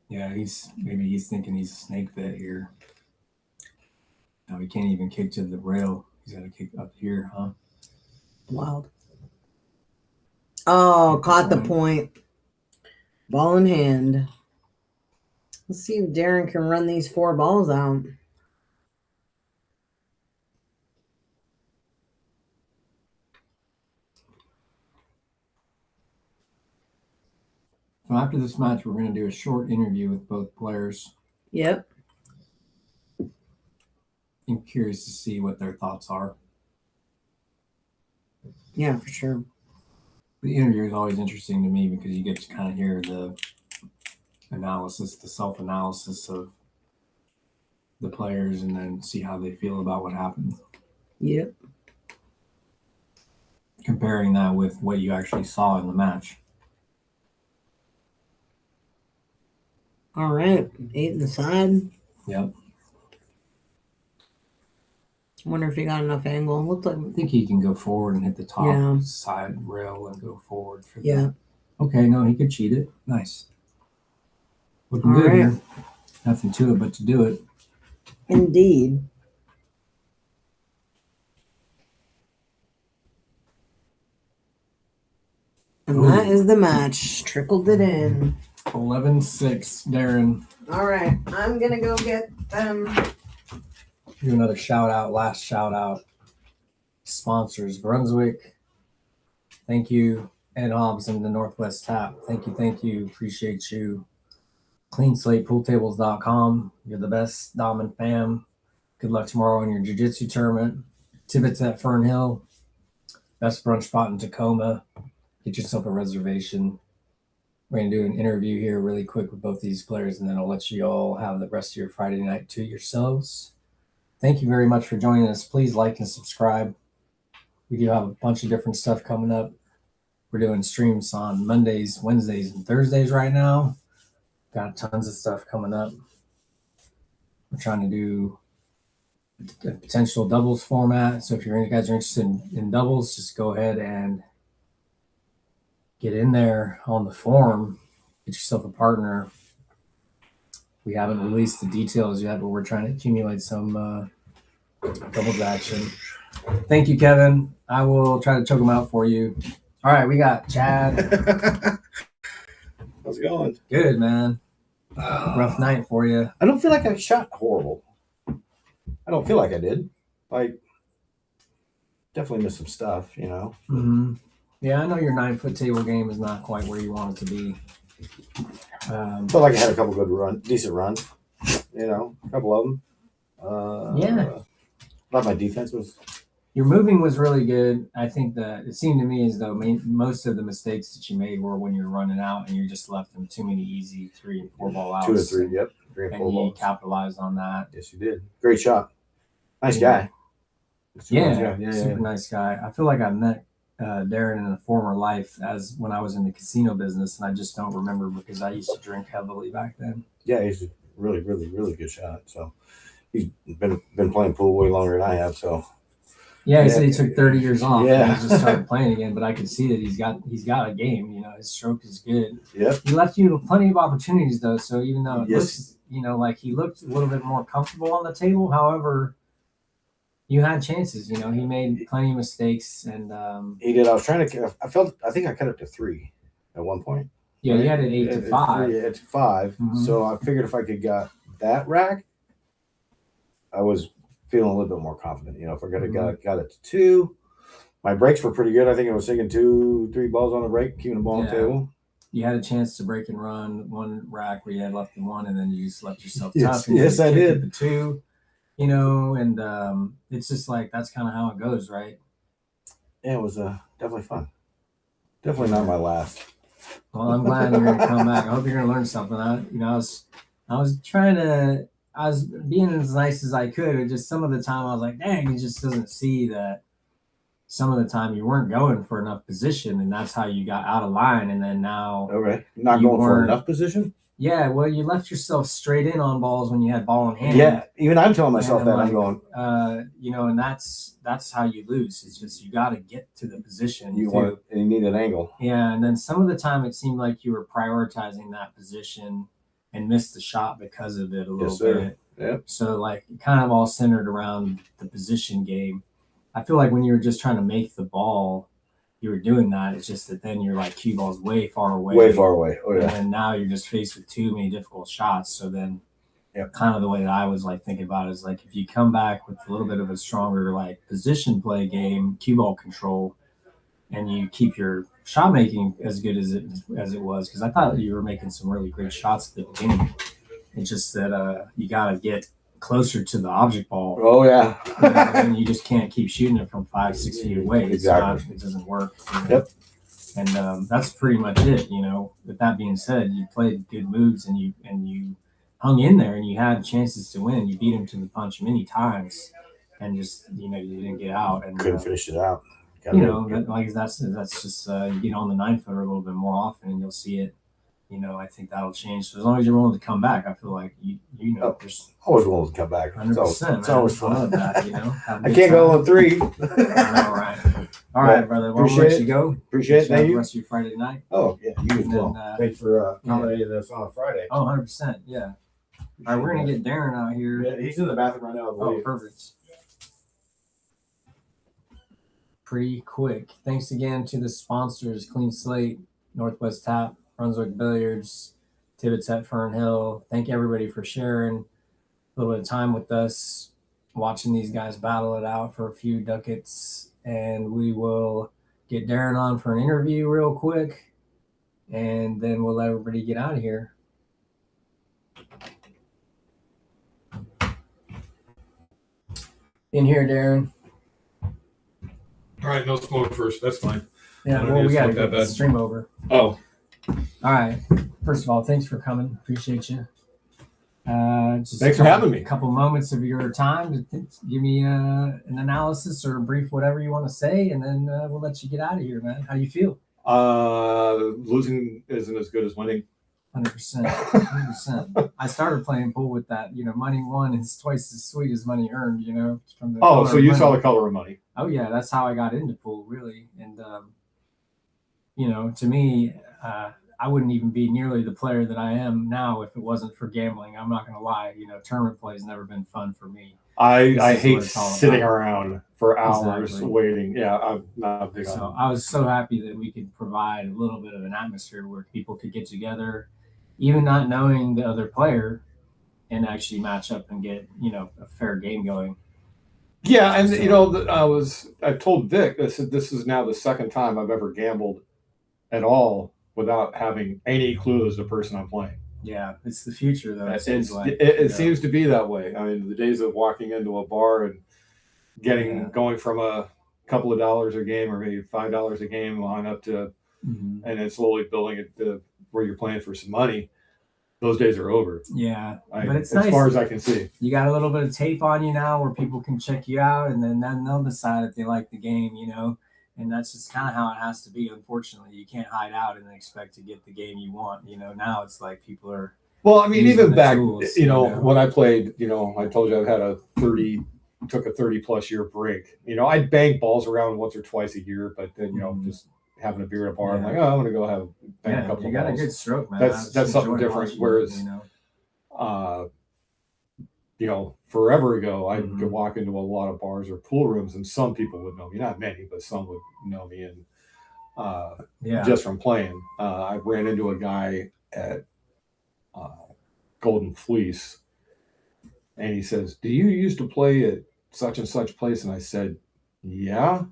Yeah, he's thinking he's a snake bit here. No, he can't even kick to the rail. He's got to kick up here, huh? Wild. Oh, caught the point. Ball in hand. Let's see if DERON can run these 4 balls out. So after this match, we're going to do a short interview with both players. Yep. I'm curious to see what their thoughts are. Yeah, for sure. The interview is always interesting to me because you get to kind of hear the analysis, the self-analysis of the players and then see how they feel about what happened. Yep. Comparing that with what you actually saw in the match. All right. 8 in the side. Yep. Wonder if he got enough angle. Looked like I think he can go forward and hit the top Yeah. side rail and go forward for Yeah. that. Okay, no, he could cheat it. Nice. Looking All good right. here. Nothing to it but to do it. Indeed. And that is the match. Trickled it in. 11-6, DERON. All right. I'm going to go get them. Do another last shout out. Sponsors, Brunswick. Thank you. Ed Hobbs and the Northwest Tap. Thank you. Appreciate you. CleanSlatePoolTables.com. You're the best, Dom and fam. Good luck tomorrow in your jiu-jitsu tournament. Tibbitts at Fernhill. Best brunch spot in Tacoma. Get yourself a reservation. We're going to do an interview here really quick with both these players, and then I'll let you all have the rest of your Friday night to yourselves. Thank you very much for joining us. Please like and subscribe. We do have a bunch of different stuff coming up. We're doing streams on Mondays, Wednesdays, and Thursdays right now. Got tons of stuff coming up. We're trying to do a potential doubles format. So if you guys are interested in doubles, just go ahead and get in there on the forum. Get yourself a partner. We haven't released the details yet, but we're trying to accumulate some doubles action. Thank you, Kevin. I will try to choke them out for you. All right, we got Chad. How's it going? Good, man. Rough night for you. I don't feel like I shot horrible. I don't feel like I did. Like, definitely missed some stuff, you know. Mm-hmm. Yeah, I know your 9-foot table game is not quite where you want it to be. Felt like I had a couple good decent runs, you know, a couple of them. Yeah. Thought my defense was. Your moving was really good. I think that it seemed to me as though most of the mistakes that you made were when you're running out and you just left them too many easy 3 and 4 ball outs. 2 or 3, yep. 3 and 4 And he balls. capitalized on that. Yes, you did. Great shot. Nice guy. Yeah, super nice guy. I feel like I met DERON in a former life as when I was in the casino business, and I just don't remember because I used to drink heavily back then. Yeah, he's a really, really, really good shot. So he's been playing pool way longer than I have. So yeah, he said he took 30 years off. Yeah. And he just started playing again, but I could see that he's got a game. You know, his stroke is good. Yep. He left you plenty of opportunities though. So even though it Yes. looks, you know, like he looked a little bit more comfortable on the table, however, you had chances. You know, he made plenty of mistakes, and he did. I was trying to. I think I cut it to 3 at one point. yeah, you had it 8 to 5. At 5. Mhm. So I figured if I could get that rack, I was feeling a little bit more confident. You know, if I got it to 2, my breaks were pretty good. I think I was sinking 2, 3 balls on the break, keeping the ball on the table. You had a chance to break and run one rack where you had left in 1, and then you just left yourself Yes, tough. And yes, you I kicked did. at the 2, you know, and it's just like that's kind of how it goes, right? yeah, it was definitely fun. Definitely not my last. Well, I'm glad you're going to come back. I hope you're going to learn something. I was being as nice as I could. It just some of the time I was like, dang, he just doesn't see that some of the time you weren't going for enough position, and that's how you got out of line. And then now, Okay, not You going for weren't- enough position. yeah, well, you left yourself straight in on balls when you had ball in hand. Yeah, even I'm telling myself And that. I'm I'm going. And that's how you lose. It's just you got to get to the position. You too. want, and you need an angle. Yeah, and then some of the time it seemed like you were prioritizing that position and missed the shot because of it a little sir. bit. Yep. So like it kind of all centered around the position game. I feel like when you were just trying to make the ball, you were doing that. It's just that then you're like cue ball's way far away. Way far away. Oh And yeah. then now you're just faced with too many difficult shots. So then Yep. kind of the way that I was like thinking about it is like if you come back with a little bit of a stronger like position play game, cue ball control, and you keep your shot making as good as it was, because I thought you were making some really great shots at the beginning. It's just that you got to get closer to the object ball. Oh yeah. And you just can't keep shooting it from 5-6 feet away. Exactly. It doesn't work. Yep. And that's pretty much it. With that being said, you played good moves and you hung in there and you had chances to win. You beat him to the punch many times, and just you didn't get out. And Couldn't finish it out. that's just you get on the 9-footer a little bit more often, and you'll see it. I think that'll change. So as long as you're willing to come back, I feel like there's Always willing to come back. 100%. It's always I love fun. that. I can't go on 3. I know, right? All right, brother. Well, Appreciate we'll let it. you go. Appreciate it. Have Thank the you. rest of your Friday night. Oh yeah, you as And well. then, Thanks for accommodating this on a Friday. Oh, 100%. Yeah. All right, we're gonna get Darren out here. Yeah, he's in the bathroom right now. I Oh, believe. perfect. Pretty quick. Thanks again to the sponsors: Clean Slate, Northwest Tap, Brunswick Billiards, Tibbitts at Fernhill. Thank everybody for sharing a little bit of time with us, watching these guys battle it out for a few ducats. And we will get Darren on for an interview real quick, and then we'll let everybody get out of here. In here, Darren. All right, no smoke first. That's fine. Yeah, I don't well, need we to got to smoke get that the bad. stream over. Oh, All right. First of all, thanks for coming. Appreciate you. Just Thanks for having me. A couple moments of your time to give me an analysis or a brief, whatever you want to say, and then we'll let you get out of here, man. How do you feel? Losing isn't as good as winning. 100%. 100%. I started playing pool with that. Money won is twice as sweet as money earned. From the Oh, color so of you money. saw the color of money. Oh yeah, that's how I got into pool, really. And to me, I wouldn't even be nearly the player that I am now if it wasn't for gambling. I'm not gonna lie. Tournament play has never been fun for me. I is what hate it's all sitting about. around for hours Exactly. waiting. Yeah, I'm not big So on. I was so happy that we could provide a little bit of an atmosphere where people could get together, even not knowing the other player, and actually match up and get a fair game going. Yeah, and So- I told Vic, I said this is now the second time I've ever gambled at all without having any clue as the person I'm playing. Yeah, it's the future though. It seems like It seems to be that way. I mean, the days of walking into a bar and going from a couple of dollars a game or maybe $5 a game on up to, Mhm. and then slowly building it to where you're playing for some money. Those days are over. Yeah, but it's as nice. far as I can see. You got a little bit of tape on you now where people can check you out, and then they'll decide if they like the game, and that's just kind of how it has to be. Unfortunately, you can't hide out and expect to get the game you want. Now it's like people are. Well, I mean, using even the back, tools, when I played, I told you I've had took a 30 plus year break. I'd bang balls around once or twice a year, but then, just having a beer at a bar, I'm Yeah. like, oh, I'm going to go bang a Yeah, couple you of got balls. a good stroke, man. That's I just something enjoyed different, watching whereas- Forever ago, I Mhm. could walk into a lot of bars or pool rooms, and some people would know me. Not many, but some would know me, and Yeah. just from playing. I ran into a guy at Golden Fleece, and he says, "Do you used to play at such and such place?" And I said, "Yeah."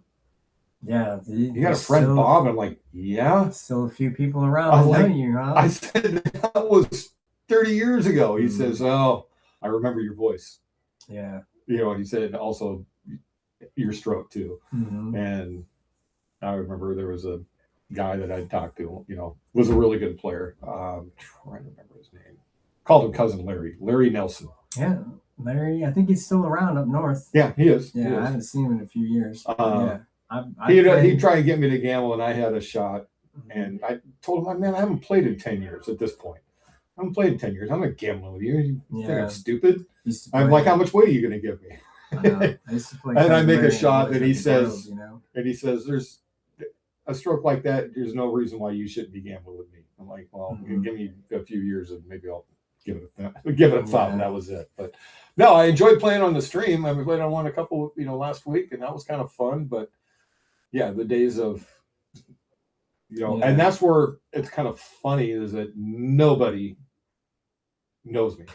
Yeah. You got a friend Bob? I'm like, "Yeah." Still a few people around I'm that like- know you, huh? I said, "That was 30 years ago." He Mhm. says, "Oh, I remember your voice." Yeah. He said also your stroke too. Mhm. And I remember there was a guy that I talked to, was a really good player. Trying to remember his name. Called him Cousin Larry Nelson. Yeah, Larry. I think he's still around up north. Yeah, he is. Yeah, He is. I haven't seen him in a few years. Yeah. He He'd try to get me to gamble, and I had a shot. And I told him, man, I haven't played in 10 years at this point. I haven't played in 10 years. I'm not gambling with you. You think I'm stupid? I'm like, how much weight are you going to give me? I used to play and I make a Larry shot, and he says, Grove, and he says, there's a stroke like that. There's no reason why you shouldn't be gambling with me. I'm like, well, give me a few years, and maybe I'll give it a thought. And that was it. But no, I enjoyed playing on the stream. I played on one a couple, last week, and that was kind of fun. But yeah, the days of, and that's where it's kind of funny is that nobody knows me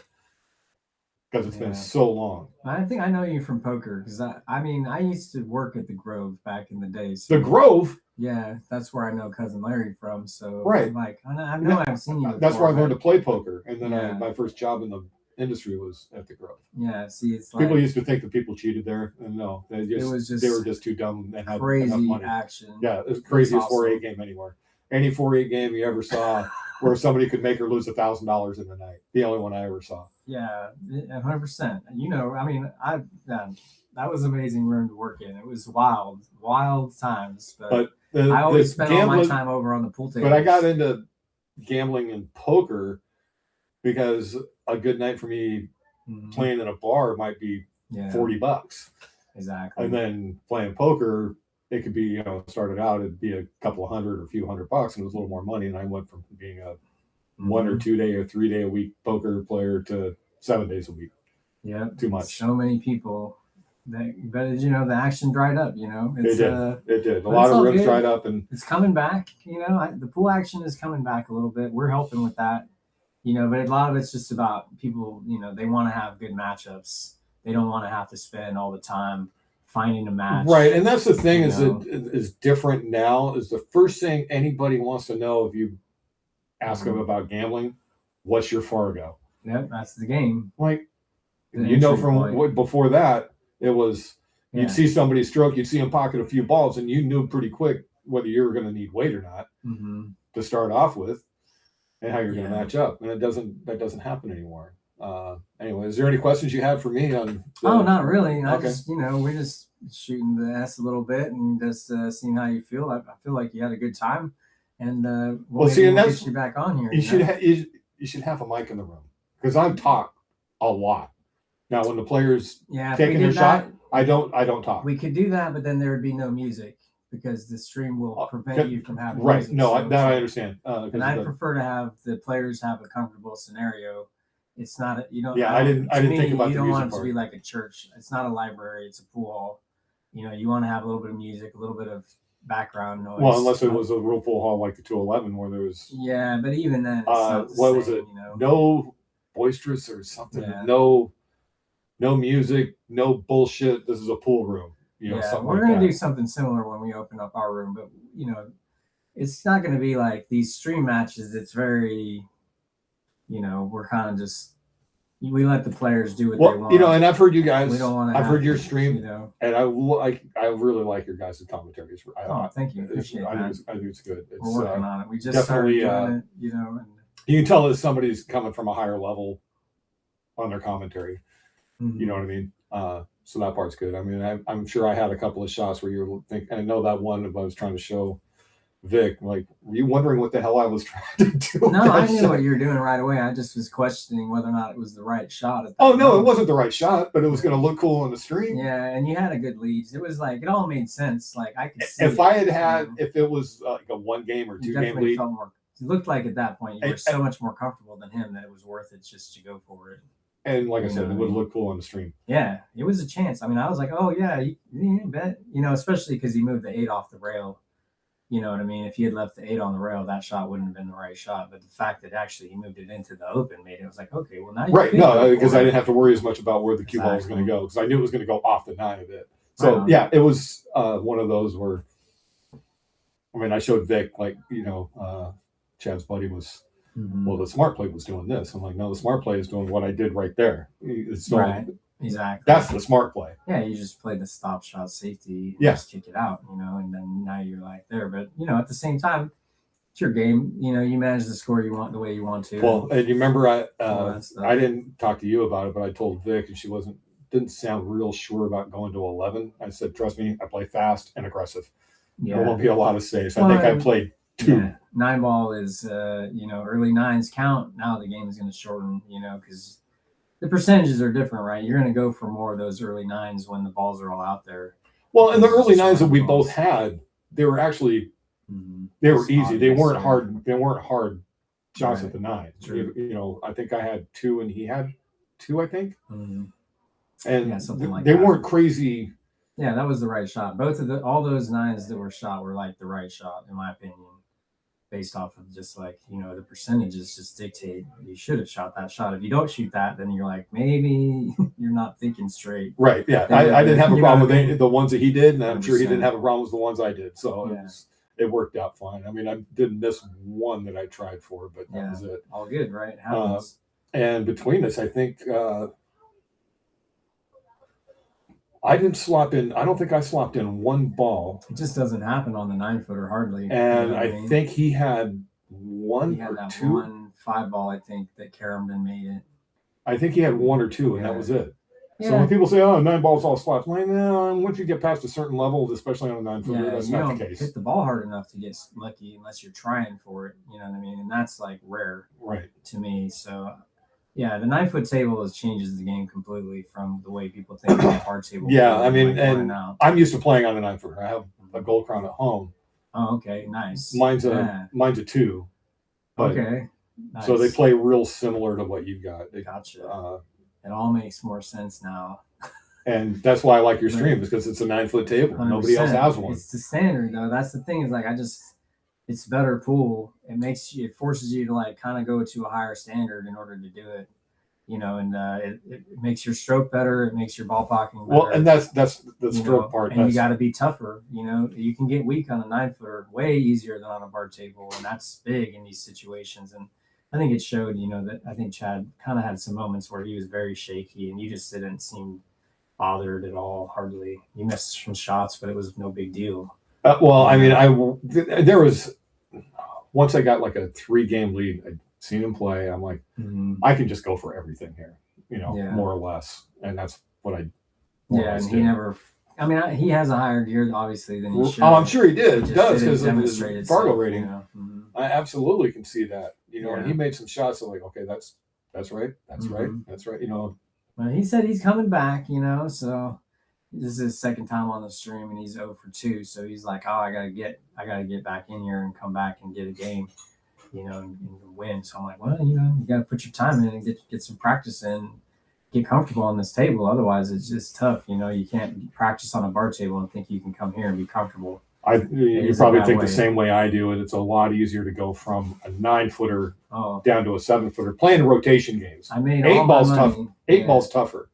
because it's been so long. I think I know you from poker because I used to work at the Grove back in the day. So, the Grove? Yeah, that's where I know Cousin Larry from. So right. I'm like, I know I've seen you before. That's where I learned to play poker. And then my first job in the industry was at the Grove. Yeah, see, it's people used to think that people cheated there, and no, they were just too dumb and had crazy enough money. Action. Yeah, it was the craziest 4-8 game anywhere. Any 4-8 game you ever saw where somebody could make or lose $1,000 in the night. The only one I ever saw. Yeah, 100%. That was an amazing room to work in. It was wild times. But I always spent all my time over on the pool table. But I got into gambling and poker because a good night for me playing in a bar might be $40. Exactly. And then playing poker, it could be, started out, it'd be a couple of hundred or a few $100, and it was a little more money. And I went from being a 1 or 2 day or 3 day a week poker player to 7 days a week. Yeah. Too much. So many people. But the action dried up, It did. A lot of rooms dried up, and it's coming back. The pool action is coming back a little bit. We're helping with that, but a lot of it's just about people, they want to have good matchups. They don't want to have to spend all the time finding a match. Right. And that's the thing is different now is the first thing anybody wants to know if you ask them about gambling, what's your Fargo? Yep, that's the game. Like, from before that, it was you'd see somebody stroke, you'd see him pocket a few balls, and you knew pretty quick whether you were going to need weight or not to start off with, and how you're going to match up. And that doesn't happen anymore. Anyway, is there any questions you had for me on? Not really. I just, we're just shooting the S a little bit and just seeing how you feel. I feel like you had a good time, and we'll get you back on here. You should have a mic in the room because I talk a lot. Now, when the players taking their shot, I don't talk. We could do that, but then there would be no music because the stream will prevent you from having right. music. No, I understand. And I prefer to have the players have a comfortable scenario. It's not I didn't think about the music. You don't want it to be like a church. It's not a library. It's a pool hall. You want to have a little bit of music, a little bit of background noise. Well, unless it was a real pool hall like the 211 where there was. Yeah, but even then, it's not the what same, was it? No boisterous or something. Yeah. No music. No bullshit. This is a pool room. We're gonna do something similar when we open up our room, but it's not gonna be like these stream matches. It's very, we're kind of just. We let the players do what they want. And I've heard you guys. We don't want to. I've heard your stream, and I really like your guys' commentaries. Thank you. Appreciate I think it's good. We're working on it. We just started doing it, and you can tell that somebody's coming from a higher level on their commentary. You know what I mean? So that part's good. I mean, I'm sure I had a couple of shots where you think, and I know that one I was trying to show Vic, like, were you wondering what the hell I was trying to do? No, I knew what you were doing right away. I just was questioning whether or not it was the right shot. No, it wasn't the right shot, but it was going to look cool on the stream. Yeah, and you had a good lead. It was like, it all made sense. Like, I could see if I had if it was like a 1 game or 2 game lead. It looked like at that point you were so much more comfortable than him that it was worth it just to go for it. And like I said, it would look cool on the stream. Yeah, it was a chance. I mean, I was like, oh, yeah, you bet. Especially because he moved the 8 off the rail. You know what I mean? If he had left the 8 on the rail, that shot wouldn't have been the right shot. But the fact that actually he moved it into the open made it was like, okay, well, now you right. No, because I didn't have to worry as much about where the cue ball was going to go because I knew it was going to go off the 9 of it. So, it was one of those where, I mean, I showed Vic, like, Chad's buddy was, well, the smart play was doing this. I'm like, no, the smart play is doing what I did right there. It's right. Exactly. That's the smart play. Yeah, you just play the stop shot safety. Yeah. Just kick it out, and then now you're like there. But at the same time, it's your game. You manage the score you want the way you want to. Well, and you remember all that stuff. I didn't talk to you about it, but I told Vic, and she didn't sound real sure about going to 11. I said, trust me, I play fast and aggressive. There won't be a lot of saves. I think I played 2. Yeah. 9-ball is, early 9s count. Now the game is going to shorten, because the percentages are different, right? You're going to go for more of those early 9s when the balls are all out there. Well, and the early 9s that we both had, they were actually, they were easy. They weren't hard. They weren't hard shots at the 9. True. I think I had 2 and he had 2, I think. Mm-hmm. And something like they that. weren't crazy. Yeah, that was the right shot. All those 9s that were shot were like the right shot, in my opinion, based off of just like, the percentages just dictate you should have shot that shot. If you don't shoot that, then you're like, maybe you're not thinking straight. Right. Yeah. I didn't have a problem with the ones that he did, and I'm sure he didn't have a problem with the ones I did. So it worked out fine. I mean, I didn't miss one that I tried for, but that was it. All good, right? It happens. And between us, I think I didn't slop in. I don't think I slopped in one ball. It just doesn't happen on the 9-footer hardly. And I think he had one he had or that 2. one 5-ball, I think, that Karamden made it. I think he had 1 or 2, and that was it. Yeah. So when people say, "Oh, 9 balls all slopped," I'm like, no, once you get past a certain level, especially on a 9-footer, that's you not don't the case. hit the ball hard enough to get lucky unless you're trying for it. You know what I mean? And that's like rare, Right? To me. So, yeah, the 9-foot table changes the game completely from the way people think of the hard table. Yeah, I mean, like and I'm used to playing on a 9-footer. I have a Gold Crown at home. Oh, okay, nice. Mine's a 2. But, okay, nice. So they play real similar to what you've got. Gotcha. It all makes more sense now. And that's why I like your stream, because it's a 9-foot table. 100%. Nobody else has one. It's the standard though. That's the thing, is like it's better pool. It forces you to like kind of go to a higher standard in order to do it. And it makes your stroke better. It makes your ball pocketing better. Well, and that's the stroke part. And you got to be tougher. You can get weak on a 9-footer way easier than on a bar table, and that's big in these situations. And I think it showed. That I think Chad kind of had some moments where he was very shaky, and you just didn't seem bothered at all. Hardly. You missed some shots, but it was no big deal. Well, I mean, there was once I got like a 3-game lead. I'd seen him play. I'm like, I can just go for everything here, more or less, and that's what I. And he never. I mean, he has a higher gear obviously than he should. Oh, I'm sure he did. He does because of his Fargo rating. I absolutely can see that. And he made some shots that like, okay, that's right, that's right, that's right. Well, he said he's coming back. So this is his second time on the stream, and he's 0 for 2. So he's like, oh, I gotta get back in here and come back and get a game. And win. So I'm like, well, you got to put your time in and get some practice in, get comfortable on this table. Otherwise, it's just tough. You can't practice on a bar table and think you can come here and be comfortable. You probably think the same way I do, and it's a lot easier to go from a 9-footer down to a 7-footer playing rotation games. I made 8 all balls my tough. money. 8 balls tougher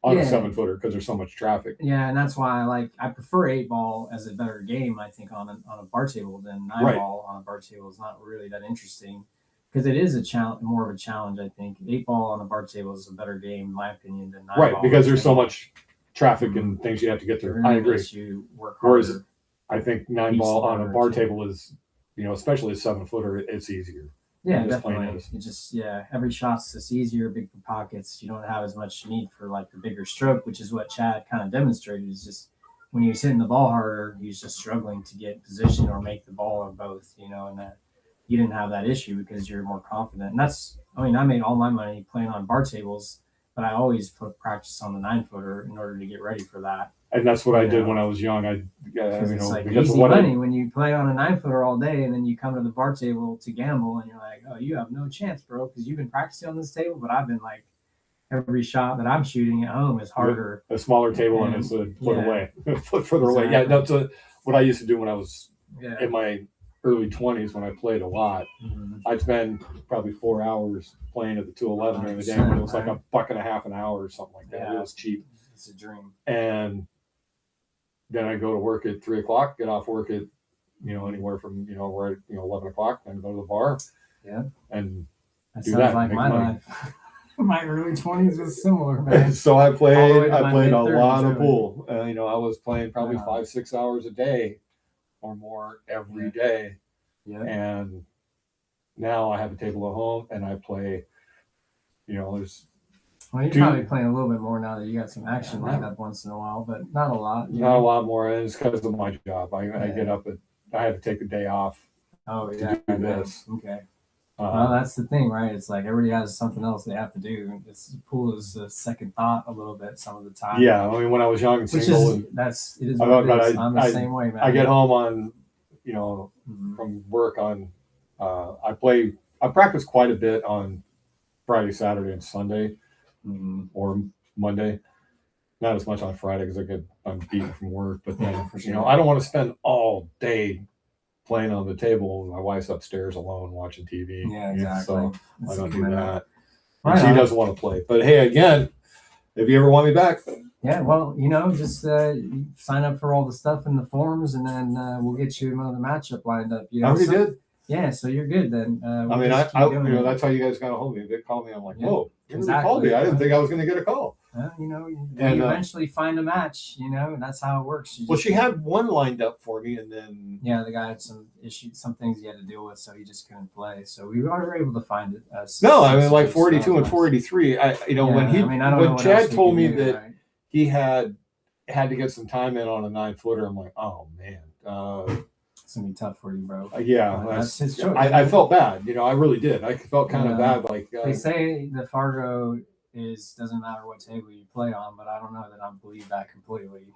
on a 7-footer because there's so much traffic. Yeah, and that's why I prefer 8-ball as a better game. I think on a bar table than 9-ball on a bar table is not really that interesting because it is a challenge, more of a challenge. I think 8-ball on a bar table is a better game, in my opinion, than 9-ball. Right, because there's so much traffic and things you have to get through. I agree. You work harder. Whereas I think 9-ball on a bar table is, especially a 7-footer, it's easier. Yeah, definitely. It just every shot's just easier, big pockets. You don't have as much need for like the bigger stroke, which is what Chad kind of demonstrated. Is just when he was hitting the ball harder, he was just struggling to get position or make the ball or both. And that you didn't have that issue because you're more confident. And I made all my money playing on bar tables, but I always put practice on the 9-footer in order to get ready for that. And that's what I did when I was young. It's like easy money when you play on a 9-footer all day, and then you come to the bar table to gamble, and you're like, "Oh, you have no chance, bro, because you've been practicing on this table." But I've been like, every shot that I'm shooting at home is harder. A smaller table and it's a foot away, a foot further away. Yeah, that's what I used to do when I was in my early 20s when I played a lot. I'd spend probably 4 hours playing at the 211 during the day, but it was like $1.50 an hour or something like that. Yeah. It was cheap. It's a dream. And then I go to work at 3 o'clock, get off work at, anywhere from, 11 o'clock, then go to the bar. Yeah. And that do sounds that. Like my life. My early 20s was similar, man. So I played a lot of really. pool. I was playing probably 5-6 hours a day or more every day. Yeah. And now I have a table at home and I play, there's Well, you're probably playing a little bit more now that you got some action lined up once in a while, but not a lot. not a lot more. And it's because of my job. I get up I have to take a day off. Oh, to yeah. do this. Okay. Well, that's the thing, right? It's like everybody has something else they have to do. Pool is a second thought a little bit some of the time. Yeah, I mean, when I was young and single, it is what it is. I'm the same way, man. I get home on, from work on. I practice quite a bit on Friday, Saturday, and Sunday, or Monday. Not as much on Friday because I'm beaten from work. But then, for sure. I don't want to spend all day playing on the table and my wife's upstairs alone watching TV. Yeah, exactly. So That's I don't do good. that. Right She on. doesn't want to play. But hey, again, if you ever want me back, Yeah, well, just sign up for all the stuff in the forums, and then we'll get you another matchup lined up. I already did. Yeah, so you're good then. I mean, that's how you guys got a hold of me. They called me. I'm like, whoa, you really called me. I didn't think I was going to get a call. You eventually find a match, and that's how it works. Well, she had one lined up for me, and then the guy had some issues, some things he had to deal with, so he just couldn't play. So we were able to find it. No, I mean, like 42 and 483. When Chad told me that he had to get some time in on a 9-footer, I'm like, oh man, it's gonna be tough for you, bro. That's his choice. I felt bad, I really did. I felt kind of bad. Like they say the Fargo doesn't matter what table you play on, but I don't know that I believe that completely.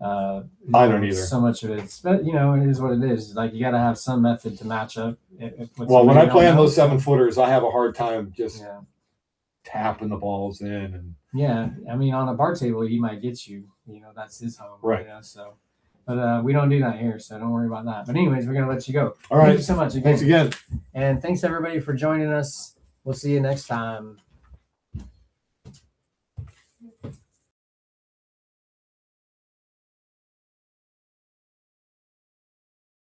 I don't either. So much of it, but it is what it is. Like you got to have some method to match up. When I play on those 7-footers, I have a hard time just tapping the balls in. And I mean, on a bar table, he might get you. That's his home, right? So, but we don't do that here, so don't worry about that. But anyways, we're gonna let you go. All right. Thank you so much again. Thanks again, and thanks everybody for joining us. We'll see you next time.